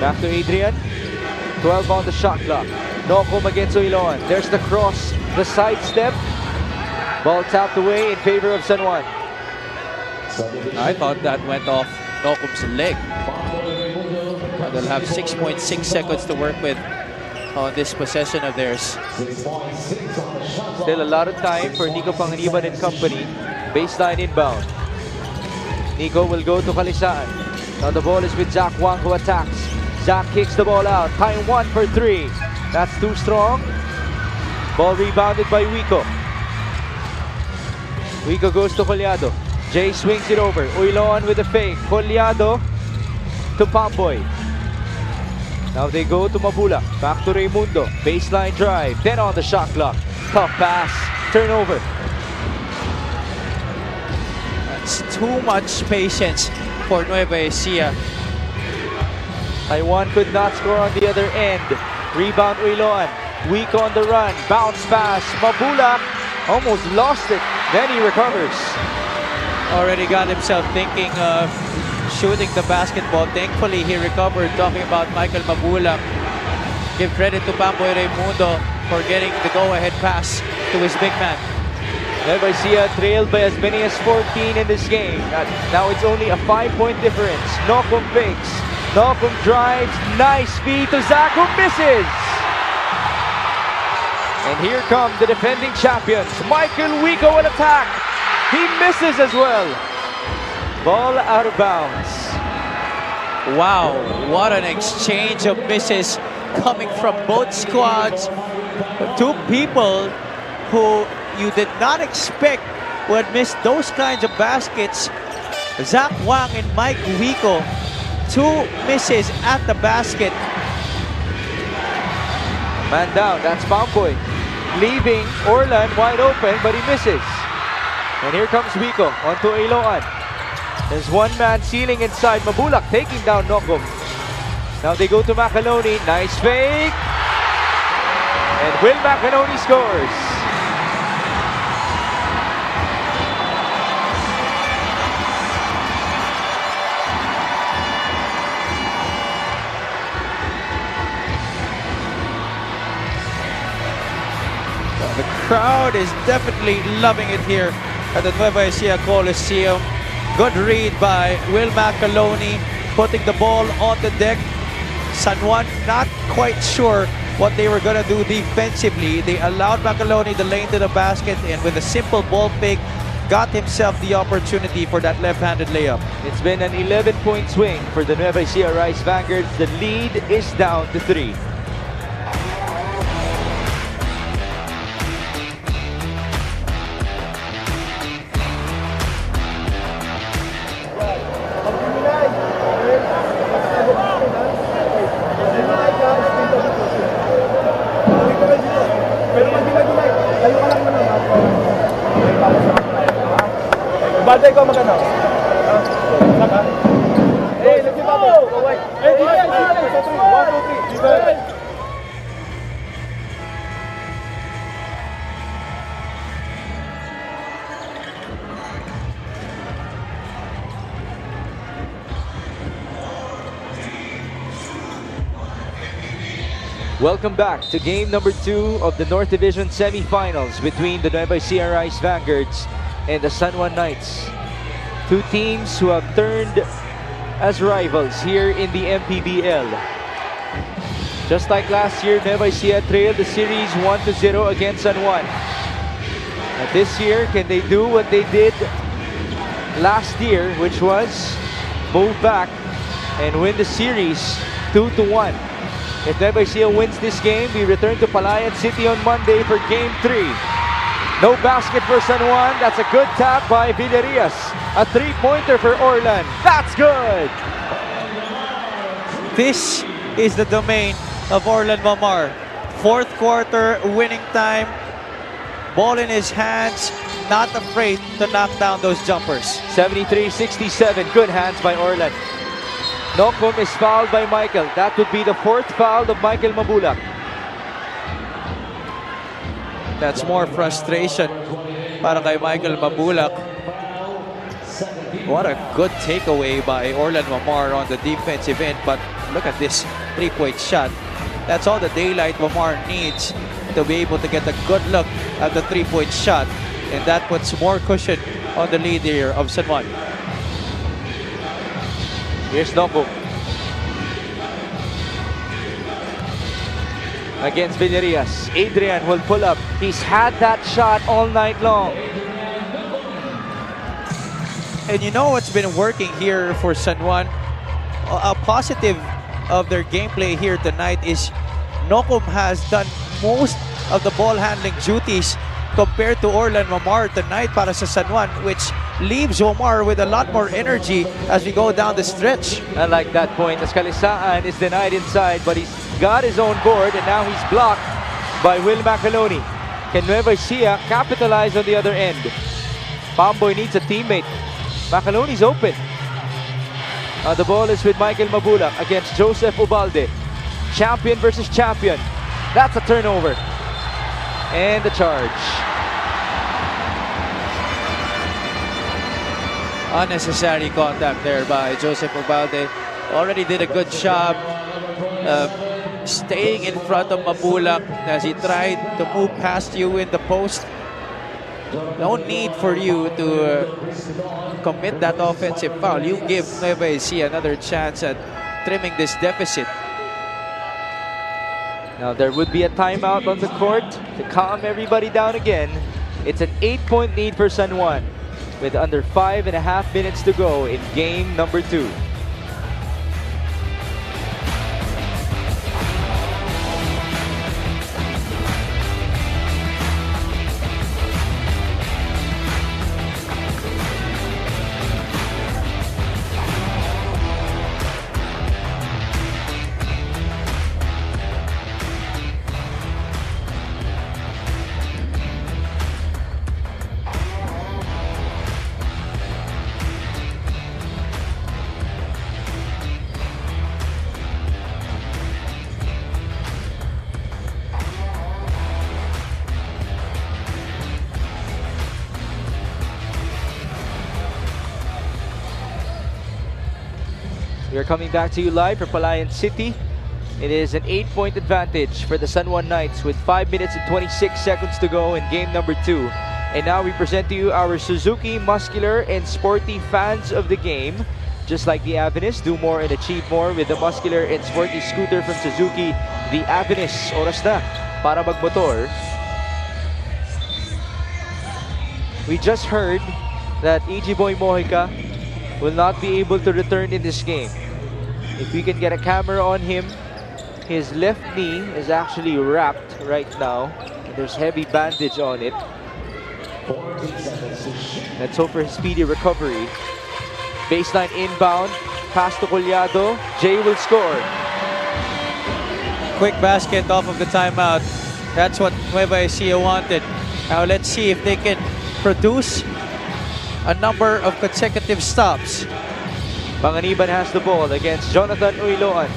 Back to Adrian. 12 on the shot clock. Nocum against Oiloan. There's the cross, the sidestep. Ball tapped away in favor of San Juan. I thought that went off Nocum's leg. They'll have 6.6 seconds to work with on this possession of theirs. Still a lot of time for Nico Panganiban and company. Baseline inbound. Nico will go to Kalisaan. Now the ball is with Zach Juan who attacks. Zach kicks the ball out. Time 1 for 3. That's too strong. Ball rebounded by Wico. Wico goes to Collado. Jay swings it over. Uylon with a fake. Collado to Pamboy. Now they go to Mabula. Back to Raimundo. Baseline drive. Then on the shot clock. Tough pass. Turnover. That's too much patience for Nueva Ecija. Taiwan could not score on the other end. Rebound Uylon. Weak on the run. Bounce pass. Mabula almost lost it. Then he recovers. Already got himself thinking of shooting the basketball. Thankfully, he recovered. Talking about Michael Mabula. Give credit to Pamboy Raimundo for getting the go-ahead pass to his big man. Nueva Ecija trailed by as many as 14 in this game. Now it's only a 5-point difference. Nokum fakes. Nokum drives. Nice feed to Zach who misses. And here come the defending champions. Michael Wico will attack. He misses as well. Ball out of bounds. Wow, what an exchange of misses coming from both squads. Two people who you did not expect would miss those kinds of baskets. Zach Wang and Mike Wico, 2 misses at the basket. Man down, that's Pamboy. Leaving Orlan wide open, but he misses. And here comes Wico onto Iloan. There's one man sealing inside. Mabulak taking down Nokum. Now they go to Macaroni. Nice fake. And Will Macaroni scores. The crowd is definitely loving it here at the Nueva Ecija Coliseum. Good read by Will Macaloni, putting the ball on the deck. San Juan not quite sure what they were going to do defensively. They allowed Macaloni the lane to the basket, and with a simple ball fake, got himself the opportunity for that left-handed layup. It's been an 11-point swing for the Nueva Ecija Rice Vanguards. The lead is down to 3. Bate ko magano. Saka. Hey, let's go. Hey, defense. 1, 2, 3. Defense. Welcome back to game number 2 of the North Division semifinals between the Nueva Ecija Rice Vanguards and the San Juan Knights. 2 teams who have turned as rivals here in the Mpbl. Just like last year, Nueva Ecija trailed the series 1-0 against San Juan. But this year, can they do what they did last year, which was move back and win the series 2-1? If Nueva Ecija wins this game, we return to Palayan City on Monday for Game 3. No basket for San Juan. That's a good tap by Villarias. A 3-pointer for Orlan. That's good! This is the domain of Orlan Mamar. 4th quarter, winning time. Ball in his hands. Not afraid to knock down those jumpers. 73-67. Good hands by Orlan. Nokum is fouled by Michael. That would be the 4th foul of Michael Mabulak. That's more frustration para kay Michael Mabulak. What a good takeaway by Orlan Mamar on the defensive end. But look at this 3-point shot. That's all the daylight Mamar needs to be able to get a good look at the 3-point shot. And that puts more cushion on the lead here of San Juan. Here's Nokum. Against Villarias. Adrian will pull up. He's had that shot all night long. And you know what's been working here for San Juan? a positive of their gameplay here tonight is Nocum has done most of the ball handling duties compared to Orlan Wamar tonight para sa San Juan, which leaves Wamar with a lot more energy as we go down the stretch. I like that point as Kalisaan is denied inside, but he's got his own board and now he's blocked by Will Macaloni. Can Nueva Ecija capitalize on the other end? Pamboy needs a teammate. Macaloni's open. The ball is with Michael Mabulak against Joseph Ubalde. Champion versus champion. That's a turnover. And the charge. Unnecessary contact there by Joseph Ubalde. Already did a good job staying in front of Mabulak as he tried to move past you in the post. No need for you to commit that offensive foul. You give Nueva Ecija another chance at trimming this deficit. Now there would be a timeout on the court to calm everybody down again. It's an 8-point lead for San Juan with under 5.5 minutes to go in game number 2. We are coming back to you live from Palayan City. It is an 8-point advantage for the San Juan Knights with 5 minutes and 26 seconds to go in game number 2. And now we present to you our Suzuki muscular and sporty fans of the game. Just like the Avenus, do more and achieve more with the muscular and sporty scooter from Suzuki, the Avenus. Oras na para magmotor. We just heard that EG Boy Mojica will not be able to return in this game. If we can get a camera on him, his left knee is actually wrapped right now. And there's heavy bandage on it. Let's hope for his speedy recovery. Baseline inbound, pass to Collado. Jay will score. Quick basket off of the timeout. That's what Nueva Ecija wanted. Now let's see if they can produce a number of consecutive stops. Panganiban has the ball against Jonathan Uiloan.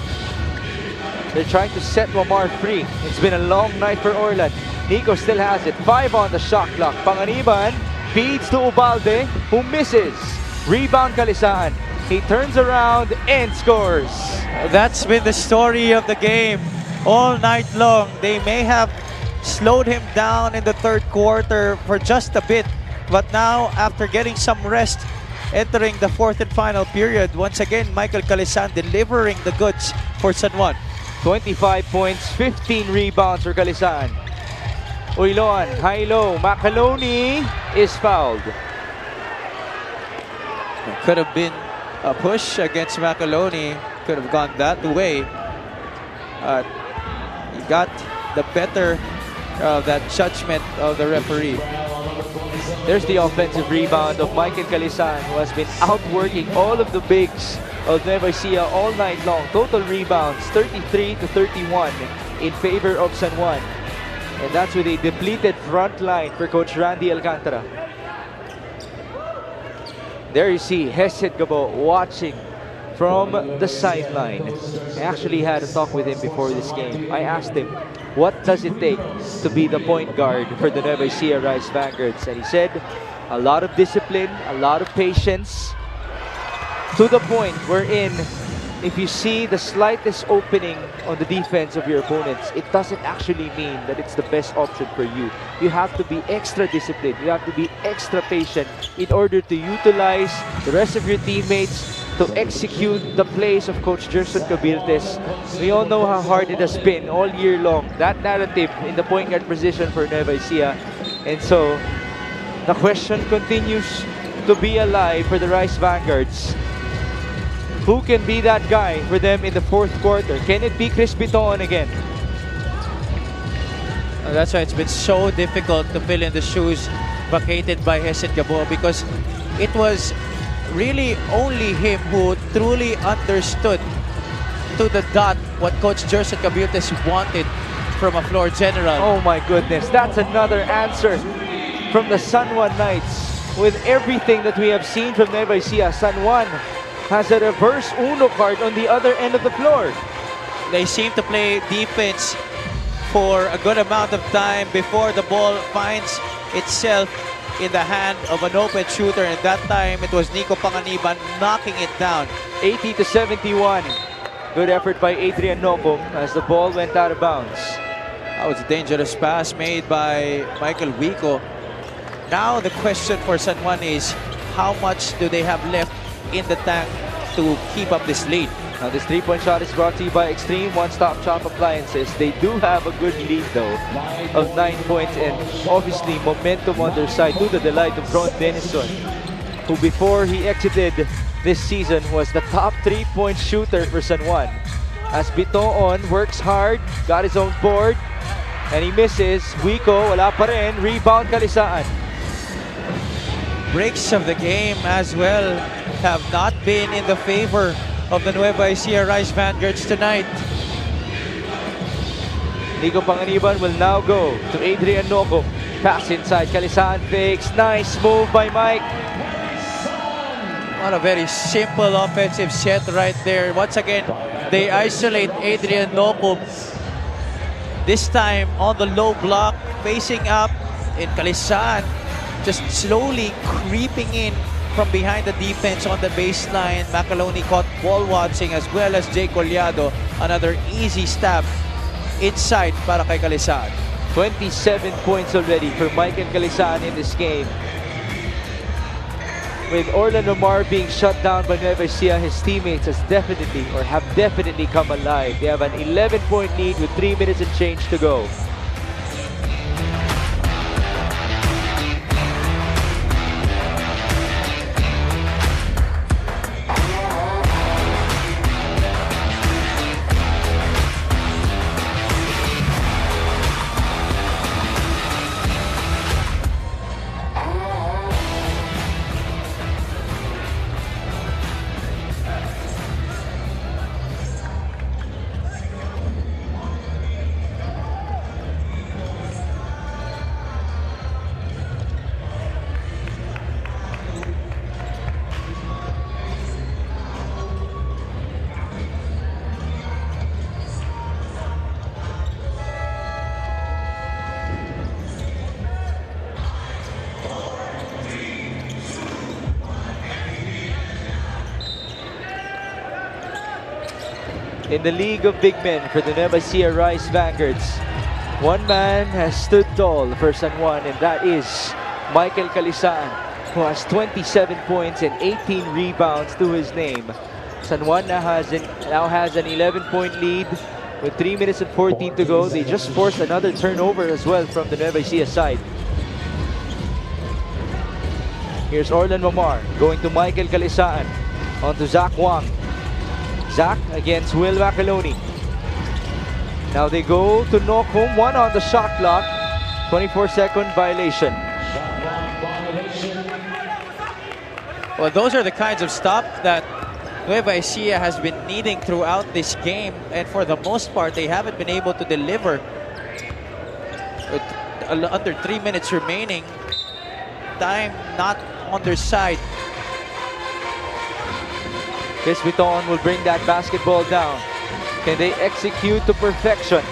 They're trying to set Wamar free. It's been a long night for Orlan. Nico still has it. 5 on the shot clock. Panganiban feeds to Ubalde, who misses. Rebound Kalisaan. He turns around and scores. That's been the story of the game all night long. They may have slowed him down in the third quarter for just a bit. But now, after getting some rest, entering the fourth and final period, once again, Michael Kalisaan delivering the goods for San Juan. 25 points, 15 rebounds for Kalisaan. Uiloan, high-low. Macaloni is fouled. It could have been a push against Macaloni. Could have gone that way. He got the better of that judgment of the referee. There's the offensive rebound of Michael Kalisaan, who has been outworking all of the bigs of Nueva Ecija all night long. Total rebounds, 33 to 31 in favor of San Juan. And that's with a depleted front line for Coach Randy Alcantara. There you see Hesed Gabo watching from the sideline. I actually had a talk with him before this game. I asked him, what does it take to be the point guard for the Nueva Ecija Rise Vanguards? And he said, a lot of discipline, a lot of patience, to the point wherein if you see the slightest opening on the defense of your opponents, it doesn't actually mean that it's the best option for you. You have to be extra disciplined. You have to be extra patient in order to utilize the rest of your teammates to execute the plays of Coach Gerson Cabiltes. We all know how hard it has been all year long, that narrative in the point guard position for Nueva Ecija. And so, the question continues to be alive for the Rice Vanguards. Who can be that guy for them in the fourth quarter? Can it be Chris Biton again? That's why it's been so difficult to fill in the shoes vacated by Hesed Gabo, because it was really only him who truly understood to the dot what Coach Jerson Cabutes wanted from a floor general. Oh my goodness, that's another answer from the San Juan Knights. With everything that we have seen from Nueva Ecija, San Juan has a reverse Uno card on the other end of the floor. They seem to play defense for a good amount of time before the ball finds itself in the hand of an open shooter, and that time it was Nico Panganiban knocking it down. 80-71. Good effort by Adrian Nocum as the ball went out of bounds. That was a dangerous pass made by Michael Wico. Now the question for San Juan is, how much do they have left in the tank to keep up this lead? Now this three-point shot is brought to you by Extreme One-Stop Shop Appliances. They do have a good lead though of 9 points, and obviously momentum on their side to the delight of Ron Denison, who before he exited this season was the top 3-point shooter for San Juan. As Biton works hard, got his own board, and he misses. Wico, wala pa rin. Rebound Kalisaan. Breaks of the game as well have not been in the favor of the Nueva Ecija Rice Vanguards tonight. Nico Panganiban will now go to Adrian Nocum. Pass inside, Kalisaan fakes. Nice move by Mike. What a very simple offensive set right there. Once again, they isolate Adrian Nocum. This time on the low block, facing up, in Kalisaan just slowly creeping in from behind the defense on the baseline. Macaloni caught ball watching, as well as Jay Collado. Another easy stab inside para kay Kalisaan. 27 points already for Mike and Kalisaan in this game. With Orlando Mar being shut down by Nueva Ecija, his teammates have definitely come alive. They have an 11-point lead with 3 minutes and change to go. In the league of big men for the Nueva Ecija Rice Vanguards, one man has stood tall for San Juan, and that is Michael Kalisaan, who has 27 points and 18 rebounds to his name. San Juan now has an 11-point lead with 3 minutes and 14 to go. They just forced another turnover as well from the Nueva Ecija side. Here's Orlan Mamar going to Michael Kalisaan, on to Zach Wang. Zach against Will Macaloni. Now they go to Nocum, one on the shot clock. 24-second violation. Well, those are the kinds of stops that Nueva Ecija has been needing throughout this game, and for the most part, they haven't been able to deliver. With under 3 minutes remaining, time not on their side. Chris Biton will bring that basketball down. Can they execute to perfection?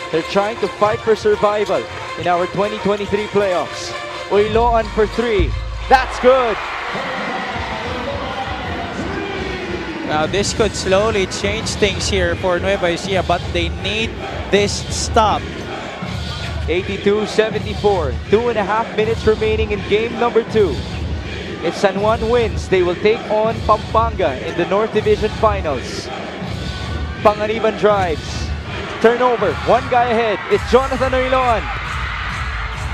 They're trying to fight for survival in our 2023 playoffs. Uiloan for 3. That's good. Now this could slowly change things here for Nueva Ecija, but they need this stop. 82-74. 2.5 minutes remaining in game number 2. If San Juan wins, they will take on Pampanga in the North Division Finals. Panganiban drives. Turnover. One guy ahead. It's Jonathan Uiloan.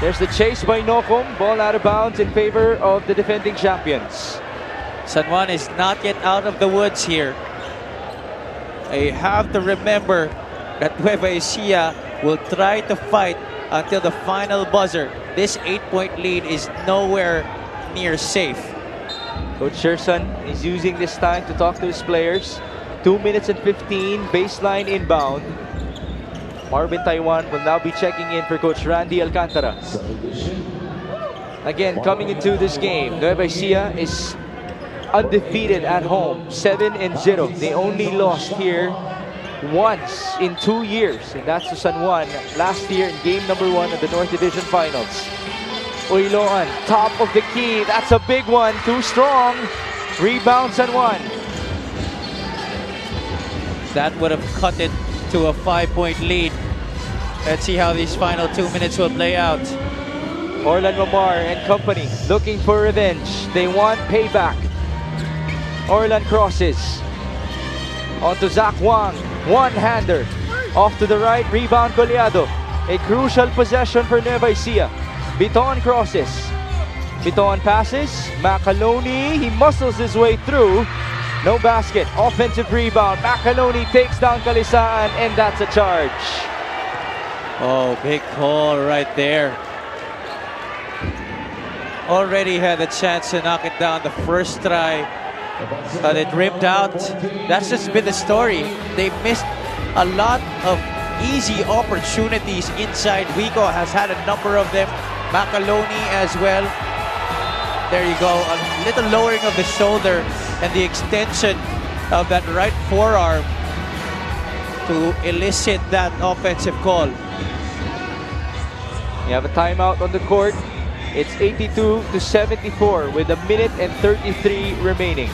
There's the chase by Nocum. Ball out of bounds in favor of the defending champions. San Juan is not yet out of the woods here. I have to remember that Nueva Ecija will try to fight until the final buzzer. This 8-point lead is nowhere near safe. Coach Sherson is using this time to talk to his players. 2 minutes and 15, baseline inbound. Marvin Taiwan will now be checking in for Coach Randy Alcantara. Again, coming into this game, Nueva Ecija is undefeated at home, 7-0. They only lost here once in 2 years, and that's to San Juan last year in game number 1 of the North Division Finals. Uiloan, top of the key. That's a big one. Too strong. Rebound San Juan. That would have cut it to a 5-point lead. Let's see how these final 2 minutes will play out. Orlan Mamar and company looking for revenge. They want payback. Orlan crosses. Onto Zach Wang. One-hander. Off to the right. Rebound Goleado. A crucial possession for Nueva Ecija. Biton crosses. Biton passes. Macaloni. He muscles his way through. No basket. Offensive rebound. Macaloni takes down Kalisaan, and that's a charge. Oh, big call right there. Already had a chance to knock it down the first try, but it rimmed out. That's just been the story. They missed a lot of easy opportunities inside. Vico has had a number of them. Macaloni as well. There you go. A little lowering of the shoulder and the extension of that right forearm to elicit that offensive call. You have a timeout on the court. It's 82-74 with 1 minute and 33 remaining.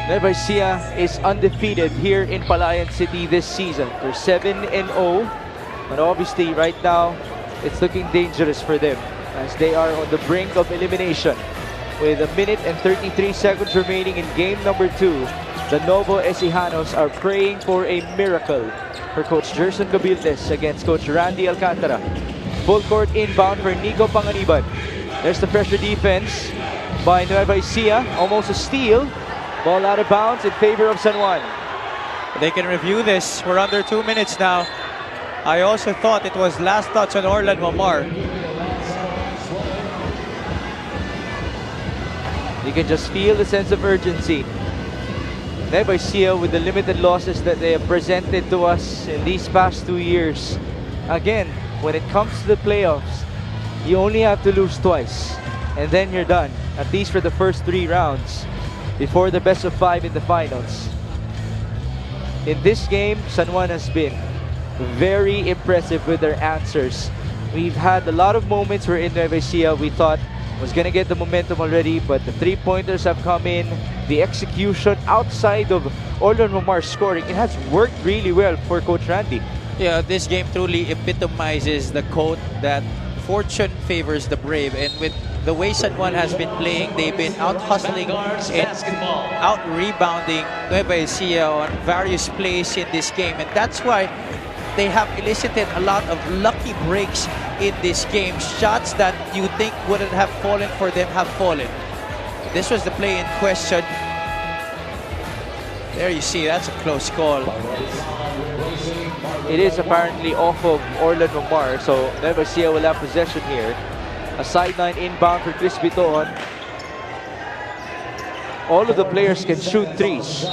Nueva Ecija is undefeated here in Palayan City this season. They're 7-0, but obviously right now it's looking dangerous for them as they are on the brink of elimination. With 1 minute and 33 seconds remaining in game number 2, the Nueva Ecijanos are praying for a miracle for Coach Gerson Gabildes against Coach Randy Alcantara. Full court inbound for Nico Panganiban. There's the pressure defense by Nueva Ecija, almost a steal. Ball out of bounds in favor of San Juan. They can review this. We're under 2 minutes now. I also thought it was last touch on Orlan Mamar. You can just feel the sense of urgency. Nueva Ecija, with the limited losses that they have presented to us in these past 2 years. Again, when it comes to the playoffs, you only have to lose twice. And then you're done, at least for the first 3 rounds. Before the best of 5 in the finals. In this game, San Juan has been very impressive with their answers. We've had a lot of moments where in Nueva Ecija we thought was going to get the momentum already, but the 3-pointers have come in. The execution outside of Orlan Mamar scoring, it has worked really well for Coach Randy. Yeah, this game truly epitomizes the quote that fortune favors the brave, and with the way San Juan has been playing, they've been out-hustling and out-rebounding Nueva Ecija on various plays in this game. And that's why they have elicited a lot of lucky breaks in this game. Shots that you think wouldn't have fallen for them have fallen. This was the play in question. There you see, that's a close call. It is apparently off of Orlan Mamar, so Nueva Ecija will have possession here. A sideline inbound for Chris Biton. all of the players can shoot threes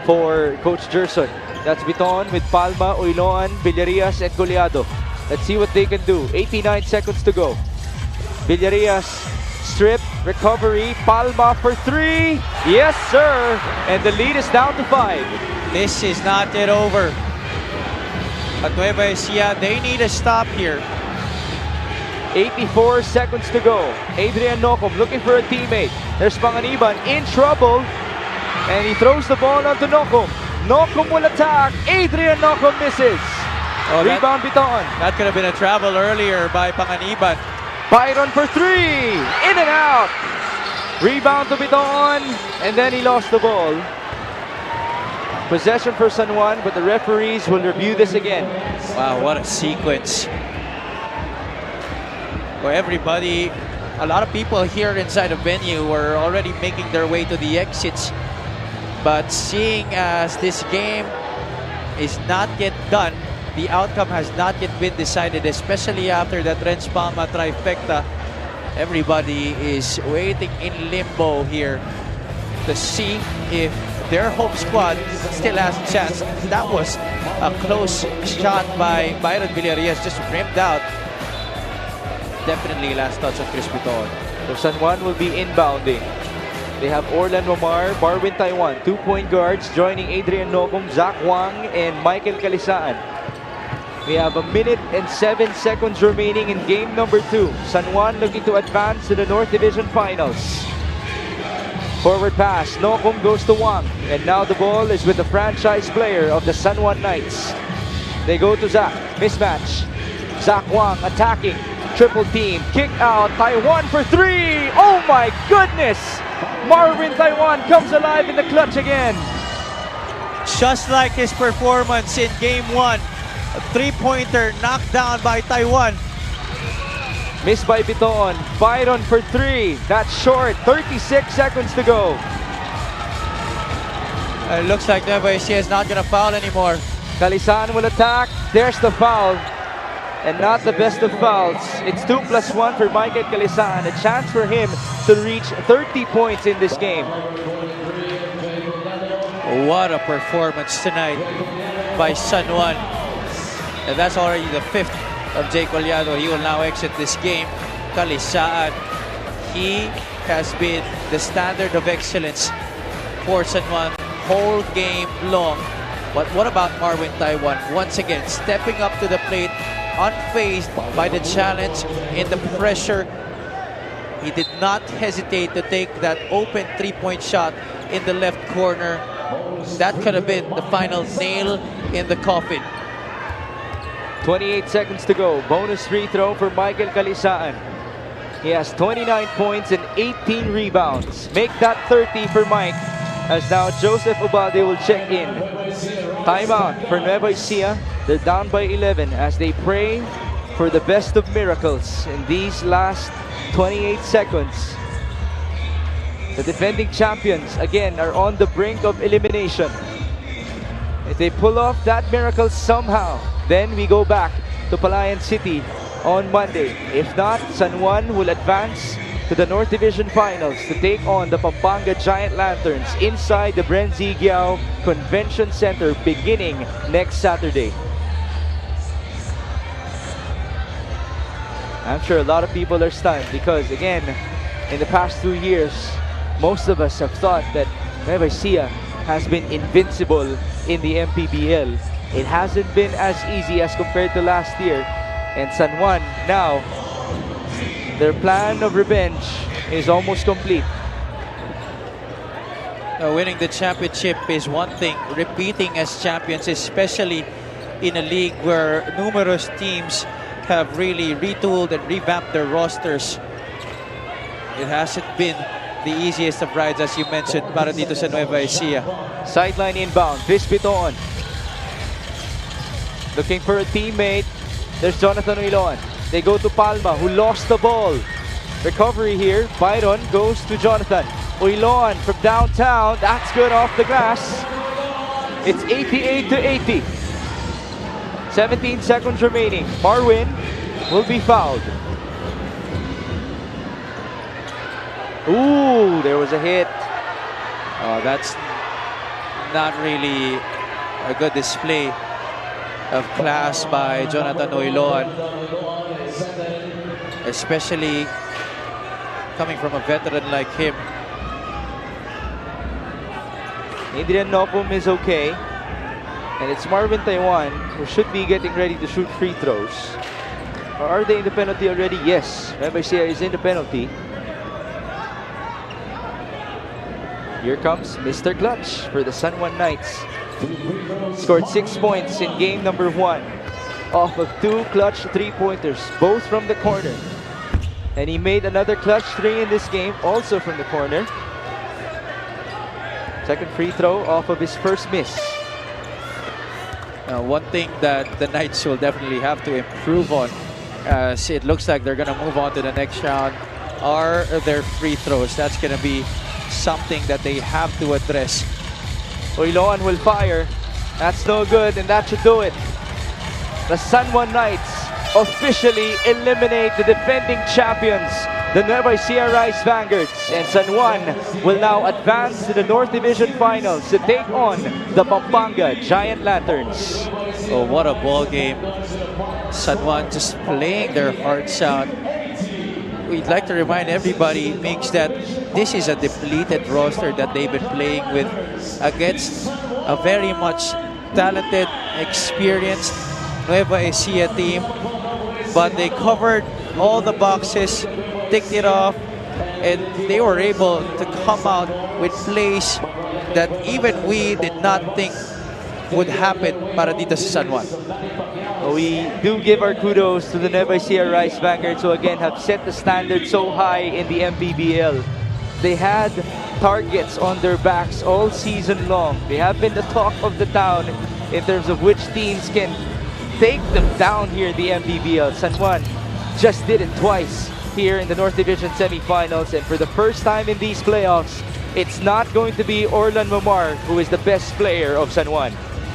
for Coach Gerson. That's Biton with Palma, Uiloan, Villarias, and Goleado. Let's see what they can do. 89 seconds to go. Villarias, strip, recovery, Palma for three. Yes, sir. And the lead is down to 5. This is not yet over. At Nueva Ecija, they need a stop here. 84 seconds to go. Adrian Nocom looking for a teammate. There's Panganiban in trouble. And he throws the ball onto Nocom. Nocom will attack. Adrian Nocom misses. Oh, Rebound Biton. That could have been a travel earlier by Panganiban. Byron for three. In and out. Rebound to Biton. And then he lost the ball. Possession for San Juan, but the referees will review this again. Wow, what a sequence. Where everybody, a lot of people here inside the venue were already making their way to the exits. But seeing as this game is not yet done, the outcome has not yet been decided, especially after that Renz Palma trifecta. Everybody is waiting in limbo here to see if their home squad still has a chance. That was a close shot by Byron Villarias, just rimmed out. Definitely last touch of Chris Biton. So San Juan will be inbounding. They have Orlan Wamar, Marvin Taiwan, 2-point guards joining Adrian Nocom, Zach Wang, and Michael Calisaan. We have a minute and 7 seconds remaining in game number 2. San Juan looking to advance to the North Division Finals. Forward pass, Nocom goes to Wang, and now the ball is with the franchise player of the San Juan Knights. They go to Zach, mismatch. Zach Wang attacking, triple team, kick out, Taiwan for three! Oh my goodness! Marvin Taiwan comes alive in the clutch again. Just like his performance in game 1, a three-pointer knocked down by Taiwan. Missed by Biton. Byron for three. That's short. 36 seconds to go. It looks like Nueva Ecija is not going to foul anymore. Calisaan will attack. There's the foul. And not the best of fouls. It's 2+1 for Michael Calisaan. A chance for him to reach 30 points in this game. What a performance tonight by San Juan. And that's already the 5th of Jake Goleado. He will now exit this game. Calisaan, he has been the standard of excellence for San Juan whole game long. But what about Marvin Taiwan? Once again, stepping up to the plate, unfazed by the challenge and the pressure. He did not hesitate to take that open three-point shot in the left corner. That could have been the final nail in the coffin. 28 seconds to go. Bonus free throw for Michael Calisaan. He has 29 points and 18 rebounds. Make that 30 for Mike, as now Joseph Ubalde will check in. Timeout for Nueva Ecija. They're down by 11 as they pray for the best of miracles in these last 28 seconds. The defending champions again are on the brink of elimination. If they pull off that miracle somehow, then we go back to Palayan City on Monday. If not, San Juan will advance to the North Division Finals to take on the Pampanga Giant Lanterns inside the Brenzy Giao Convention Center beginning next Saturday. I'm sure a lot of people are stunned because, again, in the past 2 years, most of us have thought that Nueva Ecija has been invincible in the Mpbl. It hasn't been as easy as compared to last year. And San Juan, now, their plan of revenge is almost complete. Winning the championship is one thing. Repeating as champions, especially in a league where numerous teams have really retooled and revamped their rosters. It hasn't been the easiest of rides, as you mentioned, para dito sa Nueva Ecija. Sideline inbound, Chris Biton. Looking for a teammate. There's Jonathan Uiloan. They go to Palma, who lost the ball. Recovery here. Byron goes to Jonathan. Uiloan from downtown. That's good off the glass. It's 88 to 80. 17 seconds remaining. Marwin will be fouled. Ooh, there was a hit. That's not really a good display of class by Jonathan Oiloan, especially coming from a veteran like him. Adrian Nopum is okay. And it's Marvin Taiwan who should be getting ready to shoot free throws. Or are they in the penalty already? Yes, Nueva Ecija is in the penalty. Here comes Mr. Clutch for the San Juan Knights. Scored 6 points in game number 1 off of 2 clutch 3-pointers, both from the corner. And he made another clutch 3 in this game, also from the corner. Second free throw off of his first miss. One thing that the Knights will definitely have to improve on, as it looks like they're going to move on to the next round, are their free throws. That's going to be something that they have to address. Oiloan will fire. That's no good, and that should do it. The San Juan Knights officially eliminate the defending champions, the Nueva Ecija Rice Vanguards, and San Juan will now advance to the North Division Finals to take on the Pampanga Giant Lanterns. Oh, what a ball game. San Juan just playing their hearts out. We'd like to remind everybody, Mix, that this is a depleted roster that they've been playing with against a very much talented, experienced Nueva Ecija team. But they covered all the boxes, ticked it off, and they were able to come out with plays that even we did not think would happen para dito sa San Juan. We do give our kudos to the Nueva Ecija Rice Vanguards, who again have set the standard so high in the Mpbl. They had targets on their backs all season long. They have been the talk of the town in terms of which teams can take them down here in the Mpbl. San Juan just did it twice here in the North Division semifinals, and for the first time in these playoffs, it's not going to be Orlan Mamar who is the best player of San Juan.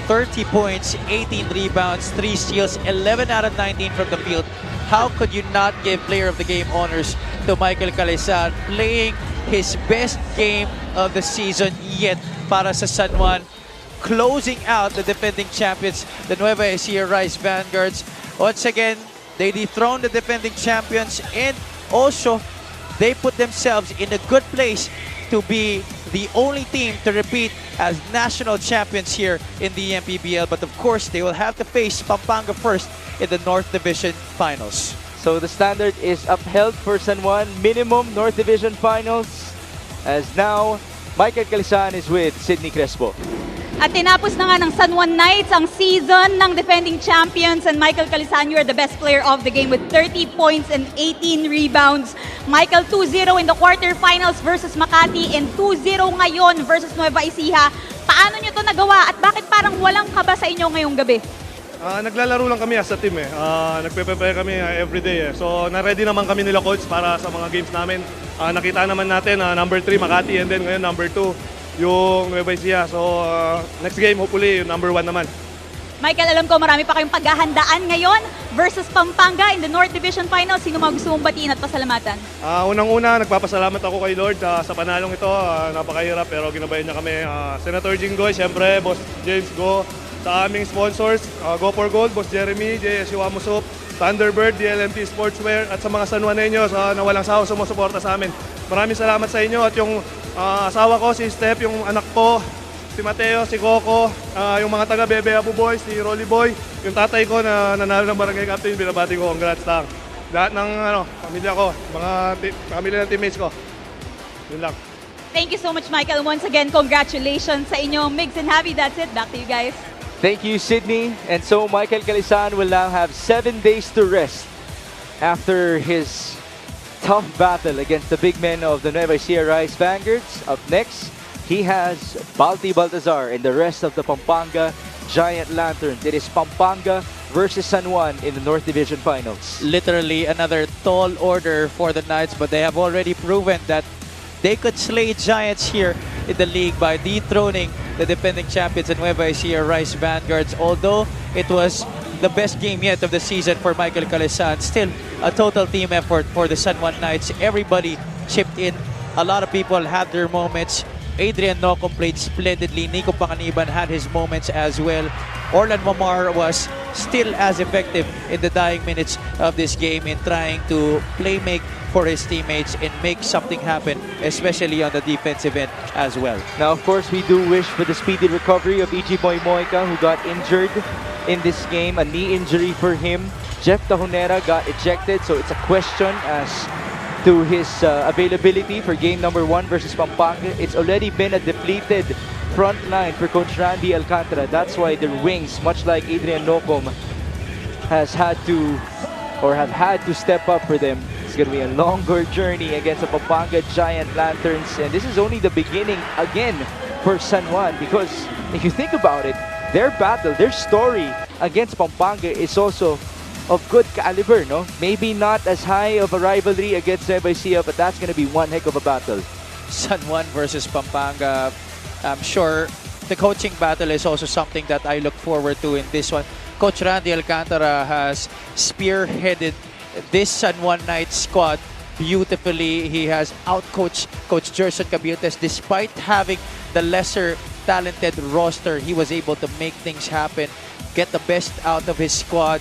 30 points, 18 rebounds, 3 steals, 11 out of 19 from the field. How could you not give player of the game honors to Michael Calizan, playing his best game of the season yet para sa San Juan, closing out the defending champions, the Nueva Ecija Rice Vanguards. Once again, they dethroned the defending champions, and also they put themselves in a good place to be the only team to repeat as national champions here in the Mpbl. But of course, they will have to face Pampanga first in the North Division Finals. So the standard is upheld for San Juan, minimum North Division Finals, as now Michael Calizan is with Sydney Crespo. At tinapos na nga ng San Juan Knights ang season ng defending champions, and Michael Calizan, you are the best player of the game with 30 points and 18 rebounds. Michael, 2-0 in the quarterfinals versus Makati and 2-0 ngayon versus Nueva Ecija. Paano nyo to nagawa at bakit parang walang kaba sa inyo ngayong gabi? Naglalaro lang kami as a team eh. Nagpe-prepare kami everyday eh. So na-ready naman kami nila coach para sa mga games namin. Nakita naman natin number 3 Makati, and then ngayon number 2 yung Nueva Ecija. So next game hopefully yung number 1 naman. Michael, alam ko marami pa kayong paghahandaan ngayon versus Pampanga in the North Division Finals. Sino mga gusto mong batiin at pasalamatan? Unang-una, nagpapasalamat ako kay Lord sa panalong ito. Napakahirap pero ginabayan niya kami. Senator Jinggoy, syempre, Boss James Go. Sa aming sponsors, Go for Gold, Boss Jeremy, JSU Amusop, Thunderbird, DLMT Sportswear, at sa mga San Juaneños na walang sawang sumusuporta sa amin. Maraming salamat sa inyo, at yung asawa ko, si Steph, yung anak ko, si Mateo, si Coco, yung mga taga Bebe Abu Boys, si Rolly Boy, yung tatay ko na nanalo ng barangay captain, binabati ko, congrats lang. Lahat ng pamilya ko, mga pamilya ng teammates ko. Yun lang. Thank you so much, Michael. Once again, congratulations sa inyo. Migs and Javi, that's it. Back to you guys. Thank you, Sydney. And so Michael Calizan will now have 7 days to rest after his tough battle against the big men of the Nueva Ecija Rice Vanguards. Up next, he has Balti Baltazar and the rest of the Pampanga Giant Lanterns. It is Pampanga versus San Juan in the North Division Finals. Literally another tall order for the Knights, but they have already proven that they could slay giants here in the league by dethroning the defending champions in Nueva Ecija Rice Vanguards. Although it was the best game yet of the season for Michael Calizan, still a total team effort for the San Juan Knights. Everybody chipped in. A lot of people had their moments. Adrian Nocom played splendidly. Nico Panganiban had his moments as well. Orlan Mamar was still as effective in the dying minutes of this game in trying to make for his teammates and make something happen, especially on the defensive end as well. Now, of course, we do wish for the speedy recovery of E.G. Boy Moica, who got injured in this game. A knee injury for him. Jeff Tahonera got ejected, so it's a question as to his availability for game number 1 versus Pampanga. It's already been a depleted front line for Coach Randy Alcantara. That's why their wings, much like Adrian Nocom, have had to step up for them. It's going to be a longer journey against the Pampanga Giant Lanterns, and this is only the beginning again for San Juan, because if you think about it, their battle, their story against Pampanga is also of good caliber, no? Maybe not as high of a rivalry against Nueva Ecija, but that's going to be one heck of a battle. San Juan versus Pampanga. I'm sure the coaching battle is also something that I look forward to in this one. Coach Randy Alcantara has spearheaded this San Juan Knights squad beautifully. He has outcoached Coach Gerson Cabiltes. Despite having the lesser talented roster, he was able to make things happen, get the best out of his squad.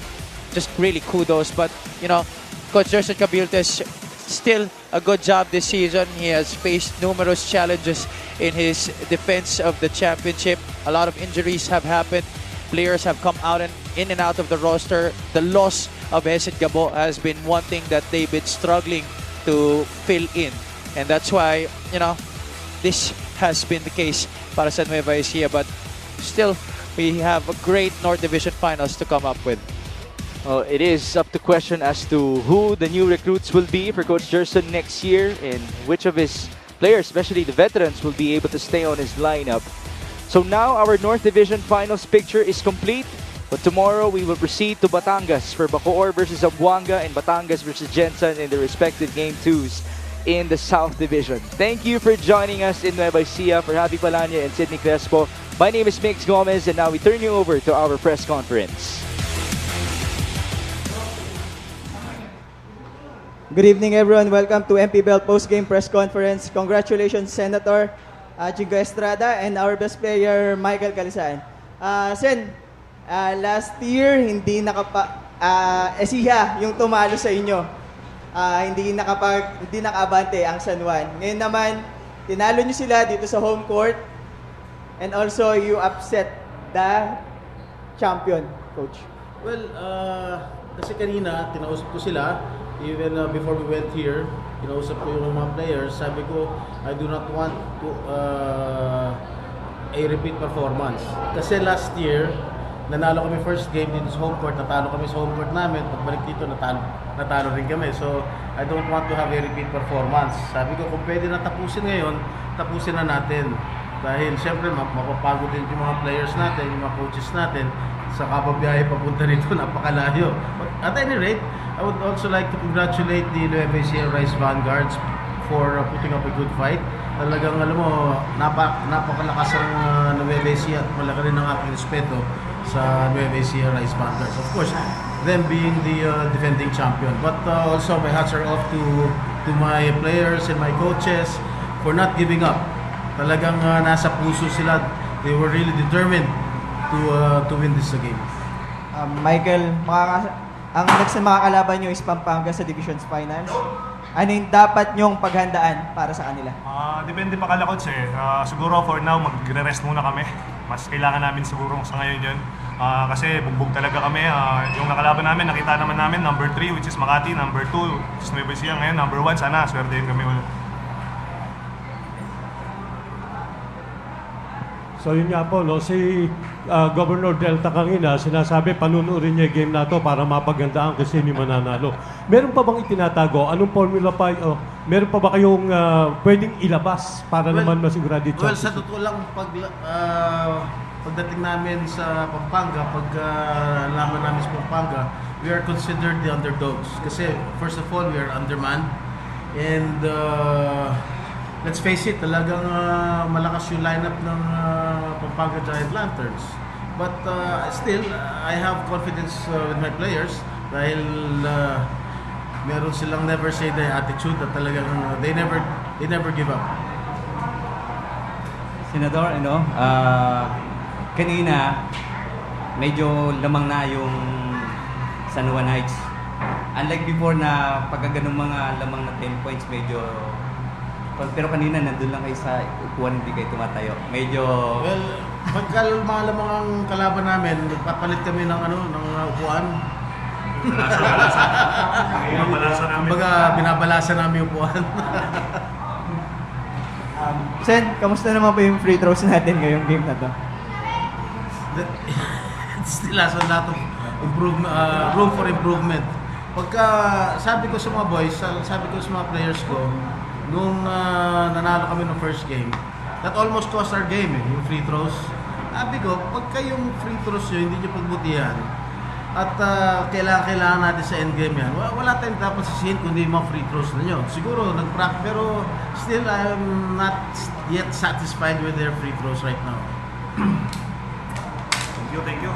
Just really kudos. But, you know, Coach Gerson Cabiltes, still a good job this season. He has faced numerous challenges in his defense of the championship. A lot of injuries have happened. Players have come out and in and out of the roster. The loss of Hesid Gabo has been one thing that they've been struggling to fill in. And that's why, you know, this has been the case para sa Nueva Ecija. But still, we have a great North Division finals to come up with. Well, it is up to question as to who the new recruits will be for Coach Gerson next year and which of his players, especially the veterans, will be able to stay on his lineup. So now our North Division finals picture is complete. But tomorrow we will proceed to Batangas for Bacoor versus Zamboanga and Batangas versus Jensen in the respective Game 2s in the South Division. Thank you for joining us in Nueva Ecija. For Javi Palanya and Sidney Crespo, my name is Mix Gomez, and now we turn you over to our press conference. Good evening, everyone. Welcome to Mpbl post-game press conference. Congratulations, Senator Jigo Estrada and our best player, Michael Calisaan. Sen, last year, hindi Ecija yung tumalo sa inyo. Hindi nakaabante ang San Juan. Ngayon naman, tinalo nyo sila dito sa home court. And also, you upset the champion, Coach. Well, kasi kanina, tinausap ko sila. Even before we went here, kinausap ko yung mga players. Sabi ko, I do not want to a repeat performance. Kasi last year, nanalo kami first game dito sa home court, natalo kami sa home court namin, pagbalik dito, natalo rin kami. So, I don't want to have a repeat performance. Sabi ko, kung pwede na tapusin ngayon, tapusin na natin. Dahil siyempre, mapapagod din yung mga players natin, yung mga coaches natin, sa kapabiyahe papunta rito, napakalayo. But at any rate, I would also like to congratulate the Nueva Ecija Rice Vanguards for putting up a good fight. Talagang, alam mo, napakalakas ang Nueva Ecija at malaki rin ang aking respeto sa Nueva Ecija Rice Vanguards. Of course, them being the defending champion. But also, my hats are off to my players and my coaches for not giving up. Talagang nasa puso sila. They were really determined to win this game. Michael, ang next na makakalaban nyo is Pampanga sa Divisions Finals. Ano yung dapat nyong paghandaan para sa kanila? Depende pa kala Coach eh. Siguro for now, magre-rest muna kami. Mas kailangan namin siguro sa ngayon yun. Kasi bugbog talaga kami. Yung nakalaban namin, nakita naman namin number 3 which is Makati, number 2 which is Nueva Ecija. Ngayon number 1, sana swerte yun kami ulit. So yun nga po, no, si Governor Delta kanina, sinasabi panunurin niya yung game na to para mapagandaan kung sino yung mananalo. Meron pa bang itinatago? Anong formula pa? Meron pa ba kayong pwedeng ilabas para naman masigurado yung Well, sa totoo lang, pagdating namin sa Pampanga, laban namin sa Pampanga, we are considered the underdogs. Kasi first of all, we are undermanned. And let's face it, talagang malakas yung lineup ng Pampanga Giant Lanterns. But still, I have confidence with my players dahil meron silang never say die attitude at talagang they never give up. Senador, kanina medyo lamang na yung San Juan Heights. Unlike before na pagka ganung mga lamang na 10 points, medyo... Pero kanina nandun lang kayo sa upuan, hindi kayo tumatayo. Medyo... Well, pagka mga lamang ang kalaban namin, nagpapalit kami ng upuan. Kumbaga, binabalasan namin yung upuan. Sen, kamusta naman po yung free throws natin ngayong game na to? Still has a lot of room for improvement. Pagka sabi ko sa mga boys, sabi ko sa mga players ko, nung nanalo kami ng first game, that almost cost our game, yung free throws. Sabi ko, pagka yung free throws yun, hindi nyo pagbutihan, at kailangan natin sa endgame yan, wala tayong dapat sisihin kundi yung mga free throws na nyo. Siguro, nag-practice, pero still, I'm not yet satisfied with their free throws right now. Thank you.